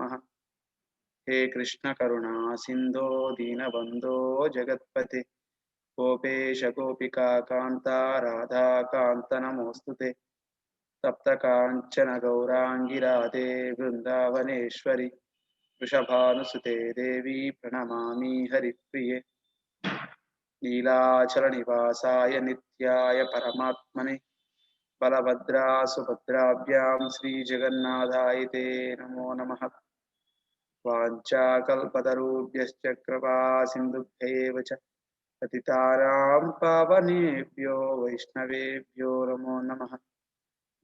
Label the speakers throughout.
Speaker 1: नमः। हे कृष्ण करुणा सिंधो दीनबंधो जगत्पते गोपेश गोपिका कांता राधा कांत नमोस्तुते। तप्त कांचन गौरांगी राधे वृंदावनेश्वरी वृषभानुसुते देवी प्रणमामि हरिप्रिये। नीलाचल निवासाय नित्याय परमात्मने बलभद्रा सुभद्राभ्यां श्रीजगन्नाथाय ते नमो नमः। वाञ्छाकल्पतरुभ्यश्च कृपा सिन्धुभ्यैव च पतितानां पावनेभ्यो वैष्णवेभ्यो नमो नमः।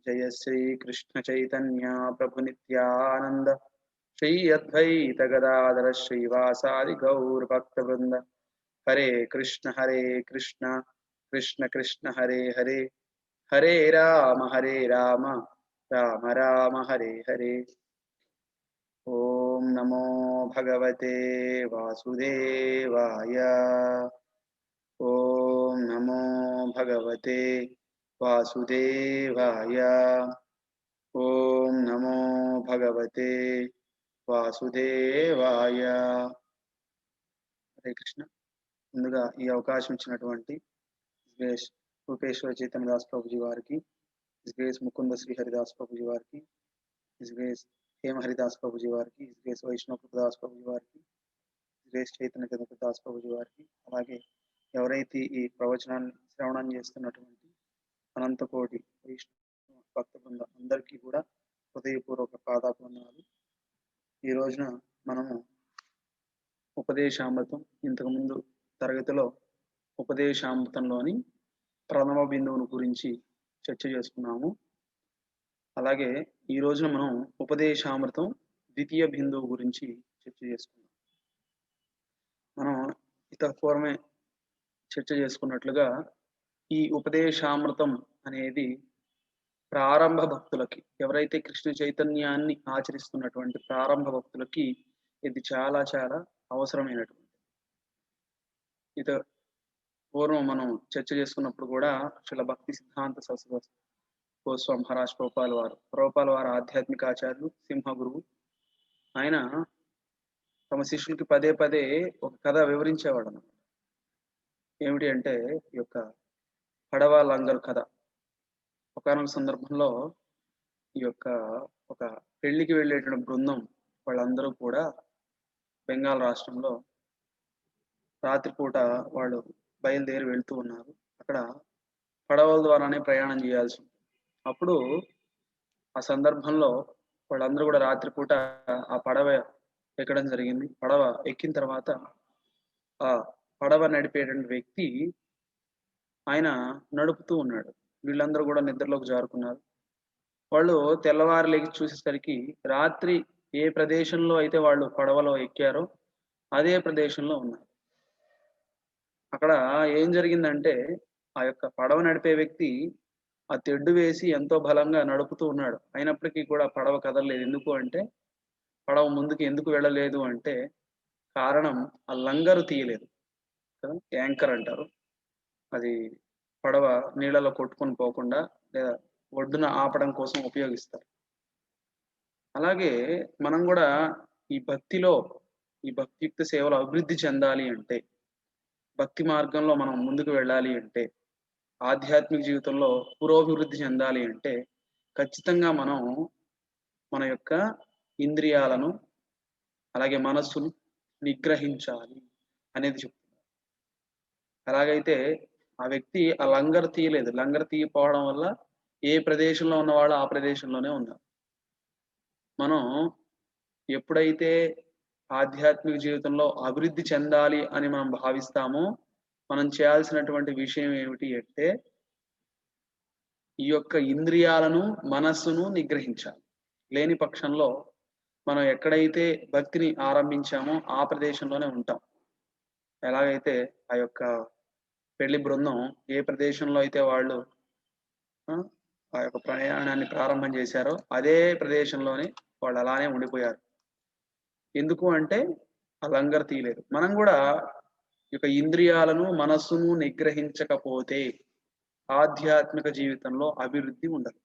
Speaker 1: जय श्री कृष्ण चैतन्य प्रभु नित्यानंद श्री अद्वैत गदाधर श्रीवासादि गौर भक्तवृंद। हरे कृष्ण कृष्ण कृष्ण हरे हरे हरे राम राम राम हरे हरे। ओम नमो भगवते वासुदेवाय। ओम नमो भगवते वासुदेवाय। ओम नमो भगवते वासुदेवाय। हरे कृष्ण। ముందుగా ఈ అవకాశం ఇచ్చినటువంటి గ్రేస్ రూపేశ్వర చైతన్య దాస్ ప్రభుజీ వారికి, గ్రేస్ ముకుంద శ్రీ హరిదాస్ ప్రభుజీ వారికి, గ్రేస్ హేమ హరిదాస్ ప్రభుజీ వారికి, గ్రేస్ వైష్ణవ కృపదాస్ ప్రభుజీ వారికి, గ్రేస్ చైతన్య కృపదాస్ ప్రభుజీ వారికి, అలాగే ఎవరైతే ఈ ప్రవచనాన్ని శ్రవణం చేస్తున్నటువంటి అనంతకోటి వైష్ణవ భక్త బృందం అందరికీ కూడా హృదయపూర్వక పాదాభివందనాలు. ఈ రోజున మనము ఉపదేశామృతం, ఇంతకుముందు తరగతిలో ఉపదేశామృతంలోని ప్రథమ బిందువును గురించి చర్చ చేసుకున్నాము. అలాగే ఈ రోజున మనం ఉపదేశామృతం ద్వితీయ బిందువు గురించి చర్చ చేసుకున్నాం. మనం పూర్వమే చర్చ చేసుకున్నట్లుగా ఈ ఉపదేశామృతం అనేది ప్రారంభ భక్తులకి, ఎవరైతే కృష్ణ చైతన్యాన్ని ఆచరిస్తున్నటువంటి ప్రారంభ భక్తులకి ఇది చాలా చాలా అవసరమైనటువంటి. పూర్వం మనం చర్చ చేసుకున్నప్పుడు కూడా శ్రీల భక్తి సిద్ధాంత సరస్వతి గోస్వామి మహారాజ్ ప్రభుపాల వారు ఆధ్యాత్మిక ఆచార్యులు, సింహ గురువు. ఆయన తమ శిష్యులకి పదే పదే ఒక కథ వివరించేవాడు అన్నమాట. ఏమిటి అంటే ఈ యొక్క పడవ లంగర్ కథ. ఒకనొక సందర్భంలో ఈ యొక్క ఒక పెళ్లికి వెళ్ళేటువంటి బృందం వాళ్ళందరూ కూడా బెంగాల్ రాష్ట్రంలో రాత్రిపూట వాళ్ళు బయలుదేరి వెళ్తూ ఉన్నారు. అక్కడ పడవల ద్వారానే ప్రయాణం చేయాల్సి ఉంటుంది. అప్పుడు ఆ సందర్భంలో వాళ్ళందరూ కూడా రాత్రిపూట ఆ పడవ ఎక్కడం జరిగింది. పడవ ఎక్కిన తర్వాత ఆ పడవ నడిపేటువంటి వ్యక్తి ఆయన నడుపుతూ ఉన్నాడు. వీళ్ళందరూ కూడా నిద్రలోకి జారుకున్నారు. వాళ్ళు తెల్లవారు లేచి చూసేసరికి రాత్రి ఏ ప్రదేశంలో అయితే వాళ్ళు పడవలో ఎక్కారో అదే ప్రదేశంలో ఉన్నారు. అక్కడ ఏం జరిగిందంటే ఆ యొక్క పడవ నడిపే వ్యక్తి ఆ తెడ్డు వేసి ఎంతో బలంగా నడుపుతూ ఉన్నాడు. అయినప్పటికీ కూడా పడవ కదలలేదు. ఎందుకు అంటే పడవ ముందుకు ఎందుకు వెళ్ళలేదు అంటే కారణం ఆ లంగరు తీయలేదు కదా, యాంకర్ అంటారు. అది పడవ నీళ్ళలో కొట్టుకొని పోకుండా లేదా ఒడ్డున ఆపడం కోసం ఉపయోగిస్తారు. అలాగే మనం కూడా ఈ భక్తిలో ఈ భక్తియుక్త సేవలో అభివృద్ధి చెందాలి అంటే, భక్తి మార్గంలో మనం ముందుకు వెళ్ళాలి అంటే, ఆధ్యాత్మిక జీవితంలో పురోభివృద్ధి చెందాలి అంటే ఖచ్చితంగా మనం మన యొక్క ఇంద్రియాలను అలాగే మనస్సును నిగ్రహించాలి అనేది చెప్తున్నారు. అలాగైతే ఆ వ్యక్తి ఆ లంగర్ తీయలేదు. లంగర్ తీయపోవడం వల్ల ఏ ప్రదేశంలో ఉన్నవాళ్ళు ఆ ప్రదేశంలోనే ఉన్నారు. మనం ఎప్పుడైతే ఆధ్యాత్మిక జీవితంలో అభివృద్ధి చెందాలి అని మనం భావిస్తామో మనం చేయాల్సినటువంటి విషయం ఏమిటి అంటే ఈ యొక్క ఇంద్రియాలను మనస్సును నిగ్రహించాలి. లేని పక్షంలో మనం ఎక్కడైతే భక్తిని ఆరంభించామో ఆ ప్రదేశంలోనే ఉంటాం. ఎలాగైతే ఆ యొక్క పెళ్లి బృందం ఏ ప్రదేశంలో అయితే వాళ్ళు ఆ యొక్క ప్రయాణాన్ని ప్రారంభం చేశారో అదే ప్రదేశంలోనే వాళ్ళు అలానే ఉండిపోయారు. ఎందుకు అంటే ఆ లంగర్ తీయలేదు. మనం కూడా ఈ యొక్క ఇంద్రియాలను మనస్సును నిగ్రహించకపోతే ఆధ్యాత్మిక జీవితంలో అభివృద్ధి ఉండదు.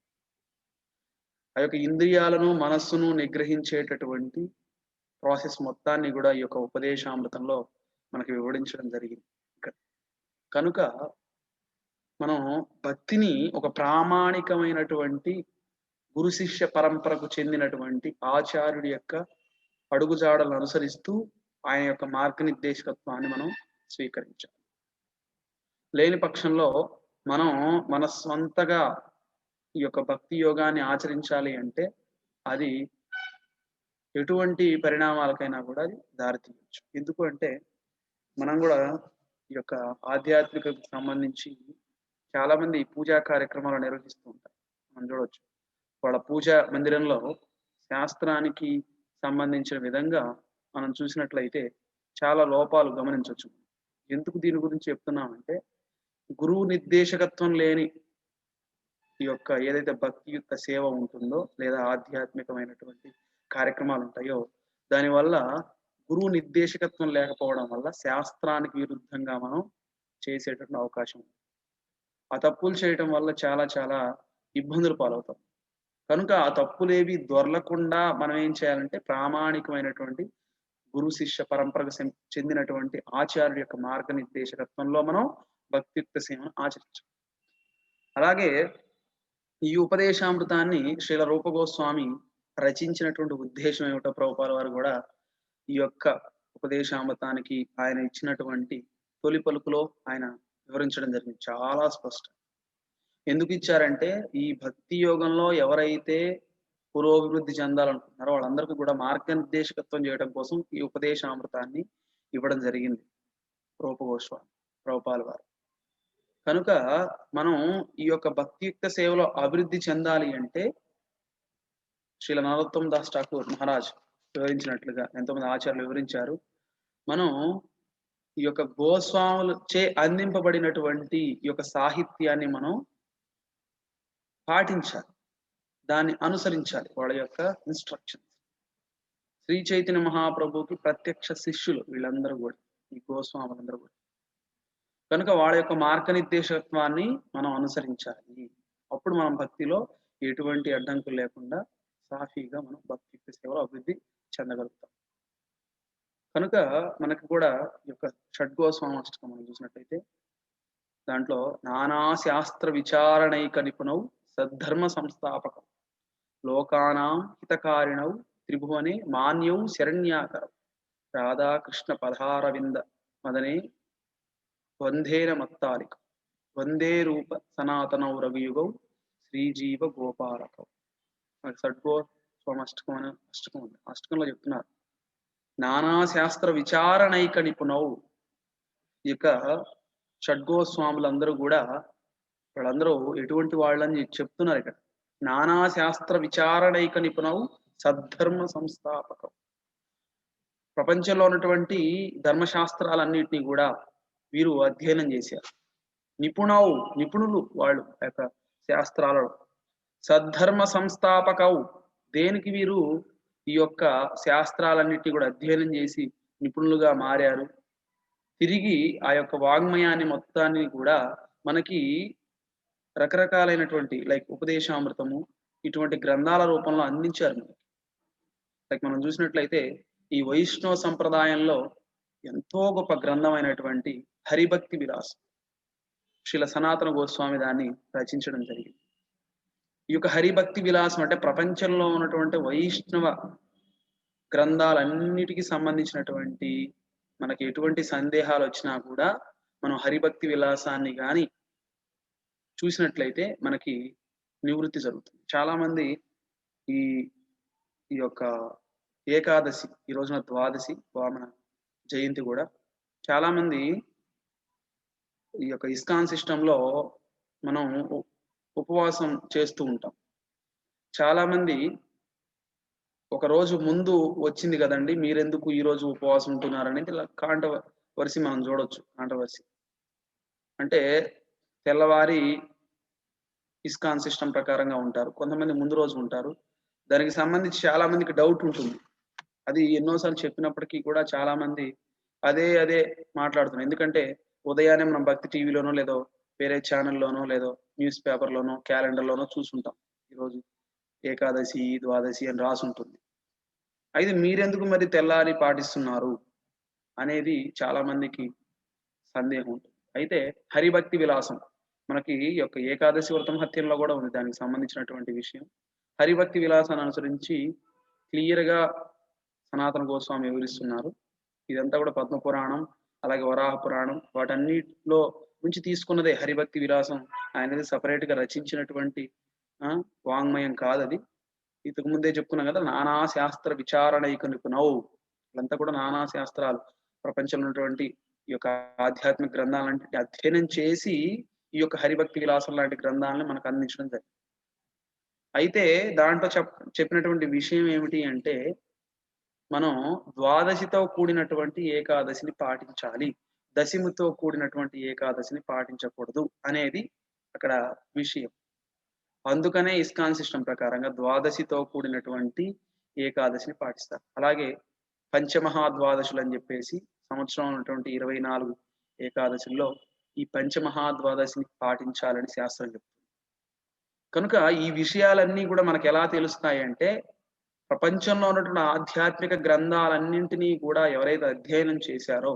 Speaker 1: ఆ యొక్క ఇంద్రియాలను మనస్సును నిగ్రహించేటటువంటి ప్రాసెస్ మొత్తాన్ని కూడా ఈ యొక్క ఉపదేశామృతంలో మనకి వివరించడం జరిగింది. కనుక మనం భక్తిని ఒక ప్రామాణికమైనటువంటి గురు శిష్య పరంపరకు చెందినటువంటి ఆచార్యుడి యొక్క అడుగుజాడలను అనుసరిస్తూ ఆయన యొక్క మార్గనిర్దేశకత్వాన్ని మనం స్వీకరించాలి. లేని పక్షంలో మనం మన స్వంతగా ఈ యొక్క భక్తి యోగాన్ని ఆచరించాలి అంటే అది ఎటువంటి పరిణామాలకైనా కూడా అది దారితీయవచ్చు. ఎందుకు అంటే మనం కూడా ఈ యొక్క ఆధ్యాత్మికకు సంబంధించి చాలా మంది పూజా కార్యక్రమాలు నిర్వహిస్తూ ఉంటారు. మనం చూడవచ్చు వాళ్ళ పూజా మందిరంలో శాస్త్రానికి సంబంధించిన విధంగా మనం చూసినట్లయితే చాలా లోపాలు గమనించవచ్చు. ఎందుకు దీని గురించి చెప్తున్నామంటే గురువు నిర్దేశకత్వం లేని ఈ యొక్క ఏదైతే భక్తియుక్త సేవ ఉంటుందో లేదా ఆధ్యాత్మికమైనటువంటి కార్యక్రమాలు ఉంటాయో దానివల్ల గురువు నిర్దేశకత్వం లేకపోవడం వల్ల శాస్త్రానికి విరుద్ధంగా మనం చేసేటువంటి అవకాశం ఉంది. ఆ తప్పులు చేయటం వల్ల చాలా చాలా ఇబ్బందులు పాలవుతాం. కనుక ఆ తప్పులేవి దొరలకుండా మనం ఏం చేయాలంటే ప్రామాణికమైనటువంటి గురు శిష్య పరంపరకు చెందినటువంటి ఆచార్యుడి యొక్క మార్గనిర్దేశకత్వంలో మనం భక్తియుక్త సేవను ఆచరించాలి. అలాగే ఈ ఉపదేశామృతాన్ని శ్రీల రూప గోస్వామి రచించినటువంటి ఉద్దేశం ఏమిటో ప్రభుపాల వారు కూడా ఈ యొక్క ఉపదేశామృతానికి ఆయన ఇచ్చినటువంటి తొలి పలుకులో ఆయన వివరించడం జరిగింది. చాలా స్పష్టం. ఎందుకు ఇచ్చారంటే ఈ భక్తి యోగంలో ఎవరైతే పురోభివృద్ధి చెందాలనుకుంటున్నారో వాళ్ళందరికీ కూడా మార్గనిర్దేశకత్వం చేయడం కోసం ఈ ఉపదేశామృతాన్ని ఇవ్వడం జరిగింది రూప గోస్వామి ప్రభుపాల వారు. కనుక మనం ఈ యొక్క భక్తియుక్త సేవలో అభివృద్ధి చెందాలి అంటే శ్రీల నరోత్తమ దాస్ ఠాకూర్ మహారాజ్ వివరించినట్లుగా ఎంతోమంది ఆచార్యులు వివరించారు. మనం ఈ యొక్క గోస్వాములు చే అందింపబడినటువంటి ఈ యొక్క సాహిత్యాన్ని మనం పాటించాలి, దాన్ని అనుసరించాలి. వాళ్ళ యొక్క ఇన్స్ట్రక్షన్స్. శ్రీ చైతన్య మహాప్రభుకి ప్రత్యక్ష శిష్యులు వీళ్ళందరూ కూడా, ఈ గోస్వాములందరూ కూడా. కనుక వాళ్ళ యొక్క మార్గనిర్దేశకత్వాన్ని మనం అనుసరించాలి. అప్పుడు మనం భక్తిలో ఎటువంటి అడ్డంకులు లేకుండా సాఫీగా మనం భక్తి సేవలో అభివృద్ధి చెందగలుగుతాం. కనుక మనకు కూడా ఈ యొక్క షడ్గోస్వామాష్టకం మనం చూసినట్లయితే దాంట్లో నానా శాస్త్ర విచారణైక నిపుణౌ సద్ధర్మ సంస్థాపకం లోకానాం హితకారిణౌ త్రిభువనే మాన్యౌ శరణ్యాకరం రాధాకృష్ణ పదారవింద మదనే వందేన మత్తాలికం వందే రూప సనాతనౌ రవియుగౌ శ్రీజీవ గోపాలకం. షడ్గో స్వామాష్టకం అనే అష్టకం ఉంది. అష్టకంలో చెప్తున్నారు నానా శాస్త్ర విచారణైక నిపుణౌ. ఈ యొక్క షడ్గోస్వాములందరూ కూడా వాళ్ళందరూ ఎటువంటి వాళ్ళని చెప్తున్నారు ఇక్కడ. నానా శాస్త్ర విచారణైక నిపుణౌ సద్ధర్మ సంస్థాపకం. ప్రపంచంలో ఉన్నటువంటి ధర్మశాస్త్రాలన్నింటినీ కూడా వీరు అధ్యయనం చేశారు. నిపుణులు వాళ్ళు యొక్క శాస్త్రాలలో. సద్ధర్మ సంస్థాపకౌ, దేనికి వీరు ఈ యొక్క శాస్త్రాలన్నిటినీ కూడా అధ్యయనం చేసి నిపుణులుగా మారారు. తిరిగి ఆ యొక్క వాగ్మయాన్ని మొత్తాన్ని కూడా మనకి రకరకాలైనటువంటి లైక్ ఉపదేశామృతము ఇటువంటి గ్రంథాల రూపంలో అందించారు మనకి. లైక్ మనం చూసినట్లయితే ఈ వైష్ణవ సంప్రదాయంలో ఎంతో గొప్ప గ్రంథమైనటువంటి హరిభక్తి విలాసం శ్రీల సనాతన గోస్వామి దాన్ని రచించడం జరిగింది. ఈ యొక్క హరిభక్తి విలాసం అంటే ప్రపంచంలో ఉన్నటువంటి వైష్ణవ గ్రంథాలన్నిటికీ సంబంధించినటువంటి మనకి ఎటువంటి సందేహాలు వచ్చినా కూడా మనం హరిభక్తి విలాసాన్ని కానీ చూసినట్లయితే మనకి నివృత్తి జరుగుతుంది. చాలా మంది ఈ ఈ యొక్క ఏకాదశి, ఈ రోజున ద్వాదశి వామన జయంతి కూడా చాలా మంది ఈ యొక్క ఇస్కాన్ సిస్టంలో మనం ఉపవాసం చేస్తూ ఉంటాం. చాలా మంది ఒక రోజు ముందు వచ్చింది కదండి, మీరెందుకు ఈ రోజు ఉపవాసం ఉంటున్నారని ఇలా కాంట్రవర్సీ మనం చూడొచ్చు. కాంట్రవర్సీ అంటే తెల్లవారి ఇస్కాన్ సిస్టమ్ ప్రకారంగా ఉంటారు, కొంతమంది ముందు రోజు ఉంటారు. దానికి సంబంధించి చాలా మందికి డౌట్ ఉంటుంది. అది ఎన్నోసార్లు చెప్పినప్పటికీ కూడా చాలా మంది అదే మాట్లాడుతున్నారు. ఎందుకంటే ఉదయాన్నే మనం భక్తి టీవీలోనో లేదో వేరే ఛానల్లోనో లేదో న్యూస్ పేపర్లోనో క్యాలెండర్లోనో చూసుంటాం ఈరోజు ఏకాదశి ద్వాదశి అని రాసి ఉంటుంది. అయితే మీరెందుకు మరి తెల్లారి పాటిస్తున్నారు అనేది చాలా మందికి సందేహం ఉంటుంది. అయితే హరిభక్తి విలాసం మనకి ఈ యొక్క ఏకాదశి వ్రతం హత్యంలో కూడా ఉంది దానికి సంబంధించినటువంటి విషయం. హరిభక్తి విలాసాన్ని అనుసరించి క్లియర్‌గా సనాతన గోస్వామి వివరిస్తున్నారు. ఇదంతా కూడా పద్మ పురాణం, అలాగే వరాహ పురాణం వాటన్నిటిలో నుంచి తీసుకున్నదే హరిభక్తి విలాసం. ఆయనది సెపరేట్‌గా రచించినటువంటి ఆ! వాంగ్మయం కాదది. ఇంతకు ముందే చెప్పుకున్నాం కదా! నానా శాస్త్ర విచారణైక నిపుణౌ. వీళ్ళంతా కూడా నానా శాస్త్రాలు ప్రపంచంలో ఉన్నటువంటి ఈ యొక్క ఆధ్యాత్మిక గ్రంథాలన్నిటిని అధ్యయనం చేసి, ఈ యొక్క హరిభక్తి విలాసం లాంటి గ్రంథాలను మనకు అందించడం జరిగింది. అయితే దాంట్లో చెప్పినటువంటి విషయం ఏమిటి అంటే, మనం ద్వాదశితో కూడినటువంటి ఏకాదశిని పాటించాలి. దశమితో కూడినటువంటి ఏకాదశిని పాటించకూడదు అనేది అక్కడ విషయం. అందుకనే ఇస్కాన్ సిస్టమ్ ప్రకారంగా ద్వాదశితో కూడినటువంటి ఏకాదశిని పాటిస్తారు. అలాగే పంచమహాద్వాదశులు అని చెప్పేసి సంవత్సరంలో ఉన్నటువంటి 24 ఏకాదశుల్లో ఈ పంచమహాద్వాదశిని పాటించాలని శాస్త్రం చెప్తుంది. కనుక ఈ విషయాలన్నీ కూడా మనకెలా తెలుస్తాయంటే, ప్రపంచంలో ఉన్నటువంటి ఆధ్యాత్మిక గ్రంథాలన్నింటినీ కూడా ఎవరైతే అధ్యయనం చేశారో,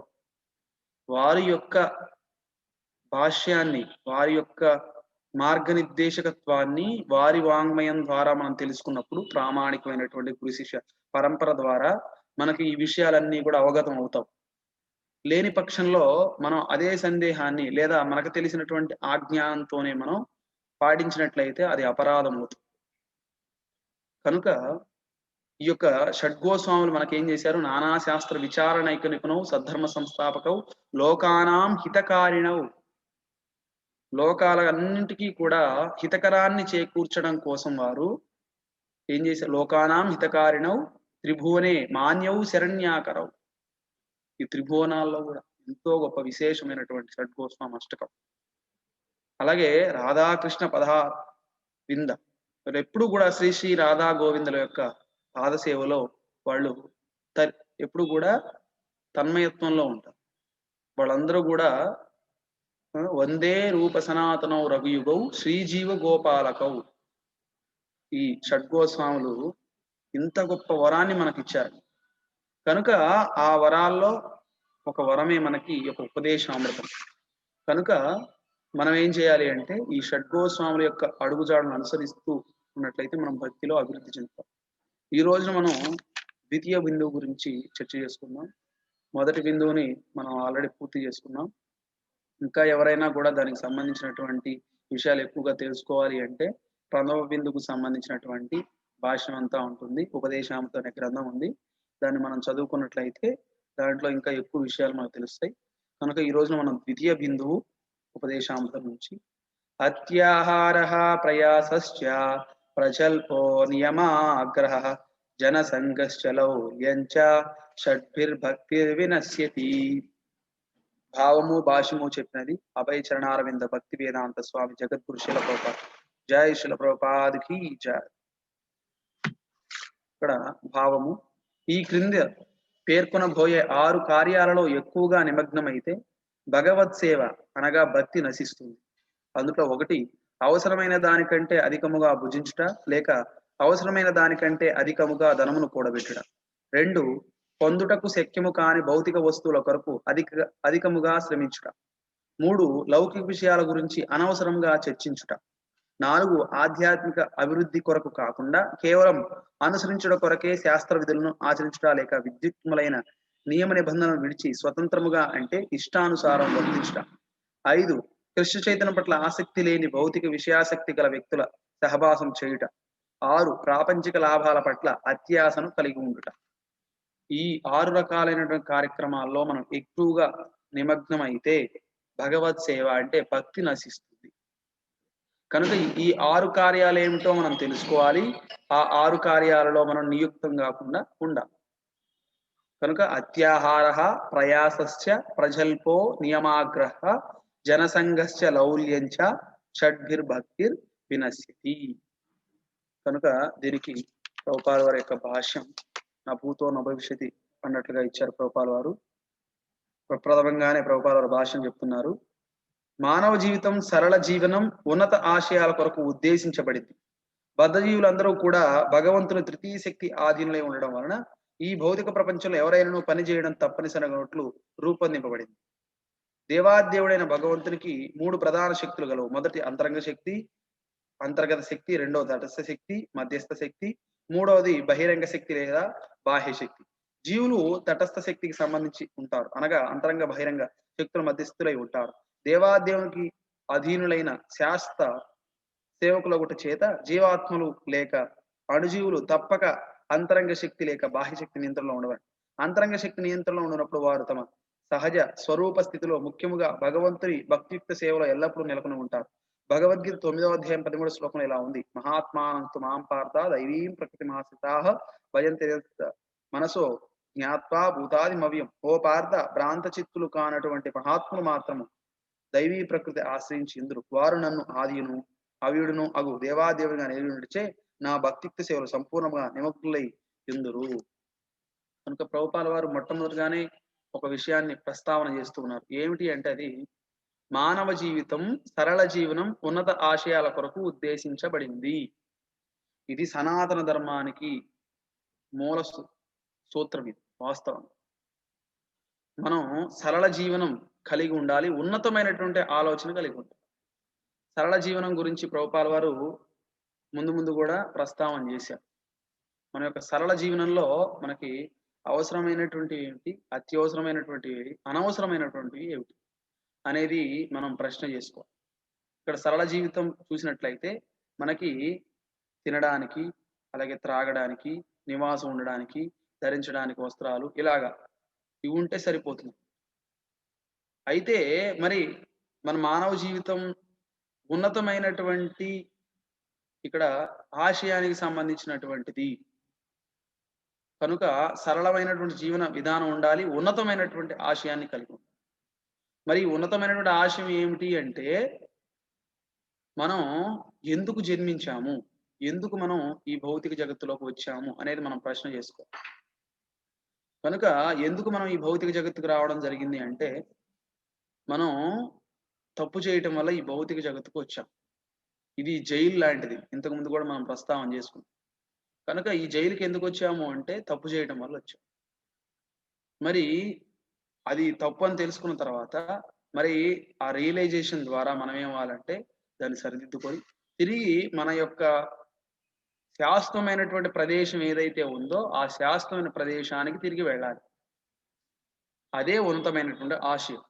Speaker 1: వారి యొక్క భాష్యాన్ని, వారి యొక్క మార్గనిర్దేశకత్వాన్ని వారి వాంగ్మయం ద్వారా మనం తెలుసుకున్నప్పుడు ప్రామాణికమైనటువంటి గురు శిష్య పరంపర ద్వారా మనకి ఈ విషయాలన్నీ కూడా అవగతం అవుతాం. లేని పక్షంలో మనం అదే సందేహాన్ని లేదా మనకు తెలిసినటువంటి అజ్ఞానంతోనే మనం పాటించినట్లయితే అది అపరాధం అవుతుంది. కనుక ఈ యొక్క షడ్గోస్వాములు మనకేం చేశారు? నానా శాస్త్ర విచారణైక నిపుణౌ సద్ధర్మ సంస్థాపకౌ లోకానాం హితకారిణౌ. లోకాలన్నింటికీ కూడా హితకరాన్ని చేకూర్చడం కోసం వారు ఏం చేశారు? లోకానాం హితకారిణౌ త్రిభువనే మాన్యౌ శరణ్యాకరౌ. ఈ త్రిభువనాల్లో కూడా ఎంతో గొప్ప విశేషమైనటువంటి షడ్గోస్వామి అష్టకం. అలాగే రాధాకృష్ణ పదా వింద ఎప్పుడు కూడా శ్రీ శ్రీ రాధా గోవిందుల యొక్క పాదసేవలో వాళ్ళు ఎప్పుడు కూడా తన్మయత్వంలో ఉంటారు. వాళ్ళందరూ కూడా వందే రూప సనాతనౌ రఘుయుగౌ శ్రీజీవ గోపాలకౌ. ఈ షడ్గోస్వాములు ఇంత గొప్ప వరాన్ని మనకిచ్చారు. కనుక ఆ వరాల్లో ఒక వరమే మనకి ఈ యొక్క ఉపదేశామృతం. కనుక మనం ఏం చేయాలి అంటే ఈ షడ్గోస్వాముల యొక్క అడుగుజాడలను అనుసరిస్తూ ఉన్నట్లయితే మనం భక్తిలో అభివృద్ధి చెందుతాం. ఈ రోజున మనం ద్వితీయ బిందువు గురించి చర్చ చేసుకుందాం. మొదటి బిందువుని మనం ఆల్రెడీ పూర్తి చేసుకున్నాం. ఇంకా ఎవరైనా కూడా దానికి సంబంధించినటువంటి విషయాలు ఎక్కువగా తెలుసుకోవాలి అంటే ప్రథమ బిందువుకు సంబంధించినటువంటి భాష్యం అంతా ఉంటుంది. ఉపదేశామృతం అనే గ్రంథం ఉంది. దాన్ని మనం చదువుకున్నట్లయితే దాంట్లో ఇంకా ఎక్కువ విషయాలు మనకు తెలుస్తాయి. కనుక ఈ రోజున మనం ద్వితీయ బిందువు ఉపదేశామృతం నుంచి అత్యాహారః ప్రయాసశ్చ ప్రజల్పో నియమాగ్రహ జనసంగశ్చ లౌల్యంచ షడ్భిర్భక్తిర్వినశ్యతి. భావము భాష్యము చెప్పినది అభయ చరణారవింద భక్తి వేదాంత స్వామి జగద్గురు శిల ప్రభుపాద. జై శిల ప్రభుపాదకి జై. ఇక్కడ భావము ఈ క్రింద పేర్కొనబోయే 6 కార్యాలలో ఎక్కువగా నిమగ్నమైతే భగవత్ సేవ అనగా భక్తి నశిస్తుంది. అందులో 1 అవసరమైన దానికంటే అధికముగా భుజించుట లేక అవసరమైన దానికంటే అధికముగా ధనమును కూడబెట్టుట. 2 పొందుటకు శక్యము కాని భౌతిక వస్తువుల కొరకు అధికముగా శ్రమించుట. 3 లౌకిక విషయాల గురించి అనవసరంగా చర్చించుట. 4 ఆధ్యాత్మిక అభివృద్ధి కొరకు కాకుండా కేవలం అనుసరించుట కొరకే శాస్త్ర విధులను ఆచరించుట లేక విద్యుక్తములైన నియమ నిబంధనలు విడిచి స్వతంత్రముగా అంటే ఇష్టానుసారం వర్తించుట. 5 కృష్ణ చైతన్యం పట్ల ఆసక్తి లేని భౌతిక విషయాసక్తి గల వ్యక్తుల సహవాసం చేయుట. 6 ప్రాపంచిక లాభాల పట్ల అత్యాశను కలిగి ఉండుట. ఈ 6 రకాలైనటువంటి కార్యక్రమాల్లో మనం ఎక్కువగా నిమగ్నం అయితే భగవత్ సేవ అంటే భక్తి నశిస్తుంది. కనుక ఈ 6 కార్యాలు ఏమిటో మనం తెలుసుకోవాలి. ఆ 6 కార్యాలలో మనం నియుక్తం కాకుండా ఉండాలి. కనుక అత్యాహారః ప్రయాసశ్చ ప్రజల్పో నియమాగ్రహ జనసంగశ్చ లౌల్యంచ షడ్భిర్భక్తిర్ వినశ్యతి. కనుక దీనికి ప్రభుపాద వారి యొక్క భాష్యం నా భూతో నా భవిష్యతి అన్నట్లుగా ఇచ్చారు ప్రభుపాద వారు. ప్రప్రథమంగానే ప్రభుపాద వారు భాష్యం చెప్తున్నారు. మానవ జీవితం సరళ జీవనం ఉన్నత ఆశయాల కొరకు ఉద్దేశించబడింది. బద్ధజీవులందరూ కూడా భగవంతుని తృతీయ శక్తి ఆధీనంలో ఉండడం వలన ఈ భౌతిక ప్రపంచంలో ఎవరైనా పని చేయడం తప్పనిసరినట్లు రూపొందింపబడింది. దేవాదేవుడైన భగవంతునికి 3 ప్రధాన శక్తులు గలవు. మొదటి అంతరంగ శక్తి, అంతర్గత శక్తి, రెండవది తటస్థ శక్తి, మధ్యస్థ శక్తి, మూడవది బహిరంగ శక్తి లేదా బాహ్య శక్తి. జీవులు తటస్థ శక్తికి సంబంధించి ఉంటారు. అనగా అంతరంగ బహిరంగ శక్తుల మధ్యస్థులై ఉంటారు. దేవాదేవునికి అధీనులైన శాస్త్ర సేవకులగుట చేత జీవాత్మలు లేక అణుజీవులు తప్పక అంతరంగ శక్తి లేక బాహ్య శక్తి నియంత్రణలో ఉండవాలి. అంతరంగ శక్తి నియంత్రణలో ఉన్నప్పుడు వారు తమ సహజ స్వరూప స్థితిలో ముఖ్యముగా భగవంతుని భక్తియుక్త సేవలో ఎల్లప్పుడూ నెలకొని ఉంటారు. భగవద్గీత 9వ అధ్యాయం 13వ శ్లోకంలో ఇలా ఉంది. మహాత్మానంతు మాం పార్థ దైవీం ప్రకృతి మహాసితాః భజంతి మనసో జ్ఞాత్వా భూతాదిమవ్యం. ఓ పార్థ భ్రాంత చిత్తులు కానటువంటి మహాత్ములు మాత్రము దైవీ ప్రకృతి ఆశ్రయించి ఇందురు. వారు నన్ను ఆదియును అవ్యుడును అగు దేవాదేవునిగా నిలిచే నా భక్తియుక్త సేవలు సంపూర్ణంగా నిమగ్నులై ఇందురు. కనుక ప్రభుపాల వారు మొట్టమొదటిగానే ఒక విషయాన్ని ప్రస్తావన చేస్తూ ఉన్నారు. ఏమిటి అంటే అది మానవ జీవితం సరళ జీవనం ఉన్నత ఆశయాల కొరకు ఉద్దేశించబడింది. ఇది సనాతన ధర్మానికి మూల సూత్రం. ఇది వాస్తవం. మనం సరళ జీవనం కలిగి ఉండాలి, ఉన్నతమైనటువంటి ఆలోచన కలిగి ఉండాలి. సరళ జీవనం గురించి ప్రభుపాల వారు ముందు కూడా ప్రస్తావన చేశారు. మన యొక్క సరళ జీవనంలో మనకి అవసరమైనటువంటి ఏమిటి, అత్యవసరమైనటువంటి అనవసరమైనటువంటివి ఏమిటి అనేది మనం ప్రశ్న చేసుకోవాలి. ఇక్కడ సరళ జీవితం చూసినట్లయితే మనకి తినడానికి, అలాగే త్రాగడానికి, నివాసం ఉండడానికి, ధరించడానికి వస్త్రాలు ఇలాగా ఇవి ఉంటే సరిపోతుంది. అయితే మరి మన మానవ జీవితం ఉన్నతమైనటువంటి ఇక్కడ ఆశయానికి సంబంధించినటువంటిది కనుక సరళమైనటువంటి జీవన విధానం ఉండాలి, ఉన్నతమైనటువంటి ఆశయాన్ని కలిగి ఉండాలి. మరి ఉన్నతమైనటువంటి ఆశయం ఏమిటి అంటే మనం ఎందుకు జన్మించాము, ఎందుకు మనం ఈ భౌతిక జగత్తులోకి వచ్చాము అనేది మనం ప్రశ్న చేసుకోవాలి. కనుక ఎందుకు మనం ఈ భౌతిక జగత్తుకు రావడం జరిగింది అంటే మనం తప్పు చేయటం వల్ల ఈ భౌతిక జగత్తుకు వచ్చాం. ఇది జైలు లాంటిది. ఇంతకు ముందు కూడా మనం ప్రస్తావన చేసుకున్నాం. కనుక ఈ జైలుకి ఎందుకు వచ్చాము అంటే తప్పు చేయటం వల్ల వచ్చాం. మరి అది తప్పు అని తెలుసుకున్న తర్వాత మరి ఆ రియలైజేషన్ ద్వారా మనం ఏమవ్వాలంటే దాన్ని సరిదిద్దుకొని తిరిగి మన యొక్క శాశ్వతమైనటువంటి ప్రదేశం ఏదైతే ఉందో ఆ శాశ్వతమైన ప్రదేశానికి తిరిగి వెళ్ళాలి. అదే ఉన్నతమైనటువంటి ఆశయం.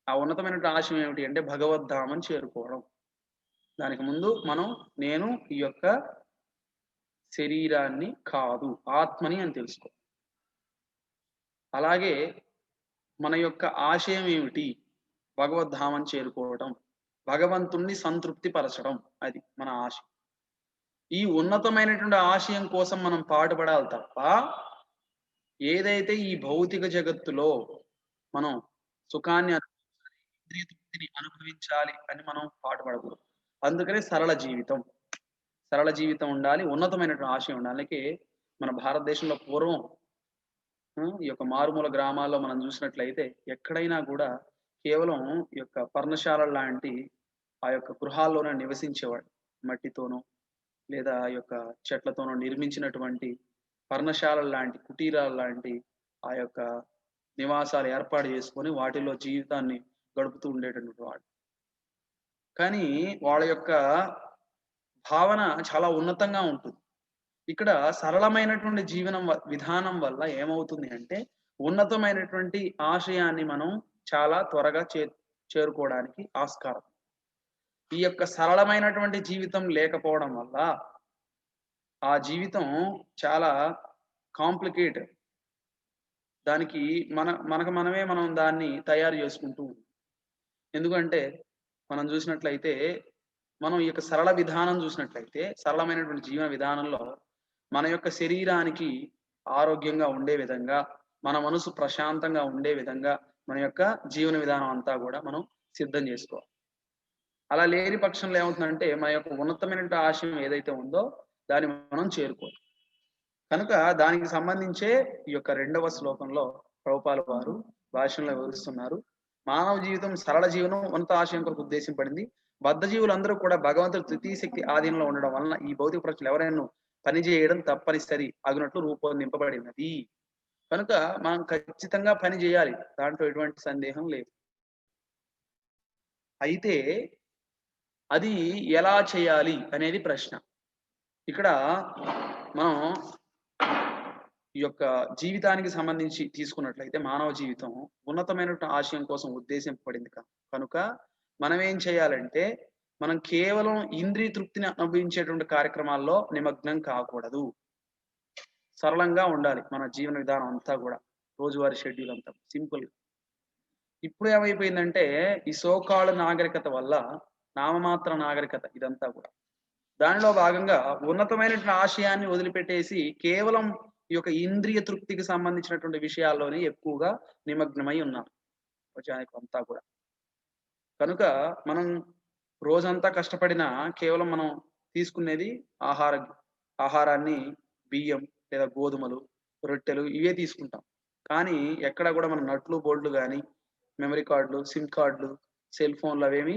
Speaker 1: ఆ ఉన్నతమైనటువంటి ఆశయం ఏమిటి అంటే భగవద్ధామని చేరుకోవడం. దానికి ముందు నేను ఈ యొక్క శరీరాన్ని కాదు, ఆత్మని అని తెలుసుకో. అలాగే మన యొక్క ఆశయం ఏమిటి, భగవద్ధామని చేరుకోవడం, భగవంతుణ్ణి సంతృప్తి పరచడం. అది మన ఆశయం. ఈ ఉన్నతమైనటువంటి ఆశయం కోసం మనం పాటుపడాలి తప్ప ఏదైతే ఈ భౌతిక జగత్తులో మనం సుఖాన్ని ఇంద్రియ తృప్తిని అనుభవించాలి అని మనం పాటుపడకూడదు. అందుకనే సరళ జీవితం ఉండాలి, ఉన్నతమైనటువంటి ఆశయం ఉండాలి. అందుకే మన భారతదేశంలో పూర్వం ఈ యొక్క మారుమూల గ్రామాల్లో మనం చూసినట్లయితే ఎక్కడైనా కూడా కేవలం ఈ యొక్క పర్ణశాల లాంటి ఆ యొక్క గృహాల్లోనే నివసించేవాడు. మట్టితోనో లేదా ఆ యొక్క చెట్లతోనో నిర్మించినటువంటి పర్ణశాల లాంటి కుటీరాల లాంటి ఆ యొక్క నివాసాలు ఏర్పాటు చేసుకొని వాటిలో జీవితాన్ని గడుపుతూ ఉండేటటువంటి వాడు. కానీ వాళ్ళ యొక్క భావన చాలా ఉన్నతంగా ఉంటుంది. ఇక్కడ సరళమైనటువంటి జీవన విధానం వల్ల ఏమవుతుంది అంటే ఉన్నతమైనటువంటి ఆశయాన్ని మనం చాలా త్వరగా చేరుకోవడానికి ఆస్కారం. ఈ యొక్క సరళమైనటువంటి జీవితం లేకపోవడం వల్ల ఆ జీవితం చాలా కాంప్లికేటెడ్. దానికి మనం దాన్ని తయారు చేసుకుంటూ ఉంటాం. ఎందుకంటే మనం చూసినట్లయితే మనం ఈ యొక్క సరళ విధానం చూసినట్లయితే సరళమైనటువంటి జీవన విధానంలో మన యొక్క శరీరానికి ఆరోగ్యంగా ఉండే విధంగా, మన మనసు ప్రశాంతంగా ఉండే విధంగా మన యొక్క జీవన విధానం అంతా కూడా మనం సిద్ధం చేసుకోవాలి. అలా లేని పక్షంలో ఏమవుతుందంటే మన యొక్క ఉన్నతమైనటువంటి ఆశయం ఏదైతే ఉందో దాన్ని మనం చేరుకోవాలి. కనుక దానికి సంబంధించే ఈ యొక్క 2వ శ్లోకంలో ప్రభుపాల వారు భాషణలో వివరిస్తున్నారు. మానవ జీవితం సరళ జీవనం ఉన్నత ఆశయం కొరకు ఉద్దేశింపబడింది. బద్ధ జీవులందరూ కూడా భగవంతుడి తృతీయ శక్తి ఆధీనంలో ఉండడం వలన ఈ భౌతిక ప్రపంచంలో ఎవరైనా పని చేయడం తప్పనిసరి అగునట్లు రూపొందింపబడినది. కనుక మనం ఖచ్చితంగా పని చేయాలి. దాంట్లో ఎటువంటి సందేహం లేదు. అయితే అది ఎలా చేయాలి అనేది ప్రశ్న. ఇక్కడ మనం ఈ యొక్క జీవితానికి సంబంధించి తీసుకున్నట్లయితే మానవ జీవితం ఉన్నతమైనటువంటి ఆశయం కోసం ఉద్దేశింపబడింది కనుక మనం ఏం చేయాలంటే మనం కేవలం ఇంద్రియ తృప్తిని అనుభవించేటువంటి కార్యక్రమాల్లో నిమగ్నం కాకూడదు. సరళంగా ఉండాలి మన జీవన విధానం అంతా కూడా, రోజువారీ షెడ్యూల్ అంతా సింపుల్. ఇప్పుడు ఏమైపోయిందంటే ఈ సోకాళ్ళు నాగరికత వల్ల, నామమాత్ర నాగరికత ఇదంతా కూడా, దానిలో భాగంగా ఉన్నతమైనటువంటి ఆశయాన్ని వదిలిపెట్టేసి కేవలం ఈ యొక్క ఇంద్రియ తృప్తికి సంబంధించినటువంటి విషయాల్లోనే ఎక్కువగా నిమగ్నమై ఉన్నారు ప్రజానికి అంతా కూడా. కనుక మనం రోజంతా కష్టపడినా కేవలం మనం తీసుకునేది ఆహారాన్ని బియ్యం లేదా గోధుమలు, రొట్టెలు ఇవే తీసుకుంటాం. కానీ ఎక్కడ కూడా మనం నట్లు బోల్డ్లు కానీ, మెమరీ కార్డులు, సిమ్ కార్డులు, సెల్ ఫోన్లు అవేమి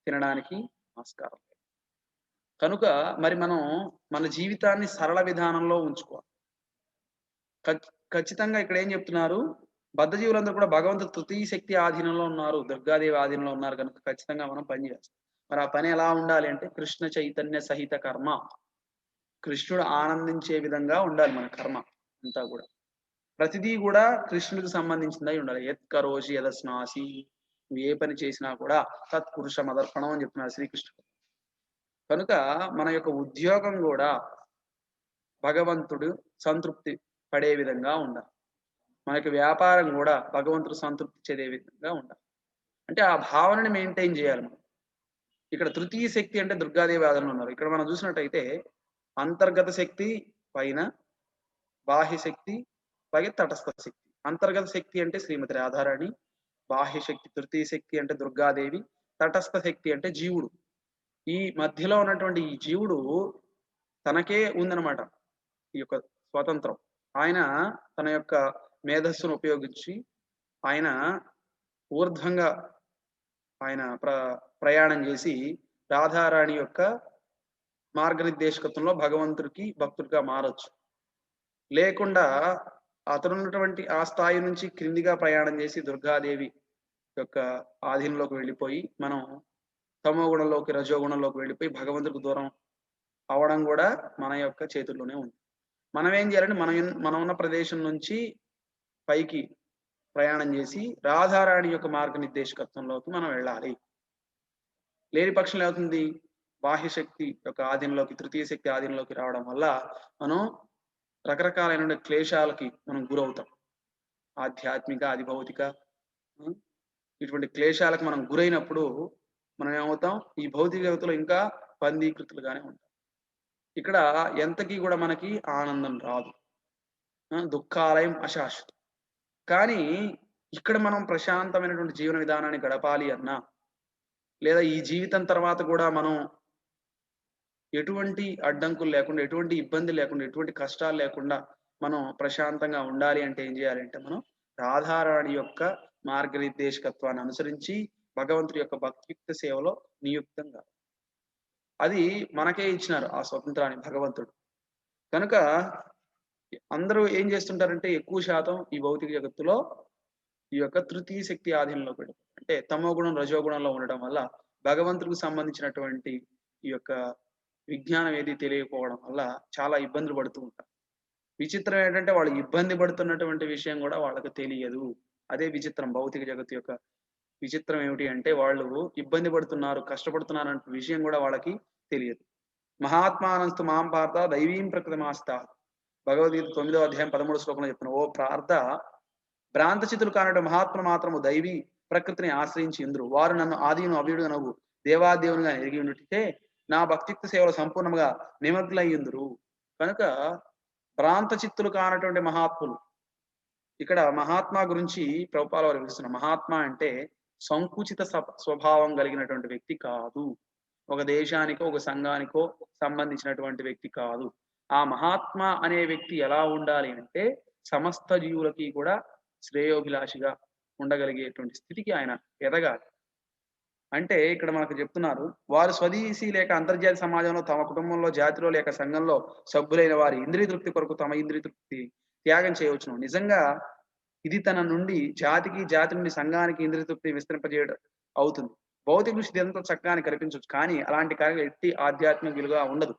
Speaker 1: తినడానికి ఆస్కారం లేదు. కనుక మరి మనం మన జీవితాన్ని సరళ విధానంలో ఉంచుకోవాలి. ఖచ్చితంగా ఇక్కడ ఏం చెప్తున్నారు, బద్ధజీవులందరూ కూడా భగవంతుడు తృతీయ శక్తి ఆధీనంలో ఉన్నారు, దుర్గాదేవి ఆధీనంలో ఉన్నారు కనుక ఖచ్చితంగా మనం పని చేస్తాం. మరి ఆ పని ఎలా ఉండాలి అంటే కృష్ణ చైతన్య సహిత కర్మ, కృష్ణుడు ఆనందించే విధంగా ఉండాలి మన కర్మ అంతా కూడా. ప్రతిదీ కూడా కృష్ణుడికి సంబంధించిందై ఉండాలి. యత్ కరోషి యదస్నాసి, నువ్వు ఏ పని చేసినా కూడా తత్పురుష మదర్పణం అని చెప్తున్నారు శ్రీకృష్ణుడు. కనుక మన యొక్క ఉద్యోగం కూడా భగవంతుడు సంతృప్తి పడే విధంగా ఉండాలి. మన యొక్క వ్యాపారం కూడా భగవంతుడు సంతృప్తి చెందే విధంగా ఉండాలి. అంటే ఆ భావనని మెయింటైన్ చేయాలి మనం. ఇక్కడ తృతీయ శక్తి అంటే దుర్గాదేవి ఆధీనంలో ఉన్నారు. ఇక్కడ మనం చూసినట్టయితే అంతర్గత శక్తి పైన, బాహ్య శక్తి పైన, తటస్థ శక్తి. అంతర్గత శక్తి అంటే శ్రీమతి రాధారాణి, బాహ్య శక్తి తృతీయ శక్తి అంటే దుర్గాదేవి, తటస్థ శక్తి అంటే జీవుడు. ఈ మధ్యలో ఉన్నటువంటి ఈ జీవుడు తనకే ఉందన్నమాట ఈ యొక్క స్వాతంత్రం. ఆయన తన యొక్క మేధస్సును ఉపయోగించి ఆయన ఊర్ధ్వంగా ఆయన ప్రయాణం చేసి రాధారాణి యొక్క మార్గనిర్దేశకత్వంలో భగవంతుడికి భక్తుడిగా మారొచ్చు. లేకుండా అతను ఉన్నటువంటి ఆ స్థాయి నుంచి క్రిందిగా ప్రయాణం చేసి దుర్గాదేవి యొక్క ఆధీనంలోకి వెళ్ళిపోయి మనం తమో గుణంలోకి, రజోగుణంలోకి వెళ్ళిపోయి భగవంతుడికి దూరం అవడం కూడా మన యొక్క చేతుల్లోనే ఉంది. మనం ఏం చేయాలంటే మనం ఉన్న ప్రదేశం నుంచి పైకి ప్రయాణం చేసి రాధారాణి యొక్క మార్గనిర్దేశకత్వంలోకి మనం వెళ్ళాలి. లేని పక్షంలో ఏమవుతుంది, బాహ్య శక్తి యొక్క ఆధీనంలోకి, తృతీయ శక్తి ఆధీనంలోకి రావడం వల్ల మనం రకరకాలైన క్లేశాలకి మనం గురవుతాం. ఆధ్యాత్మిక, అధిభౌతిక ఇటువంటి క్లేశాలకు మనం గురైనప్పుడు మనం ఏమవుతాం, ఈ భౌతిక జగత్తులో ఇంకా బందీకృతులుగానే ఉంటాం. ఇక్కడ ఎంతకీ కూడా మనకి ఆనందం రాదు, దుఃఖాలయం అశాశ్వతం. కానీ ఇక్కడ మనం ప్రశాంతమైనటువంటి జీవన విధానాన్ని గడపాలి అన్నా, లేదా ఈ జీవితం తర్వాత కూడా మనం ఎటువంటి అడ్డంకులు లేకుండా, ఎటువంటి ఇబ్బంది లేకుండా, ఎటువంటి కష్టాలు లేకుండా మనం ప్రశాంతంగా ఉండాలి అంటే ఏం చేయాలంటే మనం రాధారాణి యొక్క మార్గనిర్దేశకత్వాన్ని అనుసరించి భగవంతుడి యొక్క భక్తియుక్త సేవలో నియుక్తంగా, అది మనకే ఇచ్చినారు ఆ స్వతంత్రాన్ని భగవంతుడు. కనుక అందరూ ఏం చేస్తుంటారంటే ఎక్కువ శాతం ఈ భౌతిక జగత్తులో ఈ యొక్క తృతీయ శక్తి ఆధీనంలో పెడతారు. అంటే తమో గుణం, రజోగుణంలో ఉండడం వల్ల భగవంతుడికి సంబంధించినటువంటి ఈ యొక్క విజ్ఞానం ఏది తెలియకపోవడం వల్ల చాలా ఇబ్బందులు పడుతూ ఉంటారు. విచిత్రం ఏంటంటే వాళ్ళు ఇబ్బంది పడుతున్నటువంటి విషయం కూడా వాళ్ళకి తెలియదు. అదే విచిత్రం. భౌతిక జగత్తు యొక్క విచిత్రం ఏమిటి అంటే వాళ్ళు ఇబ్బంది పడుతున్నారు, కష్టపడుతున్నారు అనే విషయం కూడా వాళ్ళకి తెలియదు. మహాత్మానంస్తు మాం పార్థ దైవీం ప్రకృతిమాస్తా, భగవద్గీత 9వ అధ్యాయం 13వ శ్లోకంలో చెప్తున్నారు, ఓ ప్రార్థ, భ్రాంతచితులు కానటు మహాత్ములు మాత్రము దైవీ ప్రకృతిని ఆశ్రయించి ఇంద్రు, వారు నన్ను ఆదిను అభియుడు నవ్వు దేవాదేవునిగా ఎరిగి ఉంటే నా భక్తియుక్త సేవలు సంపూర్ణంగా నిమగ్నయ్యుందురు. కనుక భ్రాంత చిత్తులు కానటువంటి మహాత్ములు, ఇక్కడ మహాత్మా గురించి ప్రభుపాల వారు వివరిస్తున్నారు. మహాత్మా అంటే సంకుచిత స్వభావం కలిగినటువంటి వ్యక్తి కాదు, ఒక దేశానికో ఒక సంఘానికో సంబంధించినటువంటి వ్యక్తి కాదు. ఆ మహాత్మా అనే వ్యక్తి ఎలా ఉండాలి అంటే సమస్త జీవులకి కూడా శ్రేయోభిలాషిగా ఉండగలిగేటువంటి స్థితికి ఆయన ఎదగాలి. అంటే ఇక్కడ మనకు చెప్తున్నారు. వారు స్వదేశీ లేక అంతర్జాతీయ సమాజంలో తమ కుటుంబంలో, జాతిలో లేక సంఘంలో సభ్యులైన వారి ఇంద్రియ తృప్తి కొరకు తమ ఇంద్రియ తృప్తి త్యాగం చేయవచ్చును. నిజంగా ఇది తన నుండి జాతికి, జాతి నుండి సంఘానికి ఇంద్రియ తృప్తి విస్తరింపజేయడం అవుతుంది. భౌతిక దృష్టి ఎంతో చక్కగా అని కనిపించొచ్చు. కానీ అలాంటి కార్యం ఎట్టి ఆధ్యాత్మిక విలువ ఉండదు.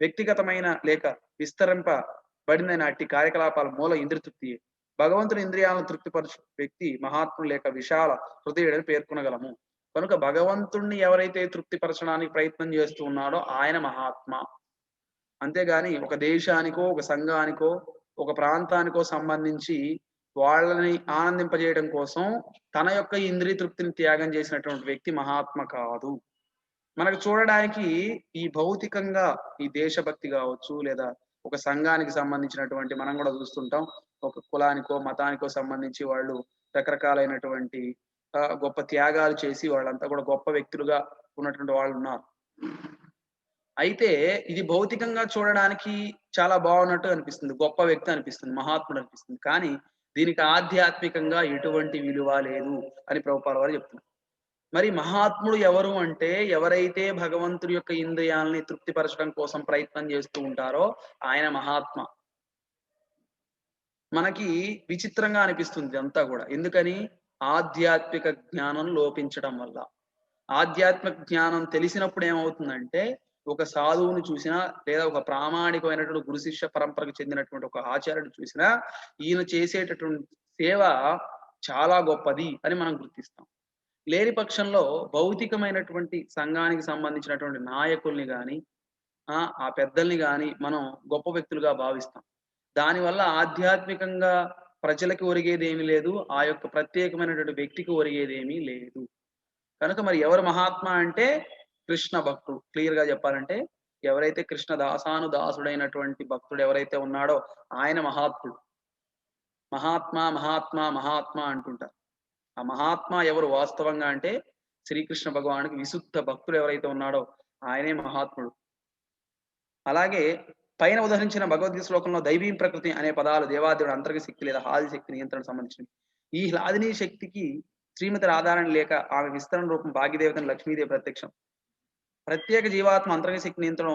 Speaker 1: వ్యక్తిగతమైన లేక విస్తరింపబడిన అట్టి కార్యకలాపాల మూల ఇంద్రియ తృప్తియే. భగవంతుని ఇంద్రియాలను తృప్తిపరచు వ్యక్తి మహాత్ముడు లేక విశాల హృదయుడని పేర్కొనగలము. కనుక భగవంతుణ్ణి ఎవరైతే తృప్తిపరచడానికి ప్రయత్నం చేస్తూ ఉన్నాడో ఆయన మహాత్మ. అంతేగాని ఒక దేశానికో, ఒక సంఘానికో, ఒక ప్రాంతానికో సంబంధించి వాళ్ళని ఆనందింపజేయడం కోసం తన యొక్క ఇంద్రియ తృప్తిని త్యాగం చేసినటువంటి వ్యక్తి మహాత్మ కాదు. మనకు చూడడానికి ఈ భౌతికంగా ఈ దేశభక్తి కావచ్చు, లేదా ఒక సంఘానికి సంబంధించినటువంటి మనం కూడా చూస్తుంటాం. ఒక కులానికో, మతానికో సంబంధించి వాళ్ళు రకరకాలైనటువంటి గొప్ప త్యాగాలు చేసి వాళ్ళంతా కూడా గొప్ప వ్యక్తులుగా ఉన్నటువంటి వాళ్ళు ఉన్నారు. అయితే ఇది భౌతికంగా చూడడానికి చాలా బాగున్నట్టు అనిపిస్తుంది. గొప్ప వ్యక్తి అనిపిస్తుంది. మహాత్ముడు అనిపిస్తుంది. కానీ దీనికి ఆధ్యాత్మికంగా ఎటువంటి విలువ లేదు అని ప్రభుపాల వారు చెప్తున్నారు. మరి మహాత్ముడు ఎవరు అంటే ఎవరైతే భగవంతుడి యొక్క ఇంద్రియాలని తృప్తిపరచడం కోసం ప్రయత్నం చేస్తూ ఉంటారో ఆయన మహాత్మ. మనకి విచిత్రంగా అనిపిస్తుంది అంతా కూడా. ఎందుకని? ఆధ్యాత్మిక జ్ఞానం లోపించడం వల్ల. ఆధ్యాత్మిక జ్ఞానం తెలిసినప్పుడు ఏమవుతుందంటే ఒక సాధువుని చూసినా, లేదా ఒక ప్రామాణికమైనటువంటి గురు శిష్య పరంపరకు చెందినటువంటి ఒక ఆచార్యుడు చూసినా ఈయన చేసేటటువంటి సేవ చాలా గొప్పది అని మనం గుర్తిస్తాం. లేని పక్షంలో భౌతికమైనటువంటి సంఘానికి సంబంధించినటువంటి నాయకుల్ని గాని, ఆ పెద్దల్ని గాని మనం గొప్ప వ్యక్తులుగా భావిస్తాం. దానివల్ల ఆధ్యాత్మికంగా ప్రజలకి ఒరిగేదేమీ లేదు. ఆ యొక్క ప్రత్యేకమైనటువంటి వ్యక్తికి ఒరిగేదేమీ లేదు. కనుక మరి ఎవరు మహాత్మ అంటే కృష్ణ భక్తుడు. క్లియర్ గా చెప్పాలంటే ఎవరైతే కృష్ణ దాసానుదాసుడైనటువంటి భక్తుడు ఎవరైతే ఉన్నాడో ఆయన మహాత్ముడు. మహాత్మ మహాత్మ మహాత్మ అంటుంటారు. ఆ మహాత్మ ఎవరు వాస్తవంగా అంటే శ్రీకృష్ణ భగవానుడికి విశుద్ధ భక్తుడు ఎవరైతే ఉన్నాడో ఆయనే మహాత్ముడు. అలాగే పైన ఉదహరించిన భగవద్గీత శ్లోకంలో దైవీ ప్రకృతి అనే పదాలు దేవాదేవుడు అంతర్గత శక్తి లేదా హాది శక్తి నియంత్రణకు సంబంధించినవి. ఈ హ్లాదిని శక్తికి శ్రీమతి రాధారాణి లేక ఆమె విస్తరణ రూపం భాగ్యదేవతని లక్ష్మీదేవి ప్రత్యక్షం. ప్రత్యేక జీవాత్మ అంతర్గత శక్తి నియంత్రణ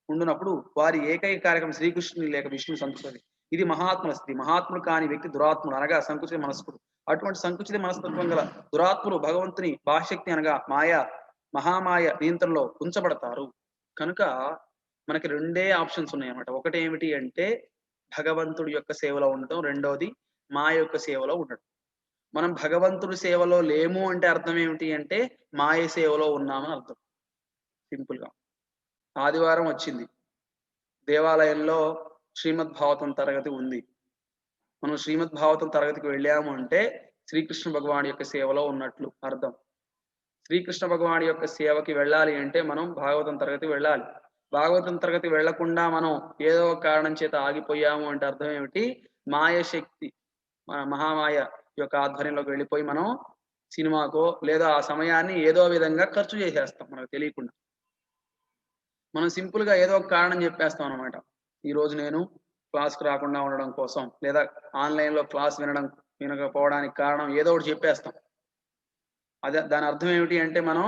Speaker 1: ఉండునప్పుడు వారి ఏకైక కార్యక్రమం శ్రీకృష్ణుని లేక విష్ణు సంతృప్తి. ఇది మహాత్ముల స్థితి. మహాత్ముడు కాని వ్యక్తి దురాత్ముడు అనగా సంకుచిత మనస్కుడు. అటువంటి సంకుచిత మనస్తత్వం గల దురాత్ములు భగవంతుని బాహ్యశక్తి అనగా మాయ మహామాయ నియంత్రణలో ఉంచబడతారు. కనుక మనకి రెండే ఆప్షన్స్ ఉన్నాయన్నమాట. ఒకటి ఏమిటి అంటే భగవంతుడి యొక్క సేవలో ఉండటం, రెండోది మాయ యొక్క సేవలో ఉండటం. మనం భగవంతుడి సేవలో లేము అంటే అర్థం ఏమిటి అంటే మాయ సేవలో ఉన్నామని అర్థం. సింపుల్ గా ఆదివారం వచ్చింది, దేవాలయంలో శ్రీమద్ భాగవతం తరగతి ఉంది. మనం శ్రీమద్ భాగవతం తరగతికి వెళ్ళాము అంటే శ్రీకృష్ణ భగవాన్ యొక్క సేవలో ఉన్నట్లు అర్థం. శ్రీకృష్ణ భగవాన్ యొక్క సేవకి వెళ్ళాలి అంటే మనం భాగవతం తరగతి వెళ్ళాలి. భాగవతం తరగతి వెళ్లకుండా మనం ఏదో కారణం చేత ఆగిపోయాము అంటే అర్థం ఏమిటి? మాయ శక్తి మహామాయ యొక్క ఆధ్వర్యంలోకి వెళ్ళిపోయి మనం సినిమాకో లేదా ఆ సమయాన్ని ఏదో విధంగా ఖర్చు చేసేస్తాం మనకు తెలియకుండా. మనం సింపుల్ గా ఏదో ఒక కారణం చెప్పేస్తాం అనమాట. ఈ రోజు నేను క్లాస్కి రాకుండా ఉండడం కోసం, లేదా ఆన్లైన్ లో క్లాస్ వినకపోవడానికి కారణం ఏదో ఒకటి చెప్పేస్తాం. అదే దాని అర్థం ఏమిటి అంటే మనం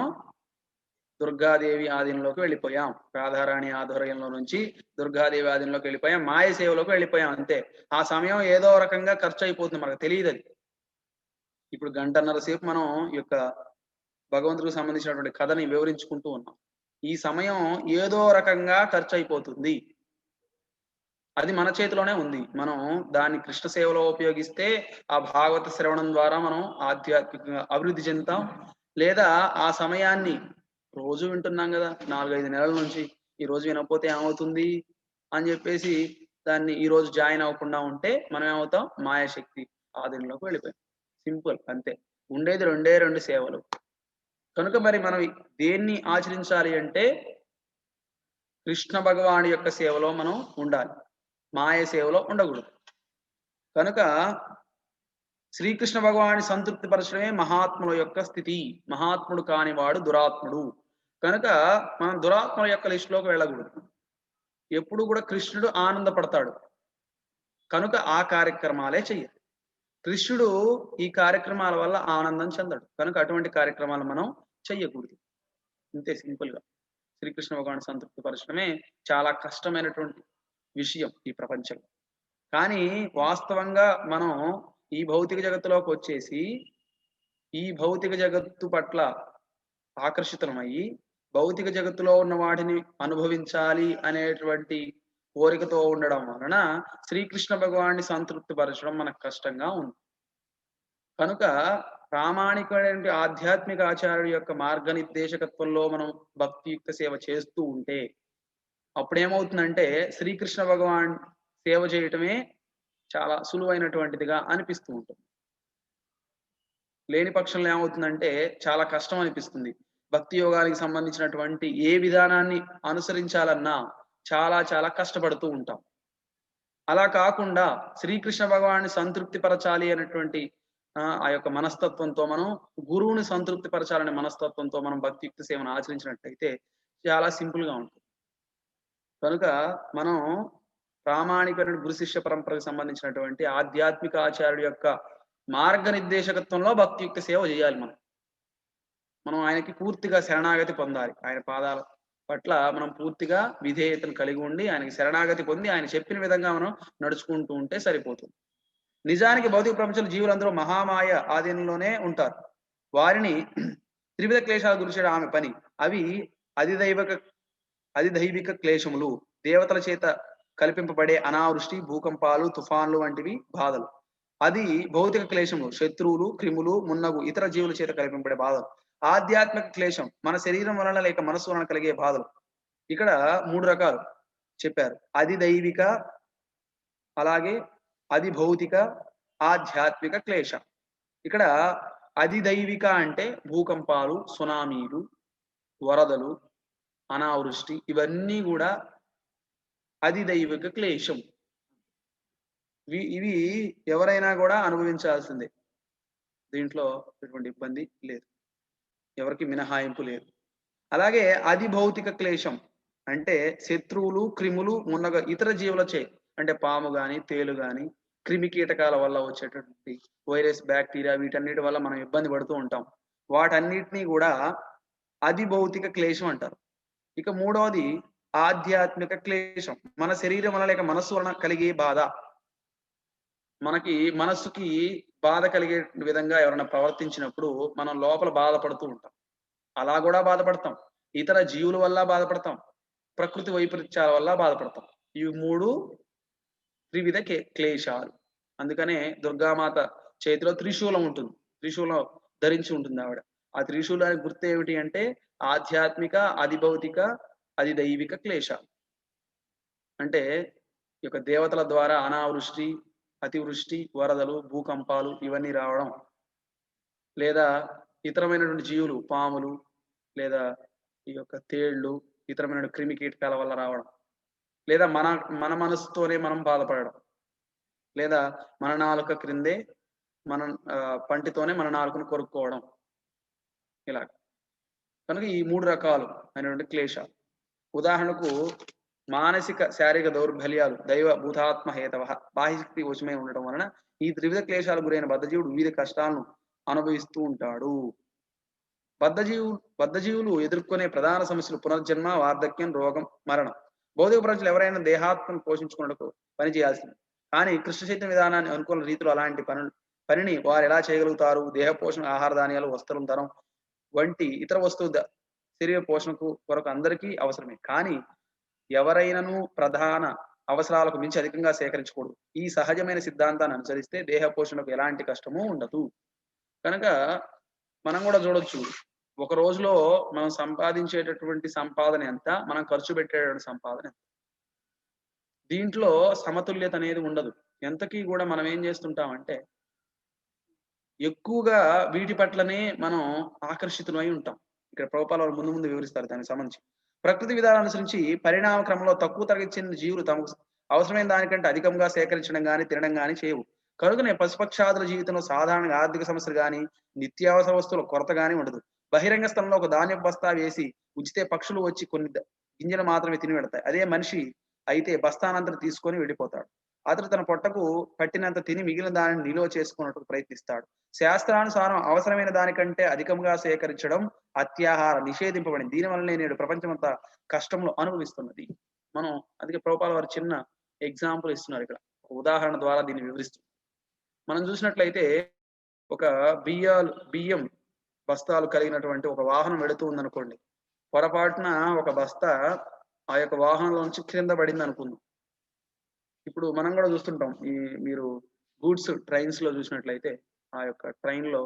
Speaker 1: దుర్గాదేవి ఆధీనంలోకి వెళ్ళిపోయాం. రాధారాణి ఆధ్వర్యంలో నుంచి దుర్గాదేవి ఆధీనంలోకి వెళ్ళిపోయాం. మాయ సేవలోకి వెళ్ళిపోయాం అంతే. ఆ సమయం ఏదో రకంగా ఖర్చు అయిపోతుంది, మనకు తెలియదు అది. ఇప్పుడు గంటన్నర సేపు మనం ఈ యొక్క భగవంతుడికి సంబంధించినటువంటి కథని వివరించుకుంటూ ఉన్నాం. ఈ సమయం ఏదో రకంగా ఖర్చు అయిపోతుంది. అది మన చేతిలోనే ఉంది. మనం దాన్ని కృష్ణ సేవలో ఉపయోగిస్తే ఆ భాగవత శ్రవణం ద్వారా మనం ఆధ్యాత్మికంగా అభివృద్ధి చెందుతాం. లేదా ఆ సమయాన్ని రోజు వింటున్నాం కదా 4-5 నెలల నుంచి, ఈ రోజు వినకపోతే ఏమవుతుంది అని చెప్పేసి దాన్ని ఈ రోజు జాయిన్ అవ్వకుండా ఉంటే మనం ఏమవుతాం? మాయాశక్తి ఆధీనంలోకి వెళ్ళిపోయాం. సింపుల్ అంతే. ఉండేది రెండు సేవలు. కనుక మరి మనం దేన్ని ఆచరించాలి అంటే కృష్ణ భగవాని యొక్క సేవలో మనం ఉండాలి, మాయ సేవలో ఉండకూడదు. కనుక శ్రీకృష్ణ భగవాని సంతృప్తి పరచడమే మహాత్ముల యొక్క స్థితి. మహాత్ముడు కానివాడు దురాత్ముడు. కనుక మనం దురాత్మల యొక్క లిస్టులోకి వెళ్ళకూడదు. ఎప్పుడు కూడా కృష్ణుడు ఆనందపడతాడు కనుక ఆ కార్యక్రమాలే చెయ్యాలి. కృష్ణుడు ఈ కార్యక్రమాల వల్ల ఆనందం చెందడు కనుక అటువంటి కార్యక్రమాలు మనం చెయ్యకూడదు. ఇంతే సింపుల్‌గా. శ్రీకృష్ణ భగవానుడిని సంతృప్తి పరచడమే చాలా కష్టమైనటువంటి విషయం ఈ ప్రపంచంలో. కానీ వాస్తవంగా మనం ఈ భౌతిక జగత్తులోకొచ్చేసి, ఈ భౌతిక జగత్తు పట్ల ఆకర్షితులమయ్యి, భౌతిక జగత్తులో ఉన్న వాటిని అనుభవించాలి అనేటువంటి కోరికతో ఉండడం వలన శ్రీకృష్ణ భగవానుడిని సంతృప్తి పరచడం మనకు కష్టంగా ఉంది. కనుక ప్రామాణికమైనటువంటి ఆధ్యాత్మిక ఆచార్యుడి యొక్క మార్గనిర్దేశకత్వంలో మనం భక్తియుక్త సేవ చేస్తూ ఉంటే, అప్పుడేమవుతుందంటే శ్రీకృష్ణ భగవాన్ సేవ చేయటమే చాలా సులువైనటువంటిదిగా అనిపిస్తూ ఉంటుంది. లేని పక్షంలో ఏమవుతుందంటే చాలా కష్టం అనిపిస్తుంది. భక్తి యోగానికి సంబంధించినటువంటి ఏ విధానాన్ని అనుసరించాలన్నా చాలా చాలా కష్టపడుతూ ఉంటాం. అలా కాకుండా శ్రీకృష్ణ భగవానుడిని సంతృప్తి పరచాలి అనేటువంటి ఆ యొక్క మనస్తత్వంతో మనం గురువుని సంతృప్తి పరచాలనే మనస్తత్వంతో మనం భక్తియుక్త సేవను ఆచరించినట్టయితే చాలా సింపుల్‌గా ఉంటుంది. కనుక మనం ప్రామాణికమైన గురు శిష్య పరంపరకు సంబంధించినటువంటి ఆధ్యాత్మిక ఆచార్యుడి యొక్క మార్గనిర్దేశకత్వంలో భక్తియుక్త సేవ చేయాలి మనం. మనం ఆయనకి పూర్తిగా శరణాగతి పొందాలి. ఆయన పాదాల పట్ల మనం పూర్తిగా విధేయతను కలిగి ఉండి, ఆయనకి శరణాగతి పొంది, ఆయన చెప్పిన విధంగా మనం నడుచుకుంటూ ఉంటే సరిపోతుంది. నిజానికి భౌతిక ప్రపంచంలో జీవులందరూ మహామాయ ఆధీనంలోనే ఉంటారు. వారిని త్రివిధ క్లేశాలకు గురి చేయడం ఆమె పని. అవి అధిదైవక అధిదైవిక క్లేశములు. దేవతల చేత కల్పింపబడే అనావృష్టి, భూకంపాలు, తుఫాన్లు వంటివి బాధలు. అది భౌతిక క్లేశములు. శత్రువులు, క్రిములు, మున్నగు ఇతర జీవుల చేత కల్పింపబడే బాధలు. ఆధ్యాత్మిక క్లేశం మన శరీరం వలన లేక మనస్సు వలన కలిగే బాధలు. ఇక్కడ 3 రకాలు చెప్పారు. అధిదైవిక, అలాగే అధిభౌతిక, ఆధ్యాత్మిక క్లేశ. ఇక్కడ అధిదైవిక అంటే భూకంపాలు, సునామీలు, వరదలు, అనావృష్టి ఇవన్నీ గూడా అధిదైవిక క్లేశం. ఇవి ఎవరైనా గూడా అనుభవించాల్సిందే. దీంట్లో ఎటువంటి ఇబ్బంది లేదు. ఎవరికీ మినహాయింపు లేదు. అలాగే అధిభౌతిక క్లేశం అంటే శత్రువులు, క్రిములు, మున్నగ ఇతర జీవులచే అంటే పాము గాని, తేలు గాని, క్రిమి కీటకాల వల్ల వచ్చేటటువంటి వైరస్, బాక్టీరియా వీటన్నిటి వల్ల మనం ఇబ్బంది పడుతూ ఉంటాం. వాటన్నిటిని గూడా అధిభౌతిక క్లేశం అంటారు. ఇక మూడవది ఆధ్యాత్మిక క్లేశం. మన శరీరం వలన లేక మనస్సు వలన కలిగే బాధ. మనకి మనస్సుకి బాధ కలిగే విధంగా ఎవరైనా ప్రవర్తించినప్పుడు మనం లోపల బాధపడుతూ ఉంటాం. అలా గూడా బాధపడతాం. ఇతర జీవుల వల్ల బాధపడతాం. ప్రకృతి వైపరీత్యాల వల్ల బాధపడతాం. ఇవి 3 త్రివిధ క్లేశాలు. అందుకనే దుర్గామాత చేతిలో త్రిశూలం ఉంటుంది. త్రిశూలం ధరించి ఉంటుంది ఆవిడ. ఆ త్రిశూలానికి గుర్తు ఏమిటి అంటే ఆధ్యాత్మిక, అధిభౌతిక, అధిదైవిక క్లేశాలు. అంటే ఈ యొక్క దేవతల ద్వారా అనావృష్టి, అతివృష్టి, వరదలు, భూకంపాలు ఇవన్నీ రావడం. లేదా ఇతరమైనటువంటి జీవులు పాములు, లేదా ఈ యొక్క తేళ్ళు, ఇతరమైన క్రిమి కీటకాల వల్ల రావడం. లేదా మన మన మనసుతోనే మనం బాధపడడం. లేదా మన నాలుక క్రిందే మనం పంటితోనే మన నాలుకను కొరుక్కోవడం. ఇలాగ. కనుక ఈ 3 రకాలు అయినటువంటి క్లేశాలు. ఉదాహరణకు మానసిక, శారీరక దౌర్బల్యాలు దైవ భూతాత్మ హేతవః బాహ్యశక్తి వశమై ఉండటం వలన ఈ త్రివిధ క్లేశాలకు గురైన బద్ధజీవుడు వివిధ కష్టాలను అనుభవిస్తూ ఉంటాడు. బద్ధజీవులు ఎదుర్కొనే ప్రధాన సమస్యలు పునర్జన్మ, వార్ధక్యం, రోగం, మరణం. భౌతిక ప్రపంచంలో ఎవరైనా దేహాత్మను పోషించుకున్నకు పని చేయాల్సింది. కానీ కృష్ణ చైతన్య విధానాన్ని అనుకూల రీతిలో అలాంటి పనిని వారు ఎలా చేయగలుగుతారు? దేహ పోషణ, ఆహార ధాన్యాలు, వస్త్రం, ధనం వంటి ఇతర శరీర పోషణకు కొరకు అందరికీ అవసరమే. కానీ ఎవరైనను ప్రధాన అవసరాలకు మించి అధికంగా సేకరించకూడదు. ఈ సహజమైన సిద్ధాంతాన్ని అనుసరిస్తే దేహ పోషణకు ఎలాంటి కష్టము ఉండదు. కనుక మనం కూడా చూడొచ్చు. ఒక రోజులో మనం సంపాదించేటటువంటి సంపాదన ఎంత? మనం ఖర్చు పెట్టేటువంటి సంపాదన ఎంత? దీంట్లో సమతుల్యత అనేది ఉండదు. ఎంతకీ కూడా మనం ఏం చేస్తుంటామంటే ఎక్కువగా వీటి పట్లనే మనం ఆకర్షితులమై ఉంటాం. ఇక్కడ ప్రభుపాల వారు ముందు ముందు వివరిస్తారు దానికి సంబంధించి. ప్రకృతి విధానాన్ని అనుసరించి పరిణామ క్రమంలో తక్కువ తరగతికి చెందిన జీవులు తమకు అవసరమైన దానికంటే అధికంగా సేకరించడం గాని, తినడం గాని చేయవు. కనుకనే పశుపక్షాదుల జీవితంలో సాధారణంగా ఆర్థిక సమస్యలు గాని, నిత్యావసర వస్తువుల కొరత గాని ఉండదు. బహిరంగ స్థలంలో ఒక ధాన్యపు బస్తా వేసి ఉంచితే పక్షులు వచ్చి కొన్ని గింజలు మాత్రమే తిని వెడతాయి. అదే మనిషి అయితే బస్తానంతరం తీసుకొని వెళ్ళిపోతాడు. అతడు తన పొట్టకు పట్టినంత తిని మిగిలిన దానిని నిలువ చేసుకున్నట్టు ప్రయత్నిస్తాడు. శాస్త్రానుసారం అవసరమైన దానికంటే అధికంగా సేకరించడం అత్యాహార నిషేధింపబడింది. దీనివల్లనే నేడు ప్రపంచమంతా కష్టములు అనుభవిస్తున్నది. మనం అందుకే ప్రభుపాల వారు చిన్న ఎగ్జాంపుల్ ఇస్తున్నారు ఇక్కడ. ఒక ఉదాహరణ ద్వారా దీన్ని వివరిస్తూ. మనం చూసినట్లయితే ఒక బియ్యం బస్తాలు కలిగినటువంటి ఒక వాహనం వెళుతూ ఉందనుకోండి. పొరపాటున ఒక బస్తా ఆ యొక్క వాహనంలో నుంచి కింద పడింది అనుకుందాం. ఇప్పుడు మనం కూడా చూస్తుంటాం. మీరు గూడ్స్ ట్రైన్స్ లో చూసినట్లయితే ఆ యొక్క ట్రైన్ లో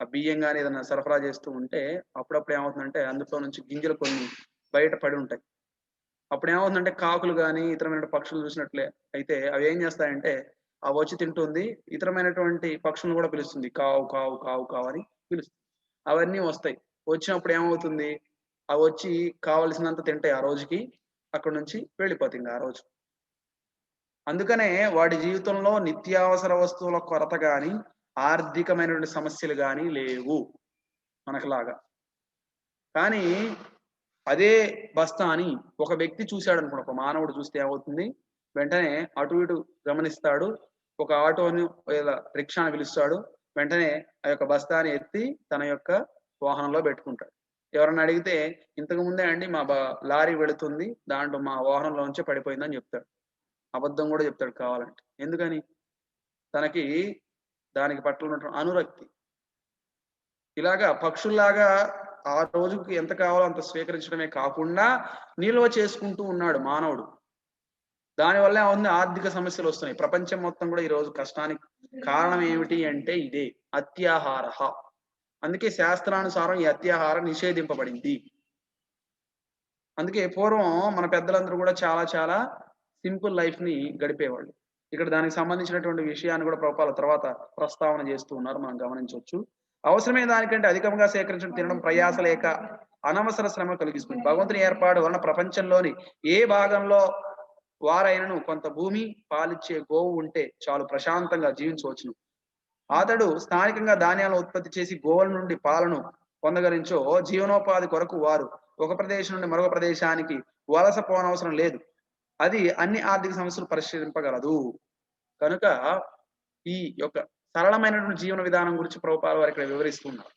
Speaker 1: ఆ బియ్యం గాని ఏదైనా సరఫరా చేస్తూ ఉంటే అప్పుడప్పుడు ఏమవుతుందంటే అందులో నుంచి గింజలు కొన్ని బయట పడి ఉంటాయి. అప్పుడు ఏమవుతుందంటే కాకులు గాని ఇతరమైన పక్షులు చూసినట్లే అయితే అవి ఏం చేస్తాయంటే అవి వచ్చి తింటుంది. ఇతరమైనటువంటి పక్షులను కూడా పిలుస్తుంది. కావు కావు కావు కావు అని పిలుస్తుంది. అవన్నీ వస్తాయి. వచ్చినప్పుడు ఏమవుతుంది? అవి వచ్చి కావలసినంత తింటాయి ఆ రోజుకి. అక్కడి నుంచి వెళ్ళిపోతాయి ఇంక ఆ రోజు. అందుకనే వాడి జీవితంలో నిత్యావసర వస్తువుల కొరత గాని, ఆర్థికమైనటువంటి సమస్యలు గాని లేవు మనకులాగా. కానీ అదే బస్తాని ఒక వ్యక్తి చూశాడనుకోండి. ఒక మానవుడు చూస్తే ఏమవుతుంది? వెంటనే అటు ఇటు గమనిస్తాడు. ఒక ఆటోని లేదా రిక్షాని పిలుస్తాడు. వెంటనే ఆ యొక్క బస్తాని ఎత్తి తన యొక్క వాహనంలో పెట్టుకుంటాడు. ఎవరన్నా అడిగితే ఇంతకు ముందే అండి మా లారీ వెళుతుంది. దాంట్లో మా వాహనంలోంచే పడిపోయిందని చెప్తాడు. అబద్ధం కూడా చెప్తాడు కావాలంటే. ఎందుకని? తనకి దానికి పట్ల ఉన్నటువంటి అనురక్తి. ఇలాగా పక్షుల్లాగా ఆ రోజుకి ఎంత కావాలో అంత స్వీకరించడమే కాకుండా నిల్వ చేసుకుంటూ ఉన్నాడు మానవుడు. దానివల్ల ఏమవుతుంది? ఆర్థిక సమస్యలు వస్తున్నాయి. ప్రపంచం మొత్తం కూడా ఈ రోజు కష్టానికి కారణం ఏమిటి అంటే ఇదే అత్యాహారః. అందుకే శాస్త్రానుసారం ఈ అత్యాహారం నిషేధింపబడింది. అందుకే పూర్వం మన పెద్దలందరూ కూడా చాలా చాలా సింపుల్ లైఫ్ ని గడిపేవాళ్ళు. ఇక్కడ దానికి సంబంధించినటువంటి విషయాన్ని కూడా ప్రభుపాల తర్వాత ప్రస్తావన చేస్తూ ఉన్నారు. మనం గమనించవచ్చు. అవసరమైన దానికంటే అధికంగా సేకరించడం తినడం ప్రయాస లేక అనవసర శ్రమ కలిగిస్తుంది. భగవంతుని ఏర్పాటు వలన ప్రపంచంలోని ఏ భాగంలో వారైనను కొంత భూమి పాలిచ్చే గోవు ఉంటే చాలు ప్రశాంతంగా జీవించవచ్చును. అతడు స్థానికంగా ధాన్యాలను ఉత్పత్తి చేసి గోవుల నుండి పాలను పొందగలించో జీవనోపాధి కొరకు వారు ఒక ప్రదేశం నుండి మరొక ప్రదేశానికి వలస పోనవసరం లేదు. అది అన్ని ఆర్థిక సమస్యలు పరిష్కరింపగలదు. కనుక ఈ యొక్క సరళమైనటువంటి జీవన విధానం గురించి ప్రభుపాల వారు ఇక్కడ వివరిస్తున్నారు.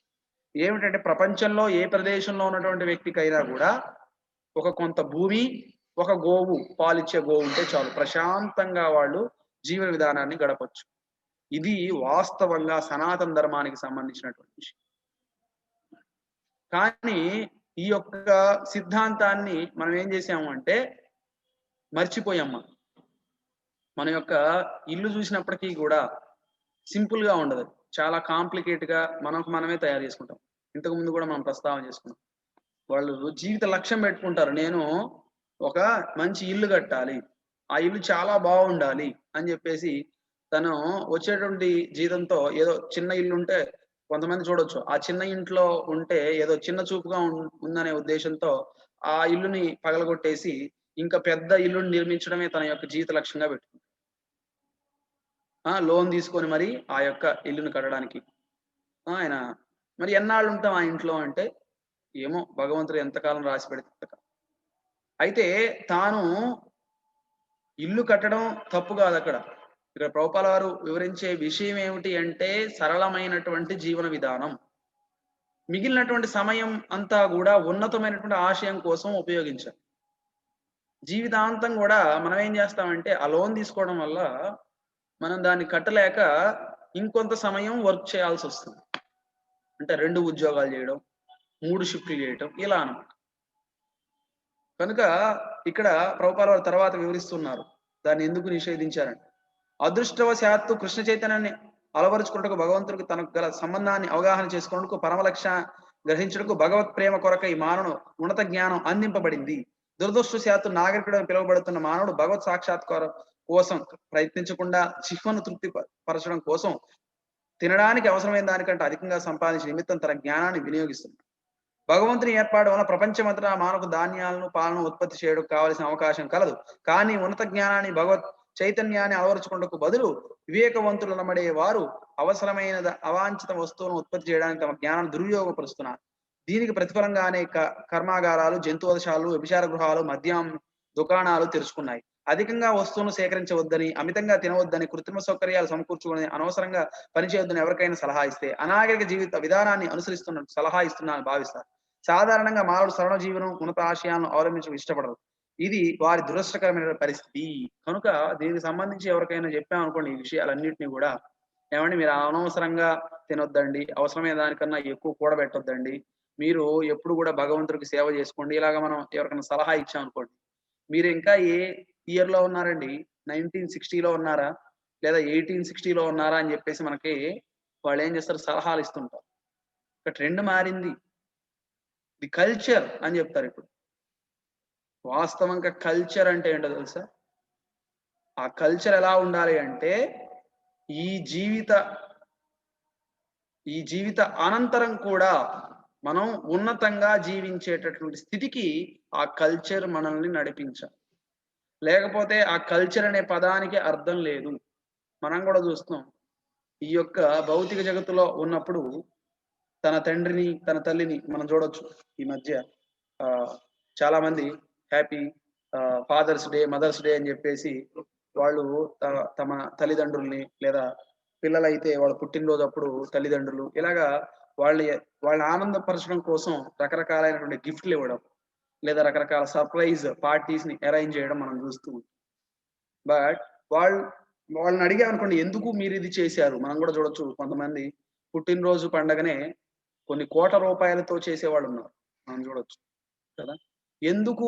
Speaker 1: ఏమిటంటే ప్రపంచంలో ఏ ప్రదేశంలో ఉన్నటువంటి వ్యక్తికైనా కూడా ఒక కొంత భూమి, ఒక గోవు, పాలిచ్చే గోవు ఉంటే చాలు ప్రశాంతంగా వాళ్ళు జీవన విధానాన్ని గడపొచ్చు. ఇది వాస్తవంగా సనాతన ధర్మానికి సంబంధించినటువంటి విషయం. కానీ ఈ యొక్క సిద్ధాంతాన్ని మనం ఏం చేసాము అంటే మర్చిపోయాం. మన యొక్క ఇల్లు చూసినప్పటికీ కూడా సింపుల్ గా ఉండదు. చాలా కాంప్లికేట్ గా మనమే తయారు చేసుకుంటాం. ఇంతకు ముందు కూడా మనం ప్రస్తావన చేసుకున్నాం. వాళ్ళు జీవిత లక్ష్యం పెట్టుకుంటారు. నేను ఒక మంచి ఇల్లు కట్టాలి, ఆ ఇల్లు చాలా బాగుండాలి అని చెప్పేసి తను వచ్చేటువంటి జీతంతో ఏదో చిన్న ఇల్లు ఉంటే కొంతమంది చూడొచ్చు. ఆ చిన్న ఇంట్లో ఉంటే ఏదో చిన్న చూపుగా ఉందనే ఉద్దేశంతో ఆ ఇల్లుని పగలగొట్టేసి ఇంకా పెద్ద ఇల్లుని నిర్మించడమే తన యొక్క జీవిత లక్ష్యంగా పెట్టుకుంటాడు. లోన్ తీసుకొని మరి ఆ యొక్క ఇల్లుని కట్టడానికి ఆయన మరి ఎన్నాళ్ళు ఉంటాం ఆ ఇంట్లో అంటే ఏమో భగవంతుడు ఎంతకాలం రాసి పెడితే. అయితే తాను ఇల్లు కట్టడం తప్పు కాదు అక్కడ. ఇక్కడ ప్రభుపాల వారు వివరించే విషయం ఏమిటి అంటే సరళమైనటువంటి జీవన విధానం. మిగిలినటువంటి సమయం అంతా కూడా ఉన్నతమైనటువంటి ఆశయం కోసం ఉపయోగించాలి. జీవితాంతం కూడా మనం ఏం చేస్తామంటే ఆ లోన్ తీసుకోవడం వల్ల మనం దాన్ని కట్టలేక ఇంకొంత సమయం వర్క్ చేయాల్సి వస్తుంది. అంటే 2 ఉద్యోగాలు చేయడం, 3 షిఫ్ట్లు చేయడం ఇలా అన్నమాట. కనుక ఇక్కడ ప్రభుపాల వారు తర్వాత వివరిస్తున్నారు దాన్ని ఎందుకు నిషేధించారంటే అదృష్టవశాత్తు కృష్ణ చైతన్యాన్ని అలవరుచుకున్నట్టుకు భగవంతుడికి తనకు గల సంబంధాన్ని అవగాహన చేసుకున్నట్టుకు పరమలక్ష్య గ్రహించుటకు భగవత్ ప్రేమ కొరకై మానవుడు ఉన్నత జ్ఞానం అందింపబడింది. దురదృష్టవశాత్తు నాగరికుడు పిలువబడుతున్న మానవుడు భగవత్ సాక్షాత్కారం కోసం ప్రయత్నించకుండా జిహ్వను తృప్తి పరచడం కోసం తినడానికి అవసరమైన దానికంటే అధికంగా సంపాదించిన నిమిత్తం తన జ్ఞానాన్ని వినియోగిస్తుంది. భగవంతుని ఏర్పాటు వలన ప్రపంచమంతటా మానవ ధాన్యాలను పాలను ఉత్పత్తి చేయడం కావలసిన అవకాశం కలదు. కానీ ఉన్నత జ్ఞానాన్ని భగవత్ చైతన్యాన్ని అలవరుచుకుంటకు బదులు వివేకవంతులు నమ్మడే వారు అవసరమైన అవాంఛిత వస్తువులను ఉత్పత్తి చేయడానికి తమ జ్ఞానాన్ని దుర్వినియోగపరుస్తున్నారు. దీనికి ప్రతిఫలంగానే కర్మాగారాలు, జంతువధశాలు, వ్యభిచార గృహాలు, మద్యం దుకాణాలు తెరుచుకున్నాయి. అధికంగా వస్తువులను సేకరించవద్దని, అమితంగా తినవద్దని, కృత్రిమ సౌకర్యాలు సమకూర్చుకొని అనవసరంగా పని చేయొద్దని ఎవరికైనా సలహా ఇస్తే, అనాగరిక జీవిత విధానాన్ని అనుసరిస్తున్నట్టు సలహా ఇస్తున్నానని భావిస్తారు. సాధారణంగా మానవుడు సరళ జీవనం, ఉన్నత ఆశయాలను అవలంబించడం ఇష్టపడరు. ఇది వారి దురదృష్టకరమైన పరిస్థితి. కనుక దీనికి సంబంధించి ఎవరికైనా చెప్పామనుకోండి ఈ విషయాలన్నిటిని గూడా, ఏవండీ మీరు అనవసరంగా తినొద్దండి. అవసరమైన దానికన్నా ఎక్కువ కూడబెట్టొద్దండి. మీరు ఎప్పుడు గూడా భగవంతుడికి సేవ జేసుకోండి. ఇలాగ మనం ఎవరికైనా సలహా ఇచ్చామనుకోండి. మీరు ఇంకా ఏ ఇయర్‌లో ఉన్నారండి? 1960లో ఉన్నారా? లేదా 1860లో ఉన్నారా? అని జెప్పేసి మనకి వాళ్ళేం జేస్తారు సలహాలు ఇస్తుంటారు. ఒక ట్రెండ్ మారింది. ఇది కల్చర్ అని జెప్తారిప్పుడు. వాస్తవంగా కల్చర్ అంటే ఏంటో తెలుసా? ఆ కల్చర్ ఎలా ఉండాలి అంటే, ఈ జీవిత ఈ జీవిత అనంతరం కూడా మనం ఉన్నతంగా జీవించేటటువంటి స్థితికి ఆ కల్చర్ మనల్ని నడిపించాలి. లేకపోతే ఆ కల్చర్ అనే పదానికి అర్థం లేదు. మనం గూడా చూస్తున్నాం. ఈ యొక్క భౌతిక జగత్తులో ఉన్నప్పుడు తన తండ్రిని, తన తల్లిని మనం చూడొచ్చు. ఈ మధ్య ఆహ్, చాలామంది happy father's day, mother's day అని జెప్పేసి వాళ్ళు తమ తల్లిదండ్రుల్ని లేదా పిల్లలైతే వాళ్ళ పుట్టినరోజప్పుడు తల్లిదండ్రులు ఇలాగా వాళ్ళ వాళ్ళని ఆనందపరచడం కోసం రకరకాలైనటువంటి గిఫ్ట్‌లు ఇవ్వడం. లేదా రకరకాల సర్ప్రైజ్ పార్టీస్‌ని అరేంజ్ చేయడం మనం చూస్తూ ఉంటాం. బట్ వాళ్ళు వాళ్ళని అడిగామనుకోండి ఎందుకు మీరిది చేశారు? మనం గూడా చూడొచ్చు కొంతమంది పుట్టినరోజు పండగనే కొన్ని కోట్ల రూపాయలతో చేసేవాళ్ళున్నారు. మనం చూడొచ్చు కదా! ఎందుకు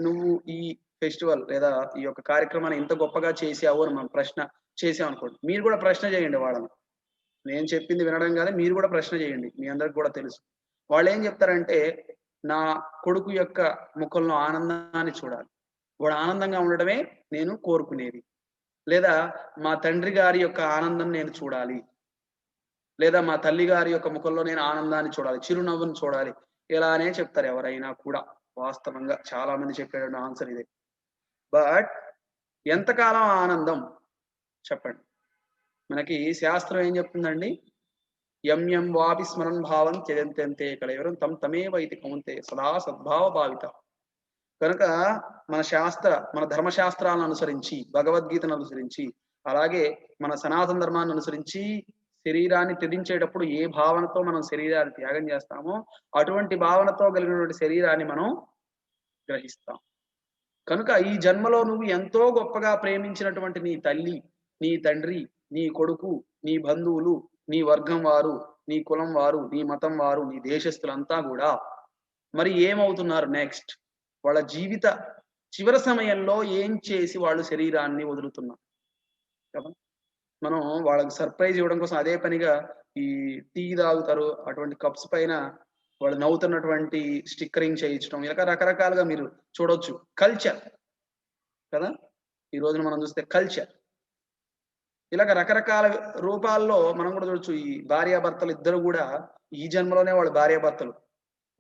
Speaker 1: నువ్వు ఈ ఫెస్టివల్ లేదా ఈ యొక్క కార్యక్రమాన్ని ఇంత గొప్పగా చేశావు అని మనం ప్రశ్న చేసామనుకోండి. మీరు గూడా ప్రశ్న చేయండి వాళ్ళని. నేను చెప్పింది వినడం గాదు. మీరు గూడా ప్రశ్న చేయండి. మీ అందరికి గూడా తెలుసు. వాళ్ళేం జెప్తారంటే, నా కొడుకు యొక్క ముఖంలో ఆనందాన్ని చూడాలి. వాడు ఆనందంగా ఉండడమే నేను కోరుకునేది. లేదా మా తండ్రి గారి యొక్క ఆనందం నేను చూడాలి. లేదా మా తల్లి గారి యొక్క ముఖంలో నేను ఆనందాన్ని చూడాలి. చిరునవ్వుని చూడాలి. ఇలానే చెప్తారు ఎవరైనా కూడా. వాస్తవంగా చాలా మంది చెప్పేటువంటి ఆన్సర్ ఇదే. బట్ ఎంతకాలం ఆనందం చెప్పండి? మనకి శాస్త్రం ఏం చెప్తుందండి? యం యం వాపి స్మరన్ భావం త్యజంత్యంతే కళేవరం తం తమేవ ఇతి కౌంతేయ సదా సద్భావ భావిత. కనుక మన ధర్మశాస్త్రాలను అనుసరించి, భగవద్గీతను అనుసరించి, అలాగే మన సనాతన ధర్మాన్ని అనుసరించి శరీరాన్ని త్యజించేటప్పుడు ఏ భావనతో మనం శరీరాన్ని త్యాగం చేస్తామో, అటువంటి భావనతో కలిగినటువంటి శరీరాన్ని మనం గ్రహిస్తాం. కనుక ఈ జన్మలో నువ్వు ఎంతో గొప్పగా ప్రేమించినటువంటి నీ తల్లి, నీ తండ్రి, నీ కొడుకు, నీ బంధువులు, నీ వర్గం వారు, నీ కులం వారు, నీ మతం వారు, నీ దేశస్థులంతా గూడా మరి ఏమవుతున్నారు నెక్స్ట్? వాళ్ళ జీవిత చివరి సమయంలో ఏం చేసి వాళ్ళు శరీరాన్ని వదులుతున్నారు కదా! మనం వాళ్ళకి సర్ప్రైజ్ ఇవ్వడం కోసం అదే పనిగా ఈ టీ తాగుతారు. అటువంటి కప్స్ పైన వాళ్ళు నవ్వుతున్నటువంటి స్టిక్కరింగ్ చేయించడం. ఇలా రకరకాలుగా మీరు చూడొచ్చు. కల్చర్ కదా! ఈ రోజున మనం చూస్తే కల్చర్. ఇలాగ రకరకాల రూపాల్లో మనం కూడా చూడొచ్చు. ఈ భార్యాభర్తలు ఇద్దరు గూడా ఈ జన్మలోనే వాళ్ళు భార్యాభర్తలు.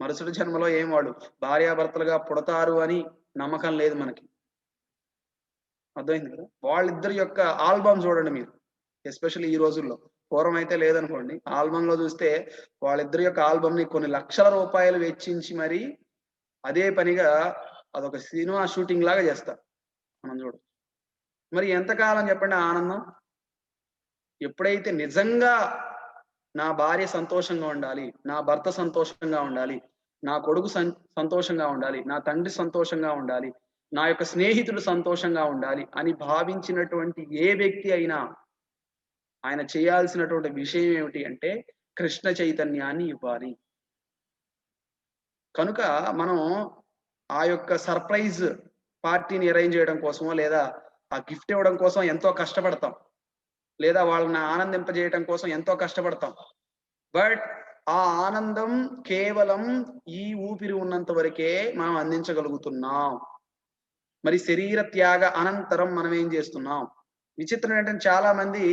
Speaker 1: మరుసటి జన్మలో ఏం వాళ్ళు భార్యాభర్తలుగా పుడతారు అని నమ్మకం లేదు మనకి. అర్థమైంది కదా! వాళ్ళిద్దరి యొక్క ఆల్బమ్ చూడండి మీరు. ఎస్పెషల్లీ ఈ రోజుల్లో. పూర్వం అయితే లేదనుకోండి. ఆల్బమ్‌లో చూస్తే వాళ్ళిద్దరి యొక్క ఆల్బమ్‌ని కొన్ని లక్షల రూపాయలు వెచ్చించి మరి అదే పనిగా అదొక సినిమా షూటింగ్ లాగా చేస్తారు. మనం చూడొచ్చు. మరి ఎంతకాలం చెప్పండి ఆ ఆనందం? ఎప్పుడైతే నిజంగా నా భార్య సంతోషంగా ఉండాలి, నా భర్త సంతోషంగా ఉండాలి, నా కొడుకు సంతోషంగా ఉండాలి, నా తండ్రి సంతోషంగా ఉండాలి, నా యొక్క స్నేహితుడు సంతోషంగా ఉండాలి అని భావించినటువంటి ఏ వ్యక్తి అయినా ఆయన చేయాల్సినటువంటి విషయం ఏమిటి అంటే కృష్ణ చైతన్యాన్ని ఇవ్వాలి. కనుక మనం ఆ యొక్క సర్ప్రైజ్ పార్టీని అరేంజ్ చేయడం కోసమో, లేదా ఆ గిఫ్ట్ ఇవ్వడం కోసం ఎంతో కష్టపడతాం. లేదా వాళ్ళని ఆనందింపజేయటం కోసం ఎంతో కష్టపడతాం. బట్ ఆ ఆనందం కేవలం ఈ ఊపిరి ఉన్నంత వరకే మనం అందించగలుగుతున్నాం. మరి శరీర త్యాగ అనంతరం మనం ఏం చేస్తున్నాం? విచిత్రం ఏంటంటే చాలా మంది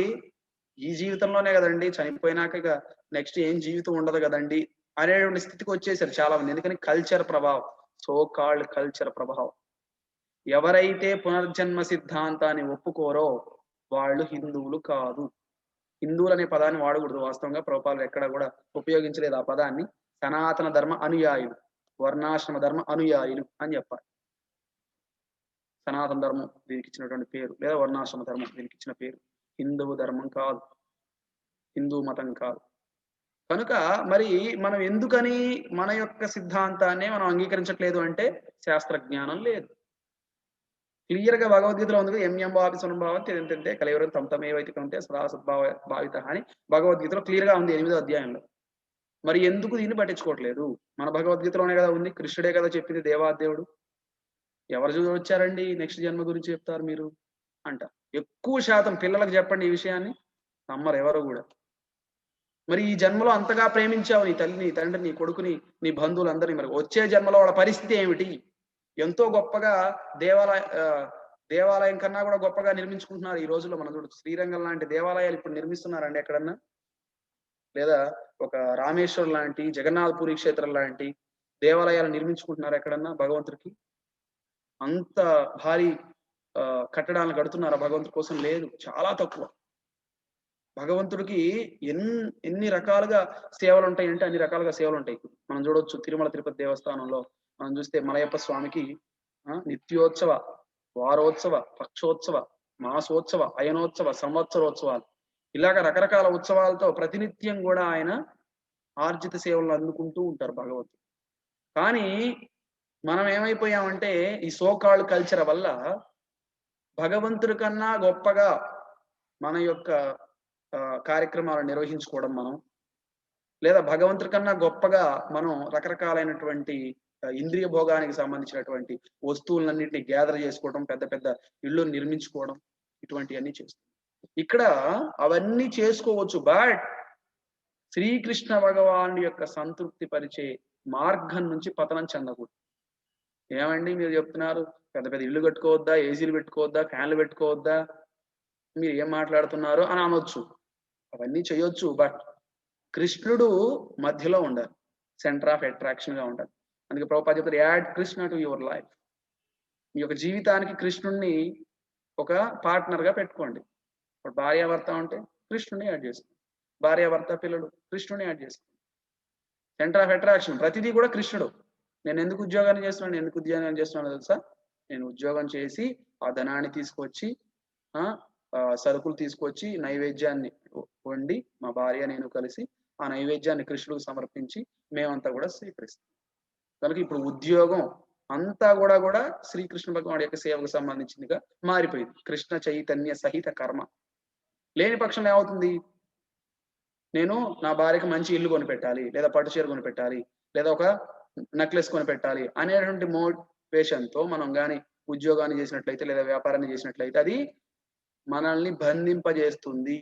Speaker 1: ఈ జీవితంలోనే గదండీ! చనిపోయినాక ఇక నెక్స్ట్ ఏం జీవితం ఉండదు గదండీ! అనేటువంటి స్థితికొచ్చేసారు చాలా మంది. ఎందుకని కల్చర్ ప్రభావం. సో కాల్డ్ కల్చర్ ప్రభావం. ఎవరైతే పునర్జన్మ సిద్ధాంతాన్ని ఒప్పుకోరో వాళ్ళు హిందువులు కాదు. హిందువులనే పదాన్ని వాడకూడదు. వాస్తవంగా ప్రభుపాదులు ఎక్కడ గూడా ఉపయోగించలేదు ఆ పదాన్ని. సనాతన ధర్మ అనుయాయులు, వర్ణాశ్రమ ధర్మ అనుయాయులు అని జెప్పాలి. సనాతన ధర్మం దీనికి ఇచ్చినటువంటి పేరు, లేదా వర్ణాశ్రమ ధర్మం దీనికి ఇచ్చిన పేరు. హిందువు ధర్మం కాదు, హిందూ మతం కాదు. కనుక మరి మనం ఎందుకని మన యొక్క సిద్ధాంతాన్ని మనం అంగీకరించట్లేదు అంటే శాస్త్ర జ్ఞానం లేదు. క్లియర్ గా భగవద్గీతలో ఉంది, ఎంఎం భావి సునుభావం ఏంటంటే కలవరం తమ తమేవైతే ఉంటే సదా సద్భావ భావిత అని భగవద్గీతలో క్లియర్ గా ఉంది 8వ అధ్యాయంలో. మరి ఎందుకు దీన్ని పట్టించుకోవట్లేదు? మన భగవద్గీతలోనే కదా ఉంది, కృష్ణుడే కదా చెప్పింది దేవాదేవుడు. ఎవరు వచ్చారండి నెక్స్ట్ జన్మ గురించి చెప్తారు మీరు అంట. ఎక్కువ శాతం పిల్లలకు చెప్పండి ఈ విషయాన్ని, నమ్మరు ఎవరు కూడా. మరి ఈ జన్మలో అంతగా ప్రేమించావు నీ తల్లిని, తండ్రిని, నీ కొడుకుని, నీ బంధువులందరినీ, మరి వచ్చే జన్మలో వాళ్ళ పరిస్థితి ఏమిటి? ఎంతో గొప్పగా దేవాలయం కన్నా కూడా గొప్పగా నిర్మించుకుంటున్నారు ఈ రోజుల్లో. మనం చూడొచ్చు, శ్రీరంగం లాంటి దేవాలయాలు ఇప్పుడు నిర్మిస్తున్నారండి ఎక్కడన్నా? లేదా ఒక రామేశ్వరం లాంటి, జగన్నాథపురి క్షేత్రం లాంటి దేవాలయాలు నిర్మించుకుంటున్నారు ఎక్కడన్నా భగవంతుడికి? అంత భారీ కట్టడాలను కడుతున్నారా భగవంతుడి కోసం? లేదు, చాలా తక్కువ. భగవంతుడికి ఎన్ని రకాలుగా సేవలు ఉంటాయి అంటే అన్ని రకాలుగా సేవలు ఉంటాయి. మనం చూడొచ్చు తిరుమల తిరుపతి దేవస్థానంలో మనం చూస్తే మలయప్ప స్వామికి నిత్యోత్సవ, వారోత్సవ, పక్షోత్సవ, మాసోత్సవ, అయనోత్సవ, సంవత్సరోత్సవాలు, ఇలాగ రకరకాల ఉత్సవాలతో ప్రతినిత్యం కూడా ఆయన ఆర్జిత సేవలను అందుకుంటూ ఉంటారు భగవంతుడు. కానీ మనం ఏమైపోయామంటే ఈ సోకాల్డ్ కల్చర్ వల్ల భగవంతుడి కన్నా గొప్పగా మన యొక్క కార్యక్రమాలు నిర్వహించుకోవడం మనం, లేదా భగవంతుడి కన్నా గొప్పగా మనం రకరకాలైనటువంటి ఇంద్రియ భోగానికి సంబంధించినటువంటి వస్తువులన్నింటినీ గ్యాదర్ చేసుకోవడం, పెద్ద పెద్ద ఇళ్ళు నిర్మించుకోవడం, ఇటువంటివన్నీ చేస్తాం. ఇక్కడ అవన్నీ చేసుకోవచ్చు, బట్ శ్రీకృష్ణ భగవానుడి యొక్క సంతృప్తి పరిచే మార్గం నుంచి పతనం చెందకూడదు. ఏమండి మీరు చెప్తున్నారు, పెద్ద పెద్ద ఇల్లు కట్టుకోవద్దా, ఏసీలు పెట్టుకోవద్దా, ఫ్యాన్లు పెట్టుకోవద్దా, మీరు ఏం మాట్లాడుతున్నారు అని అనొచ్చు. అవన్నీ చేయొచ్చు, బట్ కృష్ణుడు మధ్యలో ఉండాలి, సెంటర్ ఆఫ్ అట్రాక్షన్ గా ఉండాలి. అందుకే ప్రభుపాద చెప్తారు, add Krishna to your life. మీ యొక్క జీవితానికి కృష్ణుడిని ఒక పార్ట్నర్ గా పెట్టుకోండి. ఇప్పుడు భార్యాభర్త ఉంటే కృష్ణుడిని యాడ్ చేసుకోండి, భార్యాభర్త పిల్లలు కృష్ణుడిని యాడ్ చేసుకోండి. సెంటర్ ఆఫ్ అట్రాక్షన్ ప్రతిదీ కూడా కృష్ణుడు. నేను ఎందుకు ఉద్యోగాన్ని చేస్తున్నాను తెలుసా? నేను ఉద్యోగం చేసి ఆ ధనాన్ని తీసుకొచ్చి సరుకులు తీసుకొచ్చి నైవేద్యాన్ని వండి మా భార్య నేను కలిసి ఆ నైవేద్యాన్ని కృష్ణుడికి సమర్పించి మేమంతా కూడా స్వీకరిస్తాం. కనుక ఇప్పుడు ఉద్యోగం అంతా కూడా శ్రీకృష్ణ భగవానుడి యొక్క సేవకు సంబంధించిందిగా మారిపోయింది. కృష్ణ చైతన్య సహిత కర్మ లేని పక్షంలో ఏమవుతుంది? నేను నా భార్యకి మంచి ఇల్లు కొనిపెట్టాలి, లేదా పట్టు చీర కొనిపెట్టాలి, లేదా ఒక నెక్లెస్ కొనిపెట్టాలి అనేటువంటి మోటివేషన్తో మనం కానీ ఉద్యోగాన్ని చేసినట్లయితే, లేదా వ్యాపారాన్ని చేసినట్లయితే అది మనల్ని బంధింపజేస్తుంది.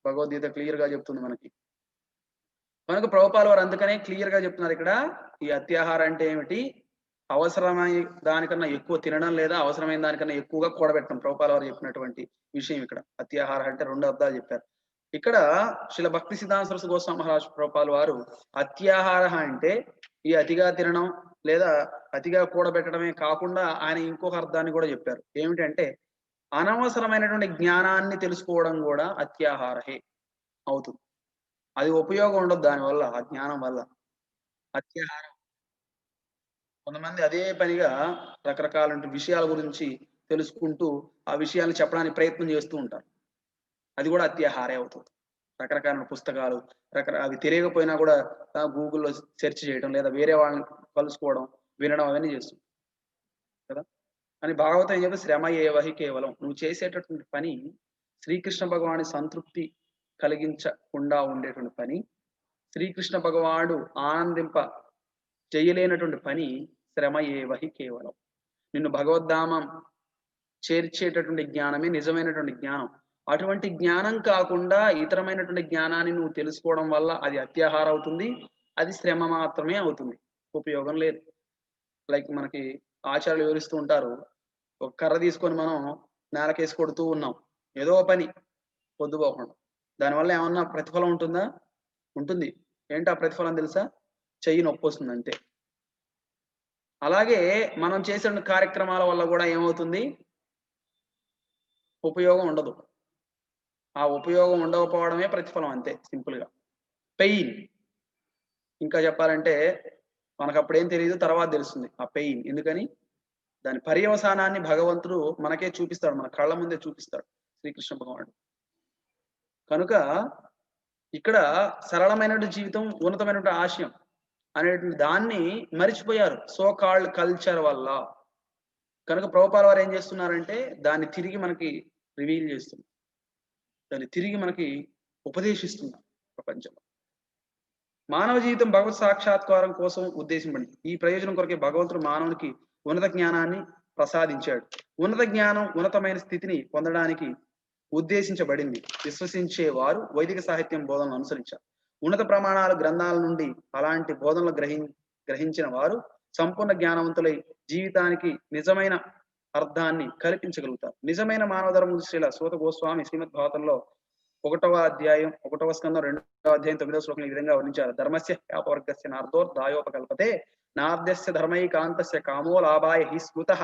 Speaker 1: భగవద్గీత క్లియర్ గా చెప్తుంది మనకి. కనుక ప్రభుపాల వారు అందుకనే క్లియర్ గా చెప్తున్నారు ఇక్కడ, ఈ అత్యాహారం అంటే ఏమిటి? అవసరమైన దానికన్నా ఎక్కువ తినడం, లేదా అవసరమైన దానికన్నా ఎక్కువగా కూడబెట్టడం. ప్రభుపాల వారు చెప్పినటువంటి విషయం ఇక్కడ. అత్యాహారం అంటే 2 అర్థాలు చెప్పారు. ఇక్కడ శ్రీల భక్తి సిద్ధాంత సరస్వతి గోస్వామి మహారాజ్ ప్రభుపాల వారు అత్యాహార అంటే ఈ అతిగా తినడం లేదా అతిగా కూడబెట్టడమే కాకుండా ఆయన ఇంకొక అర్థాన్ని కూడా చెప్పారు. ఏమిటంటే అనవసరమైనటువంటి జ్ఞానాన్ని తెలుసుకోవడం కూడా అత్యాహారహే అవుతుంది. అది ఉపయోగం ఉండదు దానివల్ల, ఆ జ్ఞానం వల్ల. అత్యాహారం కొంతమంది అదే పనిగా రకరకాల విషయాల గురించి తెలుసుకుంటూ ఆ విషయాన్ని చెప్పడానికి ప్రయత్నం చేస్తూ ఉంటారు. అది కూడా అత్యాహారే అవుతుంది. రకరకాల పుస్తకాలు అవి తెలియకపోయినా కూడా గూగుల్లో సెర్చ్ చేయడం, లేదా వేరే వాళ్ళని కలుసుకోవడం, వినడం, అవన్నీ చేస్తుంది కదా. అని భాగవతం ఏం చెప్తే, శ్రమ ఏవహి కేవలం, నువ్వు చేసేటటువంటి పని శ్రీకృష్ణ భగవాని సంతృప్తి కలిగించకుండా ఉండేటువంటి పని, శ్రీకృష్ణ భగవానుడు ఆనందింప చేయలేనటువంటి పని శ్రమ ఏవహి కేవలం. నిన్ను భగవద్ధామం చేర్చేటటువంటి జ్ఞానమే నిజమైనటువంటి జ్ఞానం. అటువంటి జ్ఞానం కాకుండా ఇతరమైనటువంటి జ్ఞానాన్ని నువ్వు తెలుసుకోవడం వల్ల అది అత్యాహారం అవుతుంది, అది శ్రమ మాత్రమే అవుతుంది, ఉపయోగం లేదు. లైక్ మనకి ఆచార్యులు వివరిస్తూ ఉంటారు, ఒక కర్ర తీసుకొని మనం నేలకేసి కొడుతూ ఉన్నాం, ఏదో పని పొద్దుపోకుండా, దానివల్ల ఏమన్నా ప్రతిఫలం ఉంటుందా? ఉంటుంది. ఏంటి ఆ ప్రతిఫలం తెలుసా? చెయ్యి నొప్పి వస్తుంది అంతే. అలాగే మనం చేసిన కార్యక్రమాల వల్ల కూడా ఏమవుతుంది? ఉపయోగం ఉండదు. ఆ ఉపయోగం ఉండకపోవడమే ప్రతిఫలం, అంతే సింపుల్ గా. పెయిన్, ఇంకా చెప్పాలంటే మనకు అప్పుడేం తెలియదు, తర్వాత తెలుస్తుంది ఆ పెయిన్. ఎందుకని? దాని పర్యవసానాన్ని భగవంతుడు మనకే చూపిస్తాడు, మన కళ్ళ ముందే చూపిస్తాడు శ్రీకృష్ణ భగవానుడు. కనుక ఇక్కడ సరళమైనటువంటి జీవితం, ఉన్నతమైనటువంటి ఆశయం అనేటువంటి దాన్ని మరిచిపోయారు సో కాల్డ్ కల్చర్ వల్ల. కనుక ప్రభుపాల వారు ఏం చేస్తున్నారంటే దాన్ని తిరిగి మనకి రివీల్ చేస్తున్నారు, దాన్ని తిరిగి మనకి ఉపదేశిస్తున్నారు ప్రపంచంలో. మానవ జీవితం భగవత్ సాక్షాత్కారం కోసం ఉద్దేశింపబడింది. ఈ ప్రయోజనం కొరకే భగవంతుడు మానవునికి ఉన్నత జ్ఞానాన్ని ప్రసాదించాడు. ఉన్నత జ్ఞానం ఉన్నతమైన స్థితిని పొందడానికి ఉద్దేశించబడింది. విశ్వసించే వారు వైదిక సాహిత్యం బోధనలు అనుసరించారు. ఉన్నత ప్రమాణాల గ్రంథాల నుండి అలాంటి బోధనలు గ్రహించిన వారు సంపూర్ణ జ్ఞానవంతులై జీవితానికి నిజమైన అర్థాన్ని కల్పించగలుగుతారు. నిజమైన మానవ ధర్మం శ్రీల సూత గోస్వామి శ్రీమద్ భాగవతంలో 1వ అధ్యాయం 1వ స్కందం 2వ అధ్యాయం 9వ శ్లోకం ఈ విధంగా వర్ణించారు. ధర్మస్య వ్యాపవర్గస్య నార్దోర్దాయోపకల్పతే నార్దస్య ధర్మైకాంతస్య కామో లాభాయ హి స్మృతః.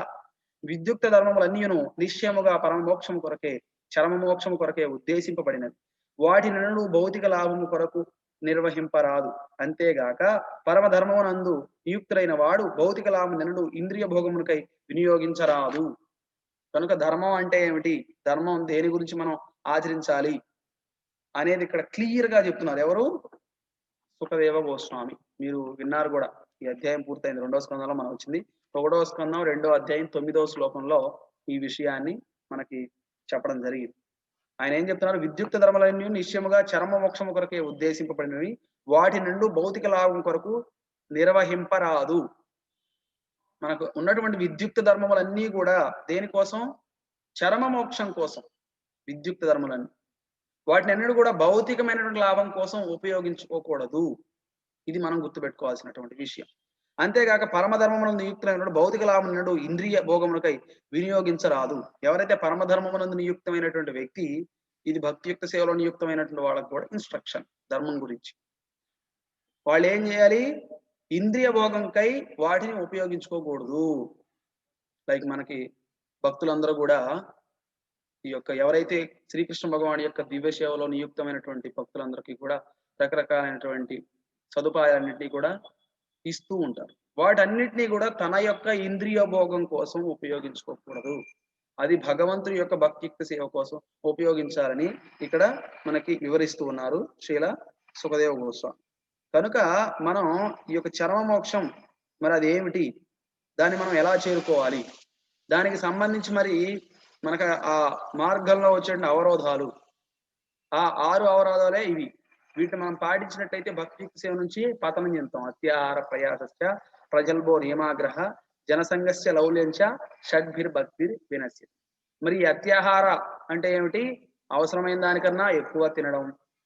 Speaker 1: విద్యుక్త ధర్మములన్నీయును నిశ్చయముగా పరమమోక్షము కొరకే చరమమోక్షము కొరకే ఉద్దేశింపబడినది. వాటి నుండి భౌతిక లాభము కొరకు నిర్వహింపరాదు. అంతేగాక పరమధర్మమునందు నియుక్తులైన వాడు భౌతిక లాభం నిన్ను ఇంద్రియ భోగమునకై వినియోగించరాదు. కనుక ధర్మం అంటే ఏమిటి, ధర్మం దేని గురించి మనం ఆచరించాలి అనేది ఇక్కడ క్లియర్ గా చెప్తున్నారు. ఎవరు? సుఖదేవ గోస్వామి. మీరు విన్నారు కూడా, ఈ అధ్యాయం పూర్తయింది. 2వ స్కందంలో మనం వచ్చింది. 1వ స్కందం 2వ అధ్యాయం 9వ శ్లోకంలో ఈ విషయాన్ని మనకి చెప్పడం జరిగింది. ఆయన ఏం చెప్తున్నారు? విద్యుక్త ధర్మలన్నీ నిశ్చయముగా చరమ మోక్షము కొరకే ఉద్దేశింపబడినవి, వాటి నుండి భౌతిక లాభం కొరకు నిర్వహింపరాదు. మనకు ఉన్నటువంటి విద్యుక్త ధర్మములన్నీ కూడా దేనికోసం? చరమ మోక్షం కోసం విద్యుక్త ధర్మలన్నీ. వాటిని అన్నిటి కూడా భౌతికమైనటువంటి లాభం కోసం ఉపయోగించుకోకూడదు. ఇది మనం గుర్తుపెట్టుకోవాల్సినటువంటి విషయం. అంతేగాక పరమధర్మమునందు నియుక్తమైన భౌతిక లాభమునందు ఇంద్రియ భోగములకై వినియోగించరాదు. ఎవరైతే పరమధర్మమునందు నియుక్తమైనటువంటి వ్యక్తి, ఇది భక్తియుక్త సేవలో నియుక్తమైనటువంటి వాళ్ళకు కూడా ఇన్స్ట్రక్షన్ ధర్మం గురించి. వాళ్ళు ఏం చేయాలి? ఇంద్రియ భోగంకై వాటిని ఉపయోగించుకోకూడదు. లైక్ మనకి భక్తులందరూ కూడా ఈ యొక్క ఎవరైతే శ్రీకృష్ణ భగవాన్ యొక్క దివ్య సేవలో నియుక్తమైనటువంటి భక్తులందరికీ కూడా రకరకాలైనటువంటి సదుపాయాలన్నింటినీ కూడా ఇస్తూ ఉంటారు. వాటన్నిటినీ కూడా తన యొక్క ఇంద్రియ భోగం కోసం ఉపయోగించుకోకూడదు. అది భగవంతుని యొక్క భక్తియుక్త సేవ కోసం ఉపయోగించాలని ఇక్కడ మనకి వివరిస్తూ ఉన్నారు శ్రీల సుఖదేవ గోస్వామి. కనుక మనం ఈ యొక్క చరమ మోక్షం మరి అది ఏమిటి, దాన్ని మనం ఎలా చేరుకోవాలి, దానికి సంబంధించి మరి మనకు ఆ మార్గంలో వచ్చే అవరోధాలు, ఆ 6 అవరోధాలే ఇవి. వీటిని మనం పాటించినట్టయితే భక్తియుక్త సేవ నుంచి పతనం చెందుతాం. అత్యాహార ప్రయాసస్య ప్రజల్భో నియమాగ్రహ జనసంగస్య లౌల్యంచ షడ్భిర్భక్తిర్ వినశ్య. మరి ఈ అత్యాహార అంటే ఏమిటి? అవసరమైన దానికన్నా ఎక్కువ తినడం,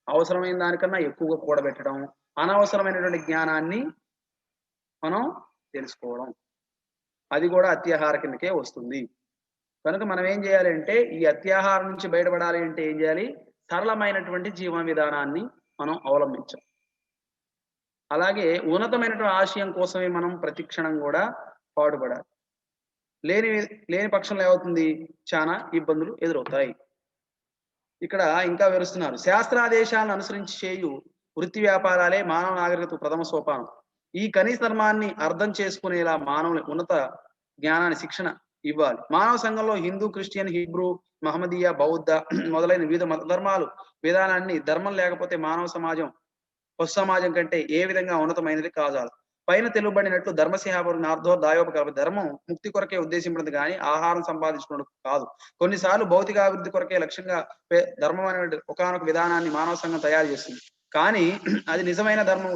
Speaker 1: అవసరమైన దానికన్నా ఎక్కువగా కూడబెట్టడం, అనవసరమైనటువంటి జ్ఞానాన్ని మనం తెలుసుకోవడం, అది కూడా అత్యాహార కిందకే వస్తుంది. కనుక మనం ఏం చేయాలి అంటే ఈ అత్యాహారం నుంచి బయటపడాలి అంటే ఏం చేయాలి? సరళమైనటువంటి జీవన విధానాన్ని మనం అవలంబించాలి. అలాగే ఉన్నతమైనటువంటి ఆశయం కోసమే మనం ప్రతిక్షణం కూడా పాటుపడాలి. లేని పక్షంలో ఏమవుతుంది? చాలా ఇబ్బందులు ఎదురవుతాయి. ఇక్కడ ఇంకా వివరిస్తున్నారు. శాస్త్రాదేశాలను అనుసరించి చేయు వృత్తి వ్యాపారాలే మానవ నాగరికత ప్రథమ సోపానం. ఈ కనీస ధర్మాన్ని అర్థం చేసుకునేలా మానవుని ఉన్నత జ్ఞానాన్ని శిక్షణ ఇవ్వాలి. మానవ సంఘంలో హిందూ, క్రిస్టియన్, హిబ్రూ, మహమ్మదీయ, బౌద్ధ మొదలైన వివిధ మత ధర్మాలు విధానాన్ని ధర్మం లేకపోతే మానవ సమాజం పశు సమాజం కంటే ఏ విధంగా ఉన్నతమైనది కాజాలి. పైన తెలుపబడినట్లు ధర్మసేహాపురం నార్ధోర్ దాయోపకల్ప ధర్మం ముక్తి కొరకే ఉద్దేశించినది కానీ ఆహారం సంపాదించుకున్నది కాదు. కొన్నిసార్లు భౌతికాభివృద్ధి కొరకే లక్ష్యంగా ధర్మం అనే ఒకనొక విధానాన్ని మానవ సంఘం తయారు చేస్తుంది. కానీ అది నిజమైన ధర్మం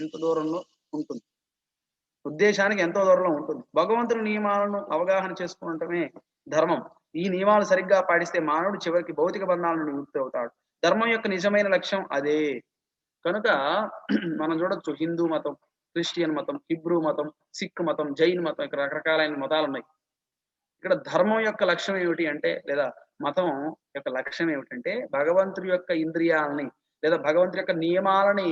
Speaker 1: ఎంత దూరంలో ఉంటుంది, ఉద్దేశానికి ఎంతో దూరంలో ఉంటుంది. భగవంతుని నియమాలను అవగాహన చేసుకోవటమే ధర్మం. ఈ నియమాలు సరిగ్గా పాటిస్తే మానవుడు చివరికి భౌతిక బంధాల నుండి ముక్తి అవుతాడు. ధర్మం యొక్క నిజమైన లక్ష్యం అదే. కనుక మనం చూడొచ్చు, హిందూ మతం, క్రిస్టియన్ మతం, హిబ్రూ మతం, సిక్ మతం, జైన్ మతం, ఇక్కడ రకరకాలైన మతాలు ఉన్నాయి. ఇక్కడ ధర్మం యొక్క లక్ష్యం ఏమిటి అంటే, లేదా మతం యొక్క లక్ష్యం ఏమిటంటే భగవంతుడి యొక్క ఇంద్రియాలని లేదా భగవంతుడి యొక్క నియమాలని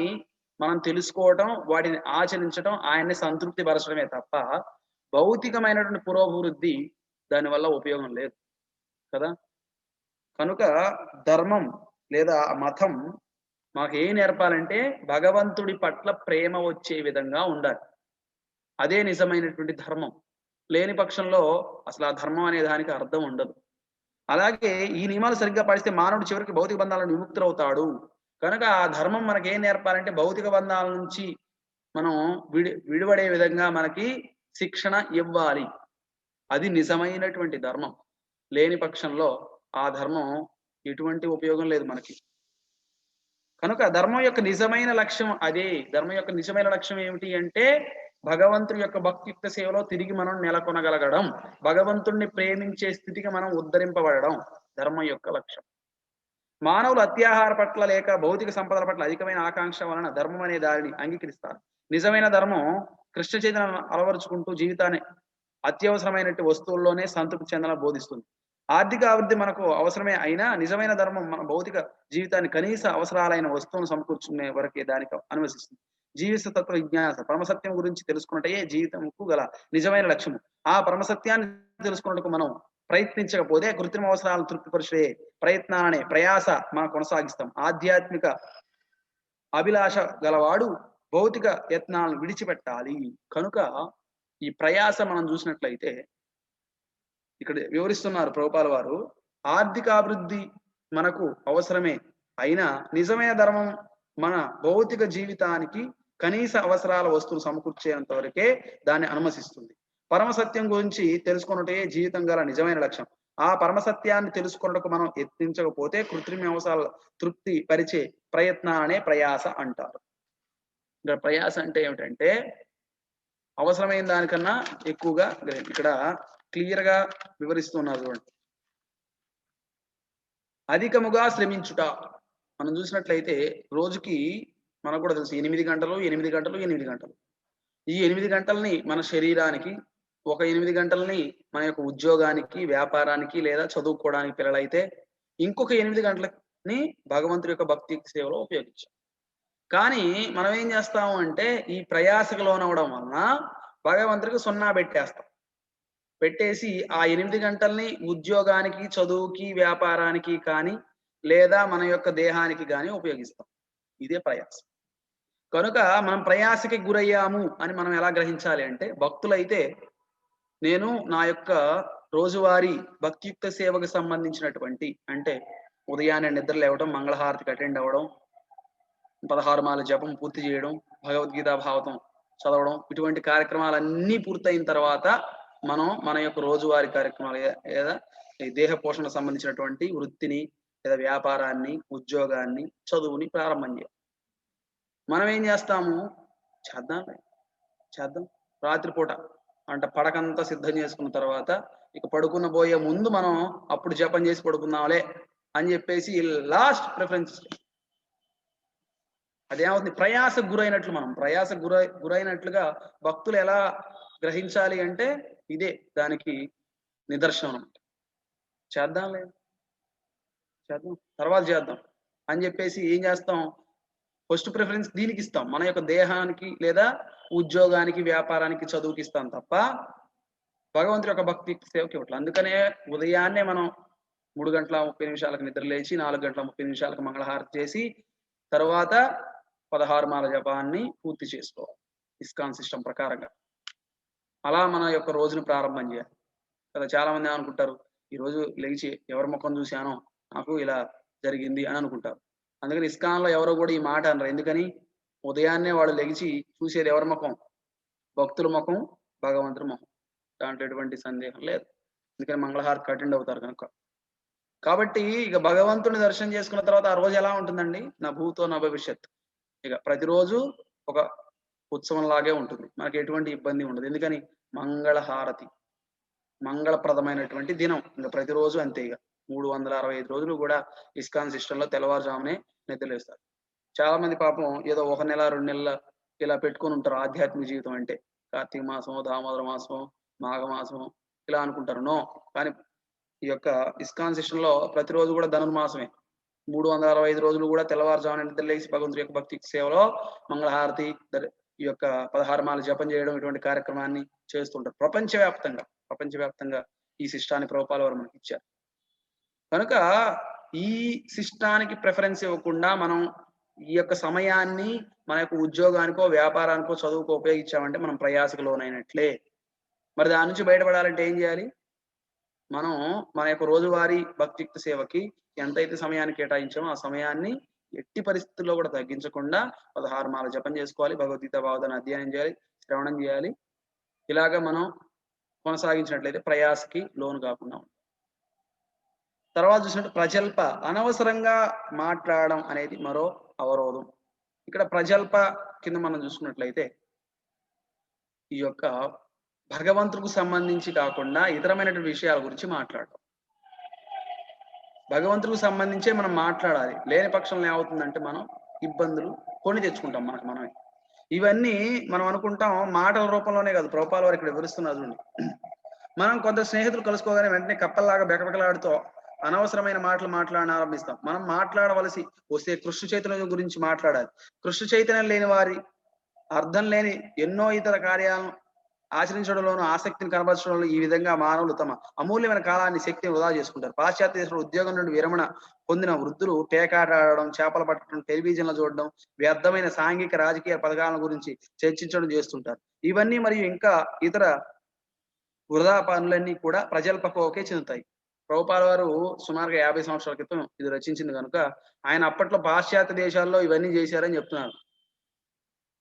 Speaker 1: మనం తెలుసుకోవటం, వాటిని ఆచరించడం, ఆయన్ని సంతృప్తి పరచడమే తప్ప భౌతికమైనటువంటి పురోభివృద్ధి దానివల్ల ఉపయోగం లేదు కదా. కనుక ధర్మం లేదా మతం మాకు ఏం నేర్పాలంటే భగవంతుడి పట్ల ప్రేమ వచ్చే విధంగా ఉండాలి. అదే నిజమైనటువంటి ధర్మం. లేని పక్షంలో అసలు ఆ ధర్మం అనే దానికి అర్థం ఉండదు. అలాగే ఈ నియమాలు సరిగ్గా పాటిస్తే మానవుడు చివరికి భౌతిక బంధాల నుండి విముక్తుడవుతాడు. కనుక ఆ ధర్మం మనకేం నేర్పాలంటే భౌతిక బంధాల నుంచి మనం విడివడే విధంగా మనకి శిక్షణ ఇవ్వాలి. అది నిజమైనటువంటి ధర్మం. లేని పక్షంలో ఆ ధర్మం ఎటువంటి ఉపయోగం లేదు మనకి. కనుక ధర్మం యొక్క నిజమైన లక్ష్యం అదే. ధర్మం యొక్క నిజమైన లక్ష్యం ఏమిటి అంటే భగవంతుడి యొక్క భక్తియుక్త సేవలో తిరిగి మనం నెలకొనగలగడం. భగవంతుడిని ప్రేమించే స్థితికి మనం ఉద్ధరింపబడడం ధర్మం యొక్క లక్ష్యం. మానవులు అత్యాహార పట్ల లేక భౌతిక సంపదల పట్ల అధికమైన ఆకాంక్ష వలన ధర్మం అనే దారిని అంగీకరిస్తారు. నిజమైన ధర్మం కృష్ణ చైతన్యాన్ని అలవరుచుకుంటూ జీవితాన్ని అత్యవసరమైనటువంటి వస్తువుల్లోనే సంతృప్తి చెందాలని బోధిస్తుంది. ఆర్థిక అభివృద్ధి మనకు అవసరమే అయినా నిజమైన ధర్మం మన భౌతిక జీవితాన్ని కనీస అవసరాలైన వస్తువులను సమకూర్చుకునే వరకే దానికి అనువసిస్తుంది. జీవిత తత్వ విజ్ఞాన పరమసత్యం గురించి తెలుసుకున్నట్టే జీవితంకు గల నిజమైన లక్ష్యము. ఆ పరమసత్యాన్ని తెలుసుకున్నట్టుకు మనం ప్రయత్నించకపోతే కృత్రిమ అవసరాలను తృప్తిపరిచే ప్రయత్నాలనే ప్రయాస మనం కొనసాగిస్తాం. ఆధ్యాత్మిక అభిలాష గలవాడు భౌతిక యత్నాలను విడిచిపెట్టాలి. కనుక ఈ ప్రయాస మనం చూసినట్లయితే ఇక్కడ వివరిస్తున్నారు ప్రభుపాల వారు. ఆర్థికాభివృద్ధి మనకు అవసరమే అయినా నిజమైన ధర్మం మన భౌతిక జీవితానికి కనీస అవసరాల వస్తువులు సమకూర్చేంత వరకే దాన్ని అనుమతిస్తుంది. పరమసత్యం గురించి తెలుసుకున్నటే జీవితం గల నిజమైన లక్ష్యం. ఆ పరమసత్యాన్ని తెలుసుకున్నకు మనం యత్నించకపోతే కృత్రిమ అవసరాల తృప్తి పరిచే ప్రయత్నాలనే ప్రయాస అంటారు. ఇక్కడ ప్రయాస అంటే ఏమిటంటే అవసరమైన దానికన్నా ఎక్కువగా ఇక్కడ క్లియర్ గా వివరిస్తున్నారు చూడండి. అధికముగా శ్రమించుట. మనం చూసినట్లయితే రోజుకి మనకు కూడా తెలుసు 8 గంటలు 8 గంటలు 8 గంటలు. ఈ 8 గంటల్ని మన శరీరానికి, ఒక 8 గంటల్ని మన యొక్క ఉద్యోగానికి, వ్యాపారానికి లేదా చదువుకోవడానికి పిల్లలైతే ఇంకొక 8 గంటలని భగవంతుడి యొక్క భక్తి సేవలో ఉపయోగించాం. కానీ మనం ఏం చేస్తాము అంటే ఈ ప్రయాసకు లోనవడం వలన భగవంతుడికి 0 పెట్టేస్తాం. పెట్టేసి ఆ 8 గంటల్ని ఉద్యోగానికి, చదువుకి, వ్యాపారానికి కానీ లేదా మన యొక్క దేహానికి కానీ ఉపయోగిస్తాం. ఇదే ప్రయాస. కనుక మనం ప్రయాసకి గురయ్యాము అని మనం ఎలా గ్రహించాలి అంటే భక్తులైతే నేను నా యొక్క రోజువారీ భక్తియుక్త సేవకు సంబంధించినటువంటి అంటే ఉదయాన్నే నిద్ర లేవడం, మంగళహారతికి అటెండ్ అవ్వడం, 16 మాల జపం పూర్తి చేయడం, భగవద్గీత భాగవతం చదవడం, ఇటువంటి కార్యక్రమాలన్నీ పూర్తయిన తర్వాత మనం మన యొక్క రోజువారీ కార్యక్రమాలు లేదా ఈ దేహ పోషణకు సంబంధించినటువంటి వృత్తిని లేదా వ్యాపారాన్ని, ఉద్యోగాన్ని, చదువుని ప్రారంభం చేయాలి. మనం ఏం చేస్తాము? చేద్దాం రాత్రిపూట అంటే పడకంతా సిద్ధం చేసుకున్న తర్వాత ఇక పడుకున్న పోయే ముందు మనం అప్పుడు జపం చేసి పడుకుందాంలే అని చెప్పేసి లాస్ట్ ప్రిఫరెన్స్. అదేమవుతుంది? ప్రయాసకు గురైనట్లు మనం గురైనట్లుగా భక్తులు ఎలా గ్రహించాలి అంటే ఇదే దానికి నిదర్శనం. చేద్దాం తర్వాత చేద్దాం అని చెప్పేసి ఏం చేస్తాం? ఫస్ట్ ప్రిఫరెన్స్ దీనికి ఇస్తాం. మన యొక్క దేహానికి లేదా ఉద్యోగానికి, వ్యాపారానికి, చదువుకి ఇస్తాం తప్ప భగవంతుడి యొక్క భక్తి సేవకి ఇవ్వట్లేదు. అందుకనే ఉదయాన్నే మనం 3:30 నిద్ర లేచి 4:30 మంగళహారతి చేసి తర్వాత 16 మాల జపాన్ని పూర్తి చేసుకోవాలి ఇస్కాన్ సిస్టమ్ ప్రకారంగా. అలా మన యొక్క రోజును ప్రారంభం చేయాలి కదా. చాలా మంది ఏమనుకుంటారు, ఈ రోజు లేచి ఎవరి ముఖం చూశానో నాకు ఇలా జరిగింది అని అనుకుంటారు. అందుకని ఇస్కాన్లో ఎవరో కూడా ఈ మాట అనరు. ఎందుకని? ఉదయాన్నే వాళ్ళు లెగిచి చూసేది ఎవరి ముఖం? భక్తుల ముఖం, భగవంతుడి ముఖం. దాంట్లో ఎటువంటి సందేహం లేదు. అందుకని మంగళహారతికి అటెండ్ అవుతారు కనుక. కాబట్టి ఇక భగవంతుని దర్శనం చేసుకున్న తర్వాత ఆ రోజు ఎలా ఉంటుందండి? నా భూతో నా భవిష్యత్. ఇక ప్రతిరోజు ఒక ఉత్సవం లాగే ఉంటుంది. మనకి ఎటువంటి ఇబ్బంది ఉండదు. ఎందుకని? మంగళహారతి మంగళప్రదమైనటువంటి దినం. ఇంకా ప్రతిరోజు అంతే. ఇక 365 రోజులు కూడా ఇస్కాన్ సిస్టంలో తెల్లవారుజామునే నిద్రలేస్తారు. చాలా మంది పాపం ఏదో 1 నెల 2 నెలల ఇలా పెట్టుకొని ఉంటారు ఆధ్యాత్మిక జీవితం అంటే. కార్తీక మాసం, దామోదర మాసం, మాఘమాసం ఇలా అనుకుంటారు. నో. కానీ ఈ యొక్క ఇస్కాన్ సిస్టంలో ప్రతిరోజు కూడా ధనుర్మాసమే. 365 రోజులు కూడా తెల్లవారుజామున నిద్రలేసి భగవంతుడి యొక్క భక్తి సేవలో మంగళహారతి, ఈ యొక్క 16 మాల జపం చేయడం, ఇటువంటి కార్యక్రమాన్ని చేస్తుంటారు. ప్రపంచవ్యాప్తంగా ఈ సిస్టాన్ని ప్రభుపాల వారు మనకి ఇచ్చారు. కనుక ఈ సిస్టానికి ప్రిఫరెన్స్ ఇవ్వకుండా మనం ఈ యొక్క సమయాన్ని మన యొక్క ఉద్యోగానికో, వ్యాపారానికో, చదువుకో ఉపయోగించామంటే మనం ప్రయాసకు లోనైనట్లే. మరి దాని నుంచి బయటపడాలంటే ఏం చేయాలి? మనం మన యొక్క రోజువారీ భక్తియుక్త సేవకి ఎంతైతే సమయాన్ని కేటాయించామో ఆ సమయాన్ని ఎట్టి పరిస్థితుల్లో కూడా తగ్గించకుండా 16 మాల జపం చేసుకోవాలి. భగవద్గీత భాగవతాన్ని అధ్యయనం చేయాలి. శ్రవణం చేయాలి. ఇలాగ మనం కొనసాగించినట్లయితే ప్రయాసకి లోను కాకుండా ఉంటాం. తర్వాత చూసినట్టు ప్రజల్ప అనవసరంగా మాట్లాడడం అనేది మరో అవరోధం. ఇక్కడ ప్రజల్ప కింద మనం చూసుకున్నట్లయితే ఈ యొక్క భగవంతుడికి సంబంధించి కాకుండా ఇతరమైనటువంటి విషయాల గురించి మాట్లాడడం. భగవంతుడికి సంబంధించే మనం మాట్లాడాలి. లేని పక్షంలో ఏమవుతుందంటే మనం ఇబ్బందులు కొని తెచ్చుకుంటాం మనకు మనమే. ఇవన్నీ మనం అనుకుంటాం మాటల రూపంలోనే కాదు. ప్రభుపాల వారు ఇక్కడ వివరిస్తున్నారు చూడండి. మనం కొంత స్నేహితులు కలుసుకోగానే వెంటనే కప్పల్లాగా బెకబెకలాడుతూ అనవసరమైన మాటలు మాట్లాడని ఆరంభిస్తాం. మనం మాట్లాడవలసి వస్తే కృష్ణ చైతన్యం గురించి మాట్లాడాలి. కృష్ణ చైతన్యం లేని వారి అర్థం లేని ఎన్నో ఇతర కార్యాలను ఆచరించడంలోనూ ఆసక్తిని కనబరచడంలో ఈ విధంగా మానవులు తమ అమూల్యమైన కాలాన్ని శక్తిని వృధా చేసుకుంటారు. పాశ్చాత్య దేశంలో ఉద్యోగం నుండి విరమణ పొందిన వృద్ధులు పేకాట ఆడడం, చేపలు పట్టడం, టెలివిజన్లు చూడడం, వ్యర్థమైన సాంఘిక రాజకీయ పథకాల గురించి చర్చించడం చేస్తుంటారు. ఇవన్నీ మరియు ఇంకా ఇతర వృధా పనులన్నీ కూడా ప్రజల్పకోకే చెందుతాయి. ప్రభుపాల వారు సుమారుగా 50 సంవత్సరాల క్రితం ఇది రచించింది కనుక ఆయన అప్పట్లో పాశ్చాత్య దేశాల్లో ఇవన్నీ చేశారని చెప్తున్నారు.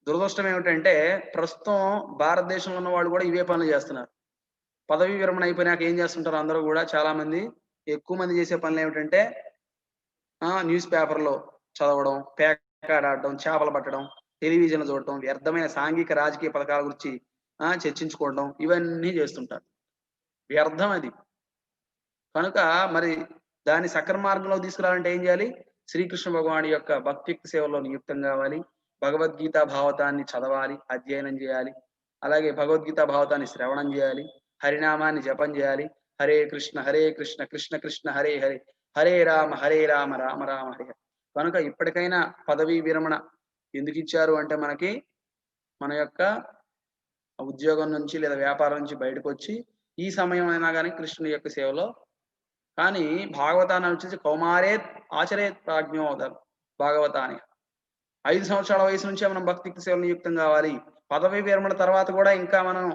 Speaker 1: దురదృష్టం ఏమిటంటే ప్రస్తుతం భారతదేశంలో ఉన్న వాళ్ళు కూడా ఇవే పనులు చేస్తున్నారు. పదవీ విరమణ అయిపోయినాక ఏం చేస్తుంటారు అందరూ కూడా చాలా మంది ఎక్కువ మంది చేసే పనులు ఏమిటంటే న్యూస్ పేపర్లో చదవడం, పేకాట ఆడడం, చేపలు పట్టడం, టెలివిజన్లు చూడటం, వ్యర్థమైన సాంఘిక రాజకీయ పథకాల గురించి చర్చించుకోవడం ఇవన్నీ చేస్తుంటారు. వ్యర్థం అది. కనుక మరి దాన్ని సక్రమ మార్గంలో తీసుకురావాలంటే ఏం చేయాలి? శ్రీకృష్ణ భగవానుడి యొక్క భక్తియుక్త సేవలో నియుక్తం కావాలి. భగవద్గీత భాగవతాన్ని చదవాలి, అధ్యయనం చేయాలి. అలాగే భగవద్గీత భాగవతాన్ని శ్రవణం చేయాలి. హరినామాన్ని జపం చేయాలి. హరే కృష్ణ కృష్ణ కృష్ణ హరే హరే, హరే రామ రామ రామ హరే హరే. కనుక ఇప్పటికైనా పదవీ విరమణ ఎందుకు ఇచ్చారు అంటే మనకి మన యొక్క ఉద్యోగం నుంచి లేదా వ్యాపారం నుంచి బయటకు వచ్చి ఈ సమయం అయినా కానీ కృష్ణుని యొక్క సేవలో కానీ భాగవతాన్ని వచ్చేసి కౌమారేత్ ఆచరేత్ ప్రాజ్ఞోదర్ భాగవతాన్ని 5 సంవత్సరాల వయసు నుంచే మనం భక్తికి సేవలు నియుక్తం కావాలి. పదవీ విరమణ తర్వాత కూడా ఇంకా మనం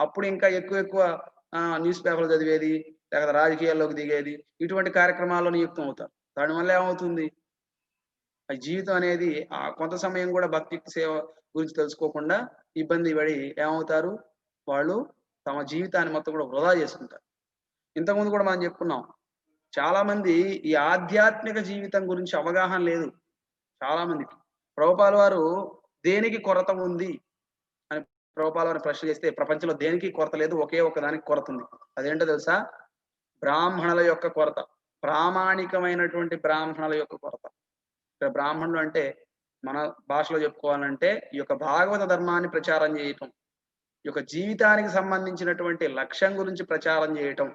Speaker 1: అప్పుడు ఇంకా ఎక్కువ న్యూస్ పేపర్లు చదివేది, లేకపోతే రాజకీయాల్లోకి దిగేది, ఇటువంటి కార్యక్రమాల్లో నియుక్తం అవుతారు. దానివల్ల ఏమవుతుంది? ఆ జీవితం అనేది కొంత సమయం కూడా భక్తికి సేవ గురించి తెలుసుకోకుండా ఇబ్బంది పడి ఏమవుతారు? వాళ్ళు తమ జీవితాన్ని మొత్తం కూడా వృధా చేసుకుంటారు. ఇంతకుముందు కూడా మనం చెప్పుకున్నాం. చాలా మంది ఈ ఆధ్యాత్మిక జీవితం గురించి అవగాహన లేదు చాలా మందికి. ప్రభుపాల వారు దేనికి కొరత ఉంది అని ప్రభుపాల వారిని ప్రశ్న చేస్తే ప్రపంచంలో దేనికి కొరత లేదు, ఒకే ఒక దానికి కొరత ఉంది. అదేంటో తెలుసా? బ్రాహ్మణుల యొక్క కొరత, ప్రామాణికమైనటువంటి బ్రాహ్మణుల యొక్క కొరత. ఇక్కడ బ్రాహ్మణులు అంటే మన భాషలో చెప్పుకోవాలంటే ఈ యొక్క భాగవత ధర్మాన్ని ప్రచారం చేయటం, ఈ యొక్క జీవితానికి సంబంధించినటువంటి లక్ష్యం గురించి ప్రచారం చేయటం,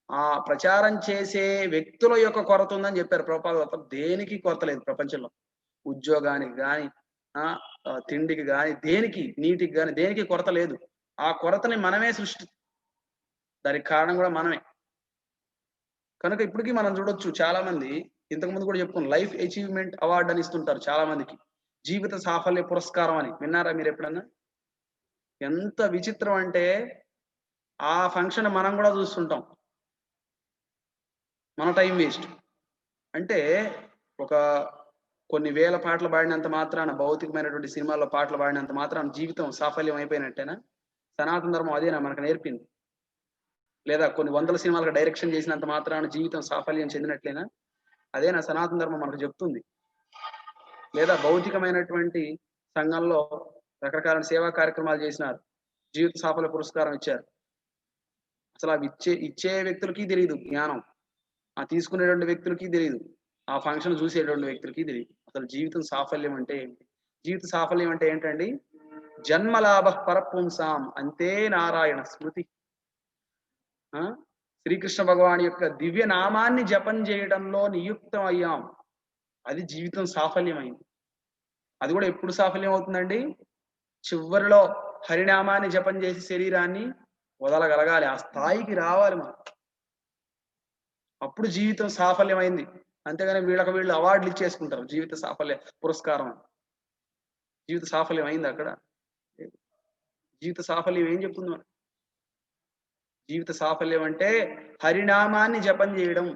Speaker 1: ఆ ప్రచారం చేసే వ్యక్తుల యొక్క కొరత ఉందని చెప్పారు ప్రభుపాద వారు. దేనికి కొరత లేదు ప్రపంచంలో. ఉద్యోగానికి కానీ తిండికి కానీ దేనికి, నీటికి కానీ దేనికి కొరత లేదు. ఆ కొరతని మనమే దానికి కారణం కూడా మనమే. కనుక ఇప్పటికీ మనం చూడొచ్చు చాలా మంది, ఇంతకుముందు కూడా చెప్పుకున్నాం, లైఫ్ అచీవ్మెంట్ అవార్డు అని ఇస్తుంటారు చాలా మందికి. జీవిత సాఫల్య పురస్కారం అని విన్నారా మీరు ఎప్పుడన్నా? ఎంత విచిత్రం అంటే ఆ ఫంక్షన్ మనం కూడా చూస్తుంటాం. మన టైం వేస్ట్. అంటే కొన్ని వేల పాటలు పాడినంత మాత్రాన, భౌతికమైనటువంటి సినిమాల్లో పాటలు పాడినంత మాత్రాన జీవితం సాఫల్యం అయిపోయినట్టేనా? సనాతన ధర్మం అదేనా మనకు నేర్పింది? లేదా కొన్ని వందల సినిమాలకు డైరెక్షన్ చేసినంత మాత్రాన జీవితం సాఫల్యం చెందినట్లేనా? అదేనా సనాతన ధర్మం మనకు చెప్తుంది? లేదా భౌతికమైనటువంటి సంఘంలో రకరకాల సేవా కార్యక్రమాలు చేసినారు, జీవిత సాఫల్య పురస్కారం ఇచ్చారు. అసలు అవి ఇచ్చే వ్యక్తులకి తెలియదు జ్ఞానం, తీసుకునేటువంటి వ్యక్తులకి తెలియదు, ఆ ఫంక్షన్ చూసేటువంటి వ్యక్తులకి తెలియదు అసలు జీవితం సాఫల్యం అంటే ఏంటి. జీవిత సాఫల్యం అంటే ఏంటండి? జన్మలాభ పరపుంసాం అంతే నారాయణ స్మృతి. శ్రీకృష్ణ భగవాన్ యొక్క దివ్య నామాన్ని జపం చేయడంలో నియుక్తం అయ్యాం, అది జీవితం సాఫల్యమైంది. అది కూడా ఎప్పుడు సాఫల్యం అవుతుందండి? చివరిలో హరినామాన్ని జపం చేసి శరీరాన్ని వదలగలగాలి, ఆ స్థాయికి రావాలి మనం, అప్పుడు జీవితం సాఫల్యమైంది. అంతేగాని వీళ్ళు అవార్డులు ఇచ్చేసుకుంటారు జీవిత సాఫల్య పురస్కారం. జీవిత సాఫల్యం అయింది అక్కడ? జీవిత సాఫల్యం ఏం చెప్తుంది మనకి? జీవిత సాఫల్యం అంటే హరినామాన్ని జపం చేయడం,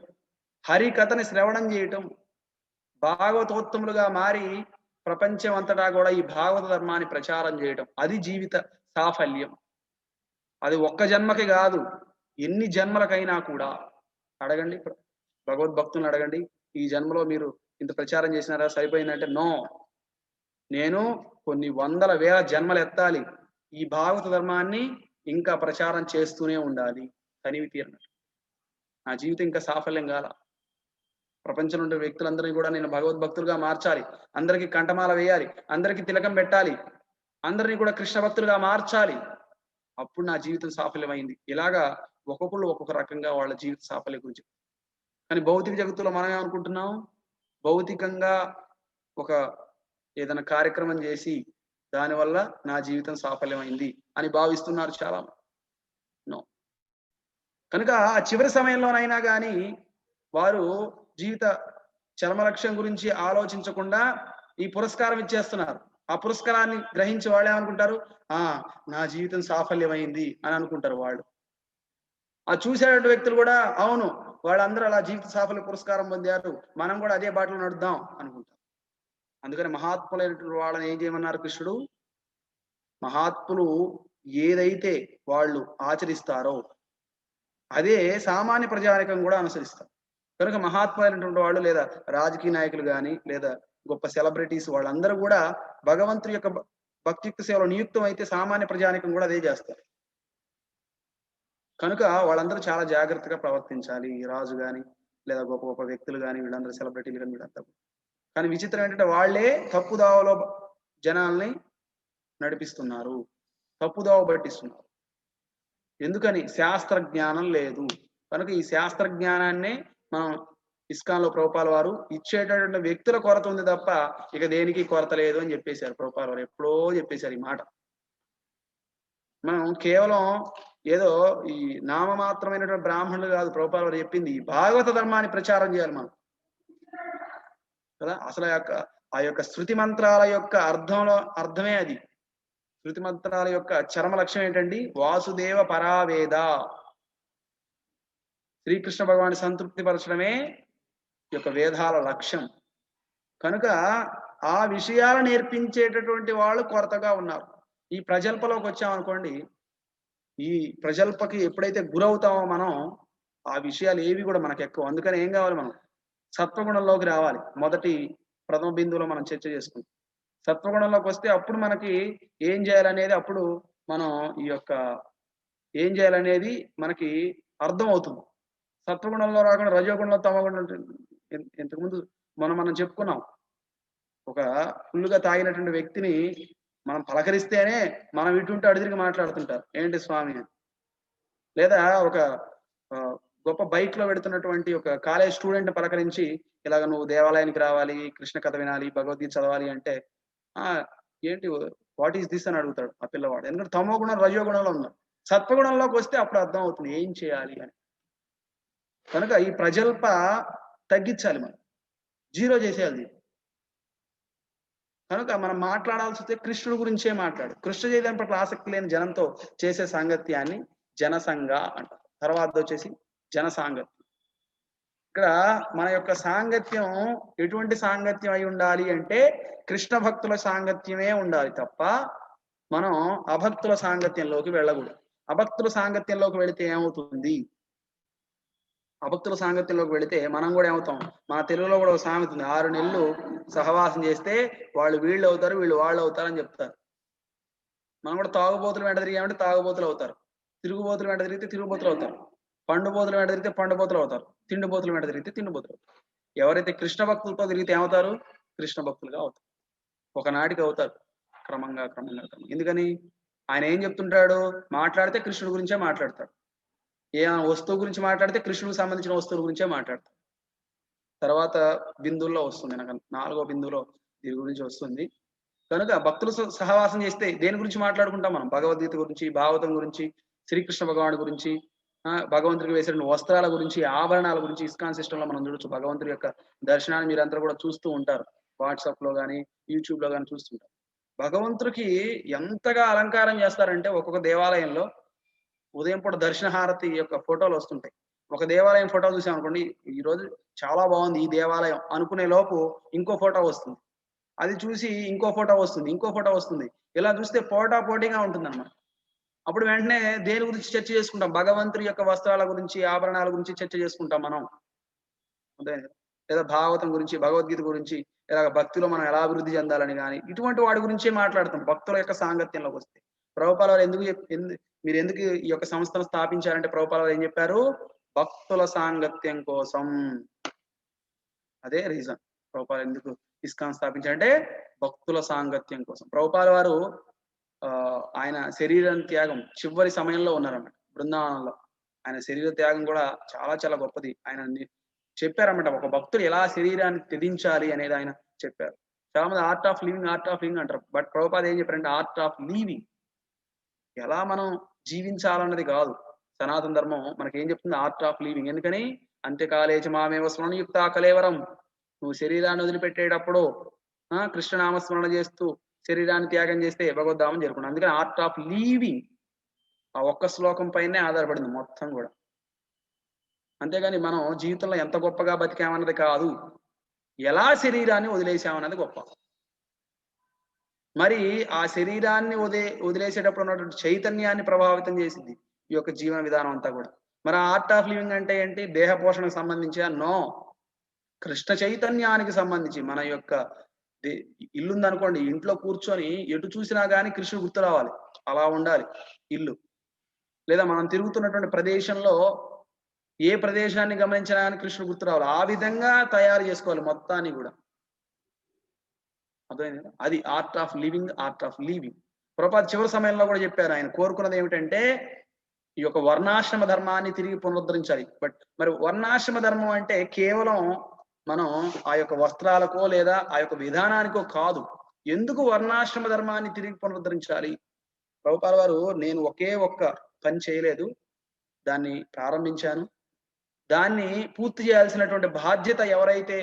Speaker 1: హరి కథని శ్రవణం చేయటం, భాగవతోత్తములుగా మారి ప్రపంచం అంతటా కూడా ఈ భాగవత ధర్మాన్ని ప్రచారం చేయటం. అది జీవిత సాఫల్యం. అది ఒక్క జన్మకి కాదు, ఎన్ని జన్మలకైనా కూడా. అడగండి, భగవద్భక్తులను అడగండి, ఈ జన్మలో మీరు ఇంత ప్రచారం చేసినారా, సరిపోయిందంటే నో. నేను కొన్ని వందల వేల జన్మలు ఎత్తాలి, ఈ భాగవత ధర్మాన్ని ఇంకా ప్రచారం చేస్తూనే ఉండాలి. తనివి తీరినట్టు నా జీవితం ఇంకా సాఫల్యం కాల. ప్రపంచంలో ఉండే వ్యక్తులందరినీ కూడా నేను భగవద్భక్తులుగా మార్చాలి, అందరికీ కంఠమాల వేయాలి, అందరికీ తిలకం పెట్టాలి, అందరినీ కూడా కృష్ణ భక్తులుగా మార్చాలి. అప్పుడు నా జీవితం సాఫల్యమైంది. ఇలాగా ఒక్కొక్కళ్ళు ఒక్కొక్క రకంగా వాళ్ళ జీవిత సాఫల్యం గురించి. కానీ భౌతిక జగత్తులో మనం ఏమనుకుంటున్నాం? భౌతికంగా ఒక ఏదైనా కార్యక్రమం చేసి దానివల్ల నా జీవితం సాఫల్యమైంది అని భావిస్తున్నారు చాలా మంది. నో. కనుక ఆ చివరి సమయంలోనైనా కానీ వారు జీవిత చరమ లక్ష్యం గురించి ఆలోచించకుండా ఈ పురస్కారం ఇచ్చేస్తున్నారు. ఆ పురస్కారాన్ని గ్రహించి వాళ్ళు ఏమనుకుంటారు? నా జీవితం సాఫల్యమైంది అని అనుకుంటారు వాళ్ళు. ఆ చూసేటువంటి వ్యక్తులు కూడా అవును, వాళ్ళందరూ అలా జీవిత సాఫల్య పురస్కారం పొందారు, మనం కూడా అదే బాటలో నడుద్దాం అనుకుంటారు. అందుకని మహాత్ములైనటువంటి వాళ్ళని ఏం చేయమన్నారు కృష్ణుడు? మహాత్ములు ఏదైతే వాళ్ళు ఆచరిస్తారో అదే సామాన్య ప్రజానికం కూడా అనుసరిస్తారు. కనుక మహాత్ములైనటువంటి వాళ్ళు లేదా రాజకీయ నాయకులు కానీ లేదా గొప్ప సెలబ్రిటీస్ వాళ్ళందరూ కూడా భగవంతుడి యొక్క భక్తియుక్త సేవలో నియుక్తం అయితే సామాన్య ప్రజానికం కూడా అదే చేస్తారు. కనుక వాళ్ళందరూ చాలా జాగ్రత్తగా ప్రవర్తించాలి. రాజు కానీ లేదా గొప్ప గొప్ప వ్యక్తులు కానీ వీళ్ళందరూ సెలబ్రిటీలు కానీ వీళ్ళంతా. కానీ విచిత్రం ఏంటంటే వాళ్ళే తప్పుదావలో జనాల్ని నడిపిస్తున్నారు, తప్పుదావ పట్టిస్తున్నారు. ఎందుకని? శాస్త్ర జ్ఞానం లేదు. కనుక ఈ శాస్త్ర జ్ఞానాన్ని మనం ఇస్కాన్లో ప్రభుపాల వారు ఇచ్చేటటువంటి వ్యక్తుల కొరత ఉంది తప్ప ఇక దేనికి కొరత లేదు అని చెప్పేశారు. ప్రభుపాల వారు ఎప్పుడో చెప్పేశారు ఈ మాట. మనం కేవలం ఏదో ఈ నామమాత్రమైనటువంటి బ్రాహ్మణులు కాదు, ప్రభుపాల వారు చెప్పింది భాగవత ధర్మాన్ని ప్రచారం చేయాలి మనం కదా. అసలు ఆ యొక్క శృతి మంత్రాల యొక్క అర్థమే అది. శృతి మంత్రాల యొక్క చరమ లక్ష్యం ఏంటండి? వాసుదేవ పరావేద, శ్రీకృష్ణ భగవాన్ని సంతృప్తి పరచడమే యొక్క వేదాల లక్ష్యం. కనుక ఆ విషయాలు నేర్పించేటటువంటి వాళ్ళు కొరతగా ఉన్నారు. ఈ ప్రజల్పలోకి వచ్చామనుకోండి, ఈ ప్రజల్పకి ఎప్పుడైతే గురవుతామో మనం ఆ విషయాలు ఏవి కూడా మనకు ఎక్కువ. అందుకని ఏం కావాలి? మనం సత్వగుణంలోకి రావాలి. మొదటి ప్రథమ బిందువులో మనం చర్చ చేసుకుంటాం. సత్వగుణంలోకి వస్తే అప్పుడు మనకి ఏం చేయాలనేది, అప్పుడు మనం ఈ యొక్క ఏం చేయాలనేది మనకి అర్థం అవుతుంది. సత్వగుణంలో రాకుండా రజోగుణంలో తమగుణం ఇంతకుముందు మనం చెప్పుకున్నాం. ఒక ఫుల్లుగా తాగినటువంటి వ్యక్తిని మనం పలకరిస్తేనే మనం ఇటుంటే అడిదిరిగి మాట్లాడుతుంటారు, ఏంటి స్వామి అని. లేదా ఒక గొప్ప బైక్ లో పెడుతున్నటువంటి ఒక కాలేజ్ స్టూడెంట్ పలకరించి ఇలాగ నువ్వు దేవాలయానికి రావాలి, కృష్ణ కథ వినాలి, భగవద్గీత చదవాలి అంటే ఏంటి వాట్ ఈస్ దిస్ అని అడుగుతాడు ఆ పిల్లవాడు. ఎందుకంటే తమో గుణం రజోగుణంలో ఉన్నాడు. సత్వగుణంలోకి వస్తే అప్పుడు అర్థం అవుతుంది ఏం చేయాలి అని. కనుక ఈ ప్రజల్ప తగ్గించాలి, మనం జీరో చేసేయాలి. కనుక మనం మాట్లాడాల్సి వస్తే కృష్ణుడి గురించే మాట్లాడు. కృష్ణ చైతన్యం పట్ల ఆసక్తి లేని జనంతో చేసే సాంగత్యాన్ని జనసంగ అంటారు. తర్వాత వచ్చేసి జనసాంగత్యం. ఇక్కడ మన యొక్క సాంగత్యం ఎటువంటి సాంగత్యం అయి ఉండాలి అంటే కృష్ణ భక్తుల సాంగత్యమే ఉండాలి తప్ప మనం అభక్తుల సాంగత్యంలోకి వెళ్ళకూడదు. అభక్తుల సాంగత్యంలోకి వెళితే ఏమవుతుంది? అభక్తుల సాంగత్యంలోకి వెళితే మనం కూడా ఏమవుతాం? మన తెలుగులో కూడా ఒక సామెత ఉంది, 6 నెలలు సహవాసం చేస్తే వాళ్ళు వీళ్ళు అవుతారు, వీళ్ళు వాళ్ళు అవుతారు అని చెప్తారు. మనం కూడా తాగుబోతులు వెంట తిరిగామంటే తాగుబోతులు అవుతారు, తిరుగుబోతులు వెంట తిరిగితే తిరుగుబోతులు అవుతారు, పండుబోతులు వెంట తిరిగితే పండుబోతులు అవుతారు, తిండిబోతులు వెంట తిరిగితే తిండిబోతులు అవుతారు. ఎవరైతే కృష్ణ భక్తులతో తిరిగితే ఏమవుతారు? కృష్ణ భక్తులుగా అవుతారు. ఒకనాటికి అవుతారు, క్రమంగా. ఎందుకని? ఆయన ఏం చెప్తుంటాడు? మాట్లాడితే కృష్ణుడి గురించే మాట్లాడతాడు. ఏ వస్తువు గురించి మాట్లాడితే కృష్ణుడికి సంబంధించిన వస్తువుల గురించే మాట్లాడతాడు. తర్వాత బిందువుల్లో వస్తుంది, నాకు 4వ బిందువులో దీని గురించి వస్తుంది. కనుక భక్తులు సహవాసం చేస్తే దేని గురించి మాట్లాడుకుంటాం మనం? భగవద్గీత గురించి, భాగవతం గురించి, శ్రీకృష్ణ భగవానుడి గురించి, భగవంతుడికి వేసిన వస్త్రాల గురించి, ఆభరణాల గురించి. ఇస్కాన్ సిస్టమ్ లో మనం చూడొచ్చు భగవంతుడి యొక్క దర్శనాన్ని మీరందరూ కూడా చూస్తూ ఉంటారు. వాట్సాప్ లో కానీ యూట్యూబ్ లో కానీ చూస్తుంటారు. భగవంతుడికి ఎంతగా అలంకారం చేస్తారంటే ఒక్కొక్క దేవాలయంలో ఉదయం పూట దర్శన హారతి యొక్క ఫోటోలు వస్తుంటాయి. ఒక దేవాలయం ఫోటో చూసామనుకోండి, ఈరోజు చాలా బాగుంది ఈ దేవాలయం అనుకునే లోపు ఇంకో ఫోటో వస్తుంది. అది చూసి ఇంకో ఫోటో వస్తుంది. ఇంకో ఫోటో వస్తుంది. ఇలా చూస్తే పోటాపోటీగా ఉంటుందన్నమాట. అప్పుడు వెంటనే దేని గురించి చర్చ చేసుకుంటాం? భగవంతుడి యొక్క వస్త్రాల గురించి, ఆభరణాల గురించి చర్చ చేసుకుంటాం మనం. అదే లేదా భాగవతం గురించి, భగవద్గీత గురించి, ఇలాగ భక్తిలో మనం ఎలా అభివృద్ధి చెందాలని గాని, ఇటువంటి వాటి గురించే మాట్లాడతాం భక్తుల యొక్క సాంగత్యంలోకొస్తే. ప్రభుపాద వారు ఎందుకు మీరెందుకు ఈ యొక్క సంస్థను స్థాపించారంటే ప్రభుపాద వారు ఏం చెప్పారు? భక్తుల సాంగత్యం కోసం. అదే రీజన్. ప్రభుపాద ఎందుకు ఇస్కాన్ స్థాపించారంటే భక్తుల సాంగత్యం కోసం. ప్రభుపాద వారు ఆయన శరీరం త్యాగం చివరి సమయంలో ఉన్నారన్నమాట బృందావనంలో. ఆయన శరీర త్యాగం కూడా చాలా చాలా గొప్పది. ఆయన చెప్పారన్నమాట. ఒక భక్తుడు ఎలా శరీరాన్ని త్యజించాలి అనేది ఆయన చెప్పారు. చాలా మంది ఆర్ట్ ఆఫ్ లివింగ్ అంటారు. బట్ ప్రభుపాద ఏం చెప్పారంటే ఆర్ట్ ఆఫ్ లివింగ్. ఎలా మనం జీవించాలన్నది కాదు. సనాతన ధర్మం మనకేం చెప్తుంది? Art of living. ఎందుకని? అంత్యకాలేచ మామేవ స్మరణయుక్తా కలేవరం. నువ్వు శరీరాన్ని వదిలిపెట్టేటప్పుడు కృష్ణనామస్మరణ చేస్తూ శరీరాన్ని త్యాగం చేస్తే భగవద్ధామం చేరుకున్నాం. అందుకని ఆర్ట్ ఆఫ్ లీవింగ్ ఆ ఒక్క శ్లోకం పైనే ఆధారపడింది మొత్తం కూడా. అంతేగాని మనం జీవితంలో ఎంత గొప్పగా బతికామన్నది కాదు, ఎలా శరీరాన్ని వదిలేసామన్నది గొప్ప. మరి ఆ శరీరాన్ని వదిలేసేటప్పుడు ఉన్నటువంటి చైతన్యాన్ని ప్రభావితం చేసింది ఈ యొక్క జీవన విధానం అంతా కూడా. మరి ఆర్ట్ ఆఫ్ లివింగ్ అంటే ఏంటి? దేహ పోషణకు సంబంధించి నో, కృష్ణ చైతన్యానికి సంబంధించి. మన యొక్క ఇల్లుందనుకోండి, ఇంట్లో కూర్చొని ఎటు చూసినా గానీ కృష్ణుడు గుర్తు రావాలి, అలా ఉండాలి ఇల్లు. లేదా మనం తిరుగుతున్నటువంటి ప్రదేశంలో ఏ ప్రదేశాన్ని గమనించినా కానీ కృష్ణుడు గుర్తు రావాలి. ఆ విధంగా తయారు చేసుకోవాలి మొత్తాన్ని కూడా. అర్థమైంది? అది art of living, art of leaving. Prabhupada చివరి సమయంలో కూడా చెప్పారు. ఆయన కోరుకున్నది ఏమిటంటే ఈ యొక్క వర్ణాశ్రమ ధర్మాన్ని తిరిగి పునరుద్ధరించాలి. మరి వర్ణాశ్రమ ధర్మం అంటే కేవలం మనం ఆ యొక్క వస్త్రాలకో లేదా ఆ యొక్క విధానానికో కాదు. ఎందుకు వర్ణాశ్రమ ధర్మాన్ని తిరిగి పునరుద్ధరించాలి? ప్రభుపాద వారు నేను ఒకే ఒక్క పని చేయలేదు, దాన్ని ప్రారంభించాను, దాన్ని పూర్తి చేయాల్సినటువంటి బాధ్యత ఎవరైతే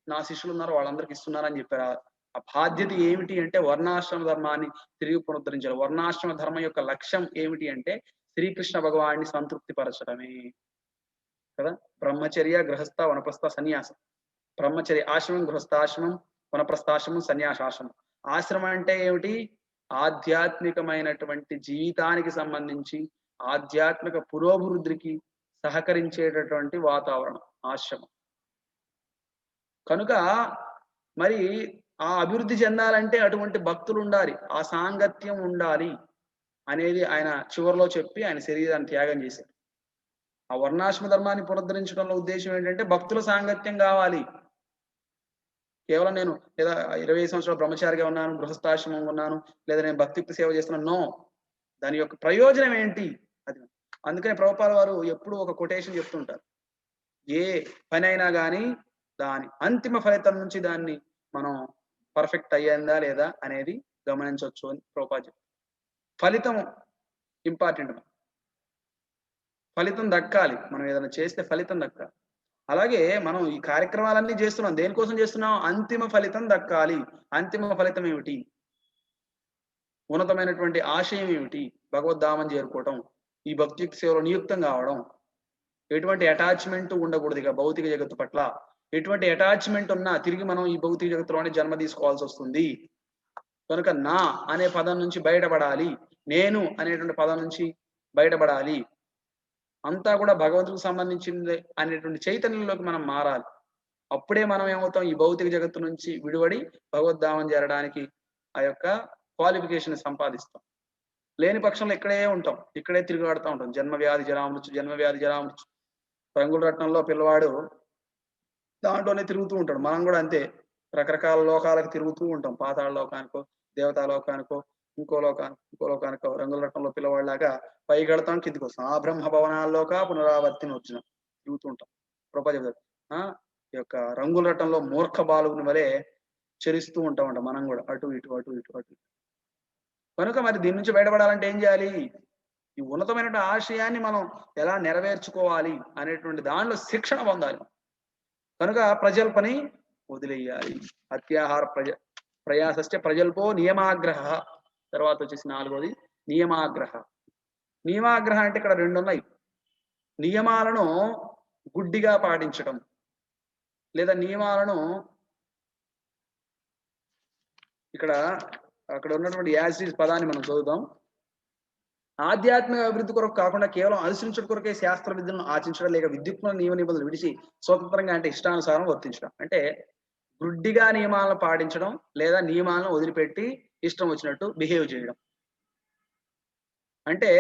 Speaker 1: నా శిష్యులు ఉన్నారో వాళ్ళందరికీ ఇస్తున్నారని చెప్పారు. ఆ బాధ్యత ఏమిటి అంటే వర్ణాశ్రమ ధర్మాన్ని తిరిగి పునరుద్ధరించాలి. వర్ణాశ్రమ ధర్మం యొక్క లక్ష్యం ఏమిటి అంటే శ్రీకృష్ణ భగవాన్ని సంతృప్తి పరచడమే కదా. బ్రహ్మచర్య, గృహస్థ, వనప్రస్థ, సన్యాసం. బ్రహ్మచర్య ఆశ్రమం, గృహస్థాశ్రమం, వనప్రస్థాశ్రమం, సన్యాసాశ్రమం. ఆశ్రమం అంటే ఏమిటి? ఆధ్యాత్మికమైనటువంటి జీవితానికి సంబంధించి ఆధ్యాత్మిక పురోభివృద్ధికి సహకరించేటటువంటి వాతావరణం ఆశ్రమం. కనుక మరి ఆ అభివృద్ధి చెందాలంటే అటువంటి భక్తులు ఉండాలి, ఆ సాంగత్యం ఉండాలి అనేది ఆయన చివరిలో చెప్పి ఆయన శరీరాన్ని త్యాగం చేశారు. ఆ వర్ణాశ్రమ ధర్మాన్ని పునరుద్ధరించడంలో ఉద్దేశం ఏంటంటే భక్తుల సాంగత్యం కావాలి. కేవలం నేను లేదా 20 సంవత్సరాలు బ్రహ్మచారిగా ఉన్నాను, గృహస్థాశ్రమంగా ఉన్నాను, లేదా నేను భక్తియుక్త సేవ చేస్తున్నాను, నో. దాని యొక్క ప్రయోజనం ఏంటి? అది. అందుకని ప్రభుపాద వారు ఎప్పుడు ఒక కొటేషన్ చెప్తుంటారు. ఏ పని అయినా కానీ దాని అంతిమ ఫలితం నుంచి దాన్ని మనం పర్ఫెక్ట్ అయ్యిందా లేదా అనేది గమనించవచ్చు అని ప్రభుపాద. ఫలితం ఇంపార్టెంట్. ఫలితం దక్కాలి. మనం ఏదైనా చేస్తే ఫలితం దక్కాలి. అలాగే మనం ఈ కార్యక్రమాలన్నీ చేస్తున్నాం. దేనికోసం చేస్తున్నాం? అంతిమ ఫలితం దక్కాలి. అంతిమ ఫలితం ఏమిటి? ఉన్నతమైనటువంటి ఆశయం ఏమిటి? భగవద్ధామం చేరుకోవటం, ఈ భక్తియుక్త సేవలో నియుక్తం కావడం. ఎటువంటి అటాచ్మెంట్ ఉండకూడదు ఇక భౌతిక జగత్తు పట్ల. ఎటువంటి అటాచ్మెంట్ ఉన్నా తిరిగి మనం ఈ భౌతిక జగత్తులోనే జన్మ తీసుకోవాల్సి వస్తుంది. కనుక నా అనే పదం నుంచి బయటపడాలి, నేను అనేటువంటి పదం నుంచి బయటపడాలి. అంతా కూడా భగవంతుడికి సంబంధించింది అనేటువంటి చైతన్యంలోకి మనం మారాలి. అప్పుడే మనం ఏమవుతాం? ఈ భౌతిక జగత్తు నుంచి విడివడి భగవద్ధామం చేరడానికి ఆ యొక్క క్వాలిఫికేషన్ సంపాదిస్తాం. లేని పక్షంలో ఇక్కడే ఉంటాం, ఇక్కడే తిరిగాడుతూ ఉంటాం. జన్మవ్యాధి జరామృత్యు, జన్మవ్యాధి జరామృత్యు. రంగుల రత్నంలో పిల్లవాడు దాంట్లోనే తిరుగుతూ ఉంటాడు. మనం కూడా అంతే, రకరకాల లోకాలకు తిరుగుతూ ఉంటాం. పాతాళ లోకానికో, దేవతా లోకానికో, ఇంకో లోకానికో రంగుల రత్నంలో పిల్లవాడిలాగా పైకి వెళ్తాం, కిందికి వస్తాం. ఆ బ్రహ్మ భవనాల్లోక పునరావర్తిని వచ్చిన తిరుగుతూ ఉంటాం. ప్రపంచ ఈ యొక్క రంగుల రటంలో మూర్ఖ బాలుని వలె చరిస్తూ ఉంటామంట మనం కూడా, అటు ఇటు అటు ఇటు అటు ఇటు. కనుక మరి దీని నుంచి బయటపడాలంటే ఏం చేయాలి? ఈ ఉన్నతమైన ఆశయాన్ని మనం ఎలా నెరవేర్చుకోవాలి అనేటువంటి దానిలో శిక్షణ పొందాలి. కనుక ప్రజల పని వదిలేయాలి. అత్యాహార ప్రయాసశ్చ ప్రజల్పో నియమాగ్రహ. తర్వాత వచ్చేసి 4వది నియమాగ్రహ. నియమాగ్రహ అంటే ఇక్కడ 2 ఉన్నాయి. నియమాలను గుడ్డిగా పాటించడం, లేదా నియమాలను ఇక్కడ అక్కడ ఉన్నటువంటి యాజ్ ఇట్ ఈజ్ పదాన్ని మనం చదువుదాం. ఆధ్యాత్మిక అభివృద్ధి కొరకు కాకుండా కేవలం అనుసరించడం కొరకే శాస్త్ర విద్యలను ఆచరించడం, లేక విద్యుక్తుల నియమ నిబంధనలు విడిచి స్వతంత్రంగా అంటే ఇష్టానుసారం వర్తించడం. అంటే గుడ్డిగా నియమాలను పాటించడం, లేదా నియమాలను వదిలిపెట్టి ఇష్టం వచ్చినట్టు బిహేవ్ చేయడం. అంటే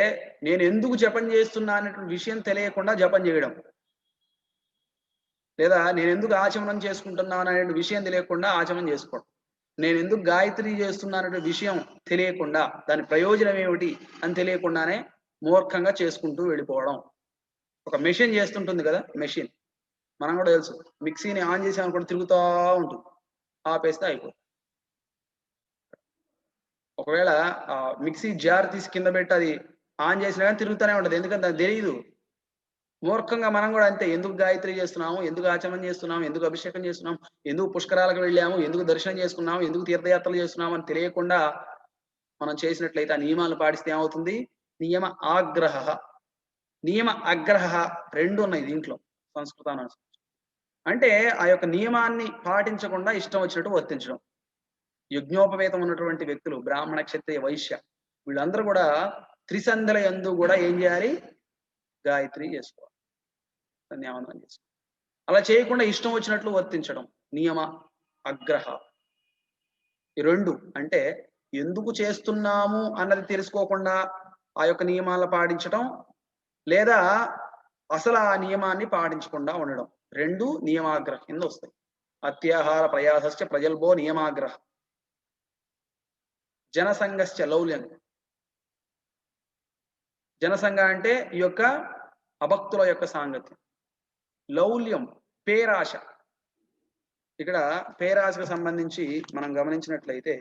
Speaker 1: నేను ఎందుకు జపం చేస్తున్నా అనేటువంటి విషయం తెలియకుండా జపం చేయడం, లేదా నేను ఎందుకు ఆచమనం చేసుకుంటున్నాను అనే విషయం తెలియకుండా ఆచమనం చేసుకోవడం, నేను ఎందుకు గాయత్రి చేస్తున్నాననే విషయం తెలియకుండా దాని ప్రయోజనం ఏమిటి అని తెలియకుండానే మూర్ఖంగా చేసుకుంటూ వెళ్ళిపోవడం. ఒక మెషిన్ చేస్తుంటుంది కదా, మెషిన్ మనం కూడా తెలుసు, మిక్సీని ఆన్ చేసామనుకోండి తిరుగుతూ ఉంటుంది, ఆపేస్తే అయిపోతుంది. ఒకవేళ మిక్సీ జార్ తీసి కింద పెట్టి అది ఆన్ చేసినా కానీ తిరుగుతూనే ఉంటుంది, ఎందుకంటే దానికి తెలియదు. మూర్ఖంగా మనం కూడా అంతే, ఎందుకు గాయత్రి చేస్తున్నాము, ఎందుకు ఆచమనం చేస్తున్నాము, ఎందుకు అభిషేకం చేస్తున్నాం, ఎందుకు పుష్కరాలకు వెళ్ళాము, ఎందుకు దర్శనం చేసుకున్నాము, ఎందుకు తీర్థయాత్రలు చేస్తున్నాము అని తెలియకుండా మనం చేసినట్లయితే ఆ నియమాలను పాటిస్తే ఏమవుతుంది? నియమ ఆగ్రహ, నియమ అగ్రహ 2 ఉన్నాయి దీంట్లో సంస్కృతాన్ని. అంటే ఆ యొక్క నియమాన్ని పాటించకుండా ఇష్టం వచ్చినట్టు వర్తించడం. యజ్ఞోపవేతం ఉన్నటువంటి వ్యక్తులు బ్రాహ్మణ, క్షత్రియ, వైశ్య వీళ్ళందరూ కూడా త్రిసంధ్యల యందు కూడా ఏం చేయాలి? గాయత్రి చేసుకోవాలి, సంధ్యావందనం చేసుకోవాలి. అలా చేయకుండా ఇష్టం వచ్చినట్లు వర్తించడం నియమ అగ్రహ. ఈ 2 అంటే ఎందుకు చేస్తున్నాము అన్నది తెలుసుకోకుండా ఆ యొక్క నియమాలను పాటించడం, లేదా అసలు ఆ నియమాన్ని పాటించకుండా ఉండడం. 2 నియమాగ్రహ కింద వస్తాయి. అత్యాహార ప్రయాసశ్చ ప్రజల్భో నియమాగ్రహ. జనసంగశ్చ లౌల్యం. జనసంగ అంటే ఈ యొక్క అభక్తుల యొక్క సాంగత్యం. లౌల్యం పేరాశ. ఇక్కడ పేరాశకు సంబంధించి మనం గమనించినట్లయితే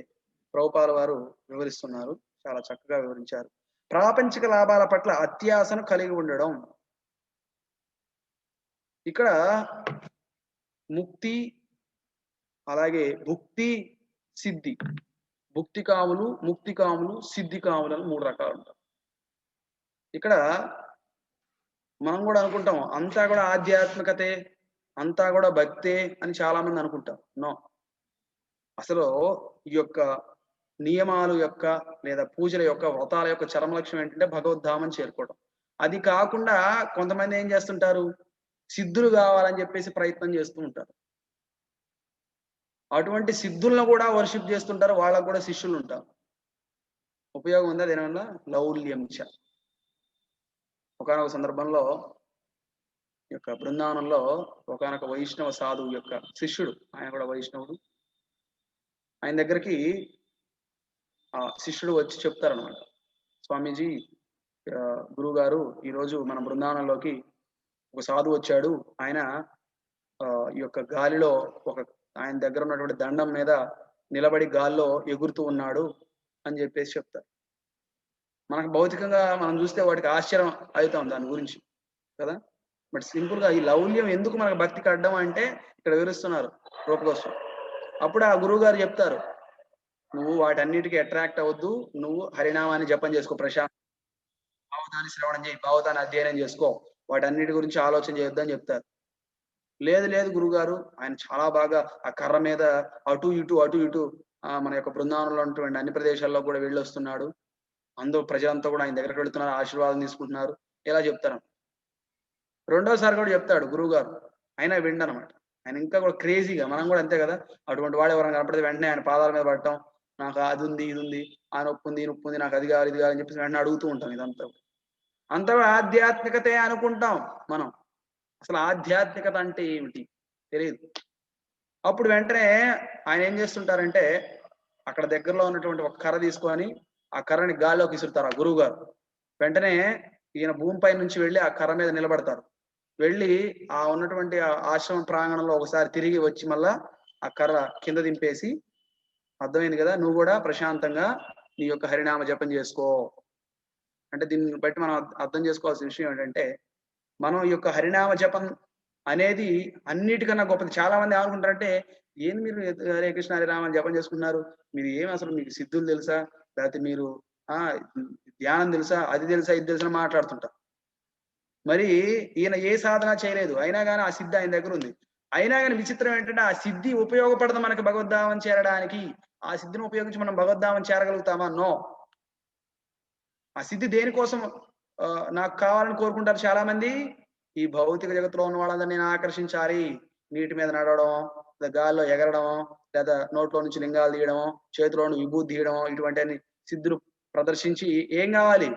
Speaker 1: ప్రభుపాల వారు వివరిస్తున్నారు, చాలా చక్కగా వివరించారు. ప్రాపంచిక లాభాల పట్ల అత్యాశను కలిగి ఉండడం. ఇక్కడ ముక్తి, అలాగే భుక్తి, సిద్ధి. భుక్తి కాములు, ముక్తి కాములు, సిద్ధి కాములు అని 3 రకాలు ఉంటారు. ఇక్కడ మనం కూడా అనుకుంటాం అంతా కూడా ఆధ్యాత్మికతే, అంతా కూడా భక్తే అని చాలా మంది అనుకుంటారు. నో, అసలు ఈ యొక్క నియమాలు యొక్క లేదా పూజల యొక్క వ్రతాల యొక్క చరమ లక్ష్యం ఏంటంటే భగవద్ధామం చేరుకోవడం. అది కాకుండా కొంతమంది ఏం చేస్తుంటారు, సిద్ధులు కావాలని చెప్పేసి ప్రయత్నం చేస్తూ ఉంటారు. అటువంటి సిద్ధులను కూడా వర్షిప్ చేస్తుంటారు, వాళ్ళకు కూడా శిష్యులు ఉంటారు. ఉపయోగం ఉందా దీనివల్ల? లౌల్యం చ. ఒకానొక సందర్భంలో ఈ యొక్క బృందావనంలో ఒకానొక వైష్ణవ సాధువు యొక్క శిష్యుడు, ఆయన కూడా వైష్ణవుడు, ఆయన దగ్గరికి ఆ శిష్యుడు వచ్చి చెప్తారనమాట, స్వామీజీ గురువు గారు ఈరోజు మన బృందావనంలోకి ఒక సాధువు వచ్చాడు, ఆయన ఈ యొక్క గాలిలో ఆయన దగ్గర ఉన్నటువంటి దండం మీద నిలబడి గాల్లో ఎగురుతూ ఉన్నాడు అని చెప్పేసి చెప్తారు. మనకు భౌతికంగా మనం చూస్తే వాటికి ఆశ్చర్యం అవుతాం దాని గురించి కదా. బట్ సింపుల్ గా ఈ లౌల్యం ఎందుకు మనకు భక్తికి అడ్డం అంటే ఇక్కడ వివరిస్తున్నారు రూపగోస్వామి. అప్పుడు ఆ గురువు గారు చెప్తారు, నువ్వు వాటన్నిటికీ అట్రాక్ట్ అవ్వద్దు, నువ్వు హరినామాన్ని జపం చేసుకో, ప్రశాంత్ భావతాన్ని శ్రవణం చేయి, భావతాన్ని అధ్యయనం చేసుకో, వాటన్నిటి గురించి ఆలోచన చేయొద్దు అని చెప్తారు. లేదు లేదు గురుగారు, ఆయన చాలా బాగా ఆ కర్ర మీద అటు ఇటు మన యొక్క బృందావనంలో ఉన్నటువంటి అన్ని ప్రదేశాల్లో కూడా వెళ్ళొస్తున్నాడు, అందరూ ప్రజలంతా కూడా ఆయన దగ్గరికి వెళుతున్నారు, ఆశీర్వాదం తీసుకుంటున్నారు, ఇలా చెప్తారు. రెండోసారి కూడా చెప్తాడు గురువు గారు, అయినా విండనమాట. ఆయన ఇంకా కూడా క్రేజీగా, మనం కూడా అంతే కదా, అటువంటి వాడు ఎవరైనా కనపడితే వెంటనే ఆయన పాదాల మీద పడటం, నాకు అది ఉంది ఇది ఉంది, ఆ నొప్పి ఉంది ఈ నొప్పి ఉంది, నాకు అది కావాలి ఇది కావాలని చెప్పేసి వెంటనే అడుగుతూ ఉంటాం. ఇదంతా అంతా ఆధ్యాత్మికతే అనుకుంటాం మనం, అసలు ఆధ్యాత్మికత అంటే ఏమిటి తెలియదు. అప్పుడు వెంటనే ఆయన ఏం చేస్తుంటారంటే అక్కడ దగ్గరలో ఉన్నటువంటి ఒక కర్ర తీసుకొని ఆ కర్రని గాల్లోకి విసురుతారు ఆ గురువు గారు. వెంటనే ఈయన భూమిపై నుంచి వెళ్ళి ఆ కర్ర మీద నిలబడతారు. వెళ్ళి ఆ ఉన్నటువంటి ఆశ్రమ ప్రాంగణంలో ఒకసారి తిరిగి వచ్చి మళ్ళా ఆ కర్ర కింద దింపేసి, అర్థమైంది కదా, నువ్వు కూడా ప్రశాంతంగా నీ యొక్క హరినామ జపం చేసుకో అంటే. దీన్ని బట్టి మనం అర్థం చేసుకోవాల్సిన విషయం ఏంటంటే, మనం ఈ యొక్క హరినామ జపం అనేది అన్నిటికన్నా గొప్పది. చాలా మంది ఏమనుకుంటారంటే ఏంది మీరు హరే కృష్ణ, హరే రామ అని జపం చేసుకుంటున్నారు? మీరు ఏమి అసలు మీకు సిద్ధులు తెలుసా? లేకపోతే మీరు ఆహ్, ధ్యానం తెలుసా? అది తెలుసా? ఇది తెలుసా? అని మాట్లాడుతుంటారు. మరి ఈయన ఏ సాధన చేయలేదు. అయినా గాని ఆ సిద్ధి ఆయన దగ్గరుంది. అయినా గాని విచిత్రం ఏంటంటే, ఆ సిద్ధి ఉపయోగపడదు మనకు భగవద్ధామం చేరడానికి. ఆ సిద్ధిని ఉపయోగించి మనం భగవద్ధామం చేరగలుగుతామా? నో. ఆ సిద్ధి దేనికోసం నాకు కావాలని కోరుకుంటారు చాలామంది. ఈ భౌతిక జగత్తులో ఉన్న వాళ్ళందరిని నేను ఆకర్షించాలి. నీటి మీద నడవడం, లేదా గాల్లో ఎగరడమో, లేదా నోట్లో నుంచి లింగాలు తీయడమో, చేతిలో నుండి విభూది తీయడమో, ఇటువంటియన్ని సిద్ధులు ప్రదర్శించి ఏం గావాలి?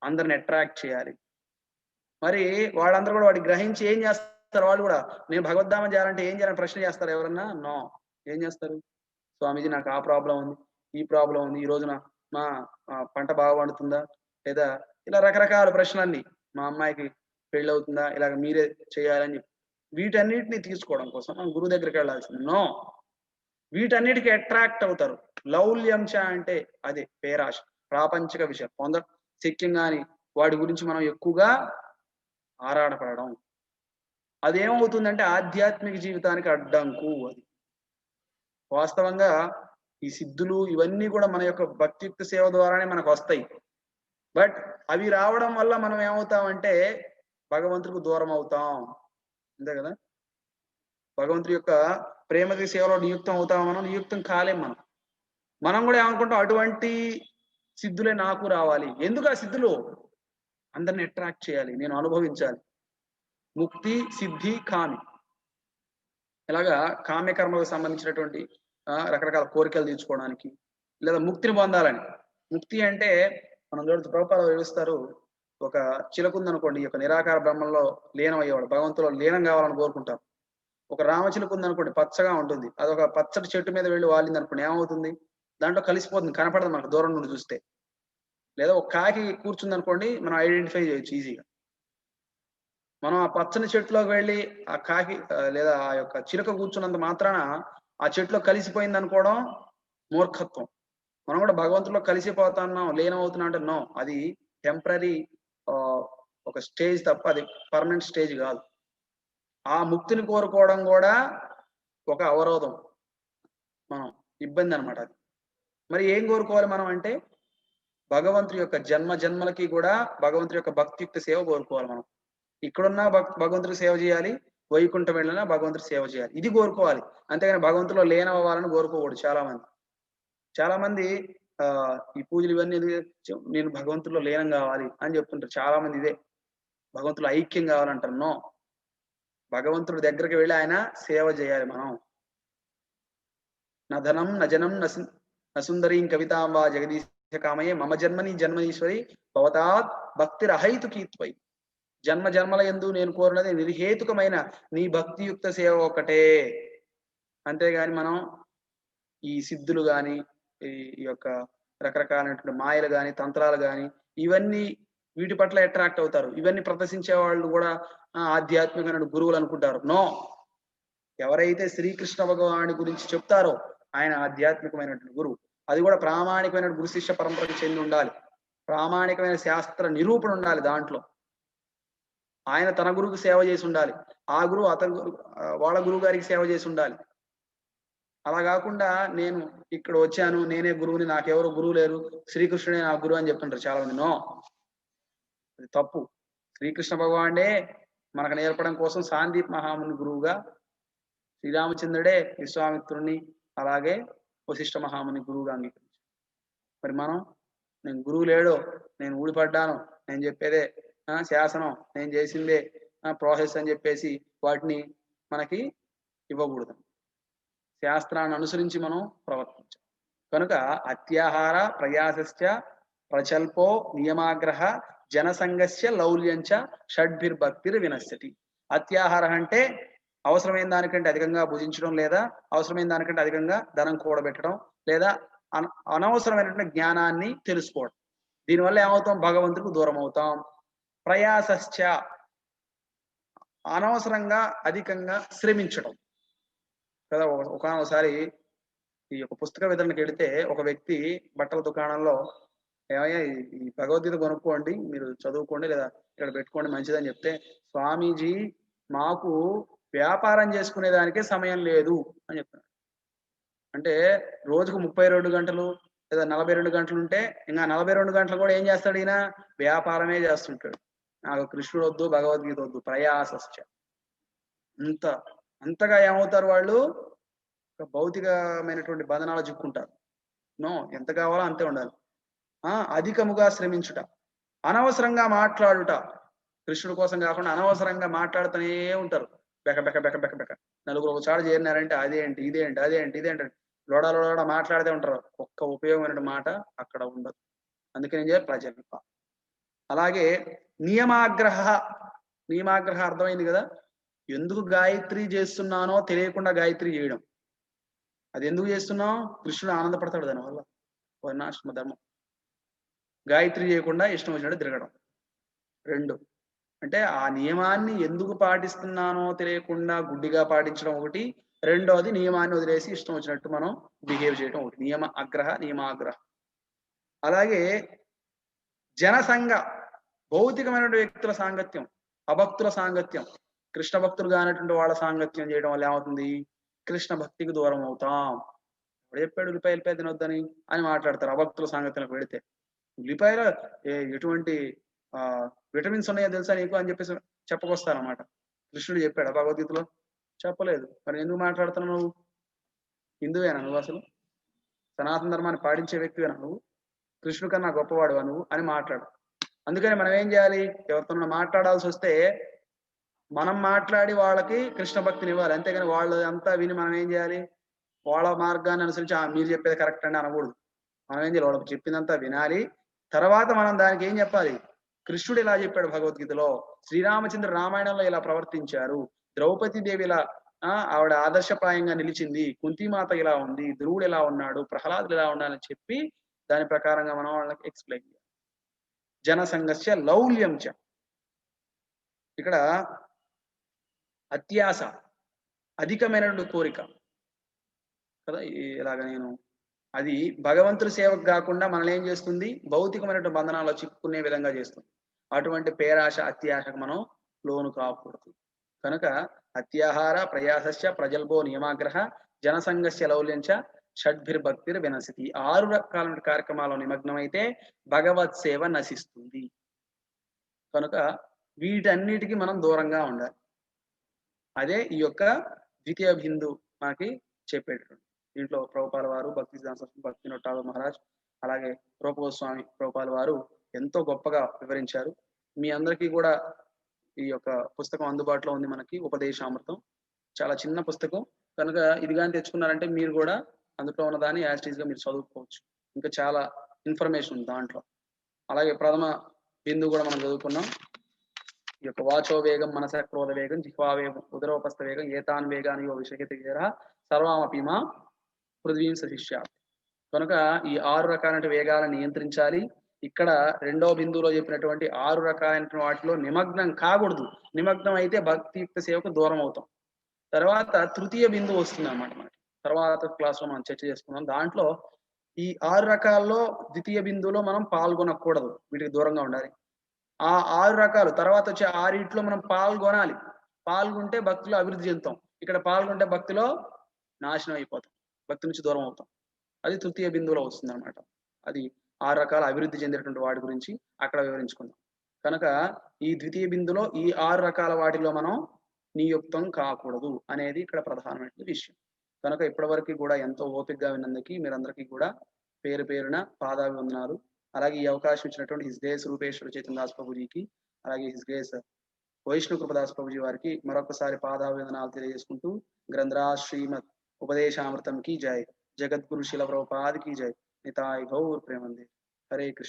Speaker 1: అందరిని అట్రాక్ట్ చేయాలి. మరి వాళ్ళందరూ గూడా వాటిని గ్రహించి ఏం జేస్తారు వాళ్ళు గూడా? నేను భగవద్ధామం చేయాలంటే ఏం చేయాలని ప్రశ్న చేస్తారా ఎవరన్నా? నో. ఏం జేస్తారు? స్వామీజీ నాకు ఆ ప్రాబ్లమ్ ఉంది. ఈ ప్రాబ్లమ్ ఉంది. ఈ రోజున మా పంట బాగా పండుతుందా? లేదా ఇలా రకరకాల ప్రశ్నలన్నీ. మా అమ్మాయికి పెళ్లవుతుందా? ఇలాగ మీరే చేయాలని చెప్పి. వీటన్నిటిని తీర్చుకోవడం కోసం మనం గురువు దగ్గరికెళ్ళాల్సింది. నో. వీటన్నిటికి అట్రాక్ట్ అవుతారు. లౌల్యంచ అంటే అదే పేరాశ. ప్రాపంచిక విషయం. శక్యం గాని వాటి గురించి మనం ఎక్కువగా ఆరాటపడడం. అదేమవుతుందంటే ఆధ్యాత్మిక జీవితానికి అడ్డంకు అది. వాస్తవంగా ఈ సిద్ధులు ఇవన్నీ కూడా మన యొక్క భక్తియుక్త సేవ ద్వారానే మనకొస్తాయి. బట్ అవి రావడం వల్ల మనం ఏమవుతామంటే భగవంతుడికి దూరం అవుతాం. అంతే కదా! భగవంతుడి యొక్క ప్రేమకి సేవలో నియుక్తం అవుతామా మనం? నియుక్తం కాలేం మనం. మనం గూడా ఏమనుకుంటాం అటువంటి సిద్ధులే నాకు రావాలి. ఎందుకు ఆ సిద్ధులు? అందరిని అట్రాక్ట్ చేయాలి. నేను అనుభవించాలి. ముక్తి, సిద్ధి, కామి. ఇలాగా కామ్యకర్మలకు సంబంధించినటువంటి రకరకాల కోరికలు తీర్చుకోవడానికి, లేదా ముక్తిని పొందాలని. ముక్తి అంటే మనం చూడొచ్చు ప్రభుపాదులు వివరిస్తారు. ఒక చిలకుందనుకోండి, ఈ యొక్క నిరాకార బ్రహ్మంలో లీనం అయ్యేవాడు. భగవంతుడిలో లీనం కావాలని కోరుకుంటారు. ఒక రామచిలుక ఉందనుకోండి పచ్చగా ఉంటుంది. అదొక పచ్చటి చెట్టు మీద వెళ్లి వాలిందనుకోండి ఏమవుతుంది? దాంట్లో కలిసిపోతుంది. కనపడదు మనకు దూరం నుండి చూస్తే. లేదా ఒక కాకి కూర్చుందనుకోండి మనం ఐడెంటిఫై చేయొచ్చు ఈజీగా. మనం ఆ పచ్చని చెట్టులోకి వెళ్లి ఆ కాకి లేదా ఆ యొక్క చిలుక కూర్చున్నంత మాత్రాన ఆ చెట్టులో కలిసిపోయిందనుకోవడం మూర్ఖత్వం. మనం కూడా భగవంతుడిలో కలిసిపోతున్నాం, లీనమవుతున్నాం అంటే నో. అది టెంపరరీ ఆహ్, ఒక స్టేజ్ తప్ప అది పర్మనెంట్ స్టేజ్ గాదు. ఆ ముక్తిని కోరుకోవడం గూడా ఒక అవరోధం. మనం ఇబ్బందనమాట అది. మరి ఏం కోరుకోవాలి మనం అంటే భగవంతుడి యొక్క జన్మ జన్మలకి గూడా భగవంతుడి యొక్క భక్తియుక్త సేవ కోరుకోవాలి మనం. ఇక్కడున్నా భగవంతుడికి సేవ జేయాలి. వైకుంఠం వెళ్ళినా భగవంతుడికి సేవ చేయాలి. ఇది కోరుకోవాలి. అంతేగాని భగవంతుడిలో లీనమవ్వాలని కోరుకోకూడదు చాలామంది. చాలామంది ఈ పూజలు ఇవన్నీ నేను భగవంతుడిలో లీనం గావాలి అని జెప్తుంటారు. చాలామంది ఇదే. భగవంతుడిలో ఐక్యం గావాలంటారు. నో. భగవంతుడి దగ్గరికి వెళ్లి ఆయన సేవ జేయాలి మనం. న ధనం, న జనం, న సుందరీం కవితాం వా జగదీశ కామయే మమ జన్మని జన్మనీశ్వరి భవతాత్ భక్తిరహైతుకీత్వయి. జన్మ జన్మల యందు నేను కోరినది నిర్హేతుకమైన నీ భక్తియుక్త సేవ ఒకటే. అంతేగాని మనం ఈ సిద్ధులు గాని, ఈ ఈ యొక్క రకరకాలైనటువంటి మాయలు గాని, తంత్రాలు గాని, ఇవన్నీ వీటి పట్ల అట్రాక్ట్ అవుతారు. ఇవన్నీ ప్రదర్శించే వాళ్ళు గూడా ఆధ్యాత్మికమైన గురువులనుకుంటారు. నో. ఎవరైతే శ్రీకృష్ణ భగవానుడి గురించి చెప్తారో ఆయన ఆధ్యాత్మికమైనటువంటి గురువు. అది గూడా ప్రామాణికమైన గురు శిష్య పరంపరకు చెంది ఉండాలి. ప్రామాణికమైన శాస్త్ర నిరూపణ ఉండాలి దాంట్లో. ఆయన తన గురువుకి సేవ చేసి ఉండాలి. ఆ గురువు అతని వాళ్ళ గురువు గారికి సేవ చేసి ఉండాలి. అలా గాకుండా నేను ఇక్కడ వచ్చాను. నేనే గురువుని. నాకెవరు గురువు లేరు. శ్రీకృష్ణుడే నా గురువు అని చెప్తుంటారు చాలా మంది. నో. అది తప్పు. శ్రీకృష్ణ భగవానుడే మనకు నేర్పడం కోసం సాందీప్ మహాముని గురువుగా, శ్రీరామచంద్రుడే విశ్వామిత్రుడిని, అలాగే వశిష్ఠ మహాముని గురువుగా అంగీకరించారు. మరి మనం నేను గురువు లేడు. నేను ఊడిపడ్డాను. నేను చెప్పేదే శాసనం. నేను చేసిందే ప్రాసెస్ అని చెప్పేసి వాటిని మనకి ఇవ్వకూడదు. శాస్త్రాన్ని అనుసరించి మనం ప్రవర్తించాలి. కనుక అత్యాహార ప్రయాసశ్చ ప్రచల్పో నియమాగ్రహ జనసంగస్య లౌల్యంచ షడ్భిర్భక్తిర్ వినశ్యతి. అత్యాహారం అంటే అవసరమైన దానికంటే అధికంగా భుజించడం, లేదా అవసరమైన దానికంటే అధికంగా ధనం కూడబెట్టడం, లేదా అనవసరమైనటువంటి జ్ఞానాన్ని తెలుసుకోవడం. దీనివల్ల ఏమవుతాం? భగవంతుడికి దూరం అవుతాం. ప్రయాసశ్చ అనవసరంగా అధికంగా శ్రమించడం. కదా! ఒకానొకసారి ఈ యొక్క పుస్తక వితరణకెడితే ఒక వ్యక్తి బట్టల దుకాణంలో "ఏమయ్య ఈ భగవద్గీత కొనుక్కోండి. మీరు చదువుకోండి లేదా ఇక్కడ పెట్టుకోండి మంచిదని" చెప్తే, "స్వామీజీ మాకు వ్యాపారం చేసుకునే దానికే సమయం లేదు" అని చెప్తున్నాడు. అంటే రోజుకు 32 గంటలు లేదా 42 గంటలు ఉంటే ఇంకా 42 గంటలు కూడా ఏం చేస్తాడు ఈయన? వ్యాపారమే చేస్తుంటాడు. నాకు కృష్ణుడు వద్దు, భగవద్గీత వద్దు, ప్రయాసశ్చ. అంత అంతగా ఏమవుతారు వాళ్ళు? ఒక భౌతికమైనటువంటి బంధనాలు చిక్కుంటారు. నో, ఎంత కావాలో అంతే ఉండాలి. అధికముగా శ్రమించుట, అనవసరంగా మాట్లాడుట. కృష్ణుడి కోసం కాకుండా అనవసరంగా మాట్లాడుతూనే ఉంటారు. బెక బెక బెక బెక బెక. నలుగురు ఒకసారి చేరినారంటే అదేంటి, ఇదేంటి, అదేంటి, ఇదేంటి లోడ లోడ మాట్లాడుతూ ఉంటారు. ఒక్క ఉపయోగమైన మాట అక్కడ ఉండదు. అందుకని ఏం చేయాలి? ప్రజల్ప. అలాగే నియమాగ్రహ. నియమాగ్రహ అర్థమైంది కదా? ఎందుకు గాయత్రి చేస్తున్నానో తెలియకుండా గాయత్రి చేయడం. అది ఎందుకు చేస్తున్నాం? కృష్ణుడు ఆనందపడతాడు దానివల్ల. వర్ణాశ్రమ ధర్మం. గాయత్రి చేయకుండా ఇష్టం వచ్చినట్టు తిరగడం. 2 అంటే ఆ నియమాన్ని ఎందుకు పాటిస్తున్నానో తెలియకుండా గుడ్డిగా పాటించడం ఒకటి. రెండోది నియమాన్ని వదిలేసి ఇష్టం వచ్చినట్టు మనం బిహేవ్ చేయడం ఒకటి. నియమ అగ్రహ, నియమాగ్రహ. అలాగే జనసంగ, భౌతికమైనటువంటి వ్యక్తుల సాంగత్యం, అభక్తుల సాంగత్యం. కృష్ణ భక్తులు కానటువంటి వాళ్ళ సాంగత్యం చేయడం వల్ల ఏమవుతుంది? కృష్ణ భక్తికి దూరం అవుతాం. ఇప్పుడు చెప్పాడు ఉల్లిపాయలు తినొద్దని అని మాట్లాడతారు అభక్తుల సాంగత్యంలో పెడితే. ఉల్లిపాయలో ఎటువంటి విటమిన్స్ ఉన్నాయో తెలుసా నీకు అని చెప్పేసి చెప్పకొస్తారన్నమాట. కృష్ణుడు చెప్పాడు భగవద్గీతలో? చెప్పలేదు. మరి ఎందుకు మాట్లాడుతున్నావు నువ్వు? హిందువేనా నువ్వు? అసలు సనాతన ధర్మాన్ని పాటించే వ్యక్తివేనా నువ్వు? కృష్ణుడు కన్నా గొప్పవాడువా నువ్వు అని మాట్లాడు. అందుకని మనం ఏం చేయాలి? ఎవరితో మాట్లాడాల్సి వస్తే మనం మాట్లాడి వాళ్ళకి కృష్ణ భక్తిని ఇవ్వాలి. అంతేగాని వాళ్ళు అంతా విని మనం ఏం చేయాలి? వాళ్ళ మార్గాన్ని అనుసరించి మీరు చెప్పేది కరెక్ట్ అని అనకూడదు. మనం ఏం చేయాలి? వాళ్ళకి చెప్పిందంతా వినాలి. తర్వాత మనం దానికి ఏం చెప్పాలి? కృష్ణుడు ఇలా చెప్పాడు భగవద్గీతలో, శ్రీరామచంద్ర రామాయణంలో ఇలా ప్రవర్తించారు, ద్రౌపది దేవి ఇలా ఆవిడ ఆదర్శప్రాయంగా నిలిచింది, కుంతిమాత ఇలా ఉంది, ధ్రువుడు ఇలా ఉన్నాడు, ప్రహ్లాదుడు ఇలా ఉన్నాడని చెప్పి దాని ప్రకారంగా మనం వాళ్ళకి ఎక్స్ప్లెయిన్ చేయాలి. జనసంగస్య లౌల్యం చ. ఇక్కడ అత్యాస, అధికమైనటువంటి కోరిక కదా. ఇలాగ నేను అది భగవంతుడి సేవకు కాకుండా మనల్ని ఏం చేస్తుంది? భౌతికమైనటువంటి బంధనాల్లో చిక్కుకునే విధంగా చేస్తుంది. అటువంటి పేరాశ, అత్యాశకు మనం లోను కాకూడదు. కనుక అత్యాహార, ప్రయాసస్య, ప్రజల్భో నియమాగ్రహ, జనసంగస్య లౌల్యంచ, షడ్భిర్భక్తిర్ వినసితి. 6 రకాల కార్యక్రమాల్లో నిమగ్నమైతే భగవత్ సేవ నశిస్తుంది. కనుక వీటన్నిటికీ మనం దూరంగా ఉండాలి. అదే ఈ యొక్క ద్వితీయ బిందు మనకి చెప్పేటటువంటి. దీంట్లో ప్రభుపాల వారు, భక్తి భక్తినోట్ ఠాగూర్ మహారాజ్, అలాగే రూపగోస్వామి ప్రభుపాల వారు ఎంతో గొప్పగా వివరించారు. మీ అందరికీ కూడా ఈ యొక్క పుస్తకం అందుబాటులో ఉంది మనకి, ఉపదేశామృతం. చాలా చిన్న పుస్తకం కనుక ఇది కానీ తెచ్చుకున్నారంటే మీరు కూడా అందులో ఉన్న దాన్ని యాజ్ టీజ్ గా మీరు చదువుకోవచ్చు. ఇంకా చాలా ఇన్ఫర్మేషన్ ఉంది దాంట్లో. అలాగే ప్రథమ బిందు కూడా మనం చదువుకున్నాం. ఈ యొక్క వాచో వేగం, మనస క్రోధ వేగం, జిహ్వా వేగం, ఉదరోపస్థ వేగం, ఏతాన్ వేగాన్ యో విషయత సర్వామపి మా పృథ్వీం సశిష్యాత్. కనుక ఈ 6 రకాలైన వేగాలను నియంత్రించాలి. ఇక్కడ రెండవ బిందువులో చెప్పినటువంటి 6 రకాలైన వాటిలో నిమగ్నం కాకూడదు. నిమగ్నం అయితే భక్తియుక్త సేవకు దూరం అవుతాం. తర్వాత తృతీయ బిందువు వస్తుంది అన్నమాట మనకి. తర్వాత క్లాస్ లో మనం చర్చ చేసుకున్నాం. దాంట్లో ఈ 6 రకాల్లో ద్వితీయ బిందువులో మనం పాల్గొనకూడదు, వీటికి దూరంగా ఉండాలి. ఆ 6 రకాలు తర్వాత వచ్చే 6 మనం పాల్గొనాలి. పాల్గొంటే భక్తిలో అభివృద్ధి చెందుతాం. ఇక్కడ పాల్గొంటే భక్తిలో నాశనం అయిపోతాం, భక్తి నుంచి దూరం అవుతాం. అది తృతీయ బిందువులో వస్తుంది అనమాట. అది 6 రకాల అభివృద్ధి చెందేటువంటి వాటి గురించి అక్కడ వివరించుకుందాం. కనుక ఈ ద్వితీయ బిందులో ఈ 6 రకాల వాటిలో మనం నియుక్తం కాకూడదు అనేది ఇక్కడ ప్రధానమైన విషయం. కనుక ఇప్పటివరకు కూడా ఎంతో ఓపికగా విన్నందుకు మీరందరికీ కూడా పేరు పేరున పాదాభివందనాలు. అలాగే ఈ అవకాశం ఇచ్చినటువంటి హిస్ గ్రేస్ రూపేశ్వర చైతన్య దాస్ ప్రభుజీకి, అలాగే హిస్ గ్రేస్ వైష్ణవ కృపదాస్ ప్రభుజీ వారికి మరొకసారి పాదాభివందనాలు తెలియజేసుకుంటూ, గ్రంథరాజ్ శ్రీమద్ ఉపదేశామృతం की जय, जगद्गुरु शिला प्रभुपाद की जय, निताय गौर प्रेमंदे, हरे कृष्ण।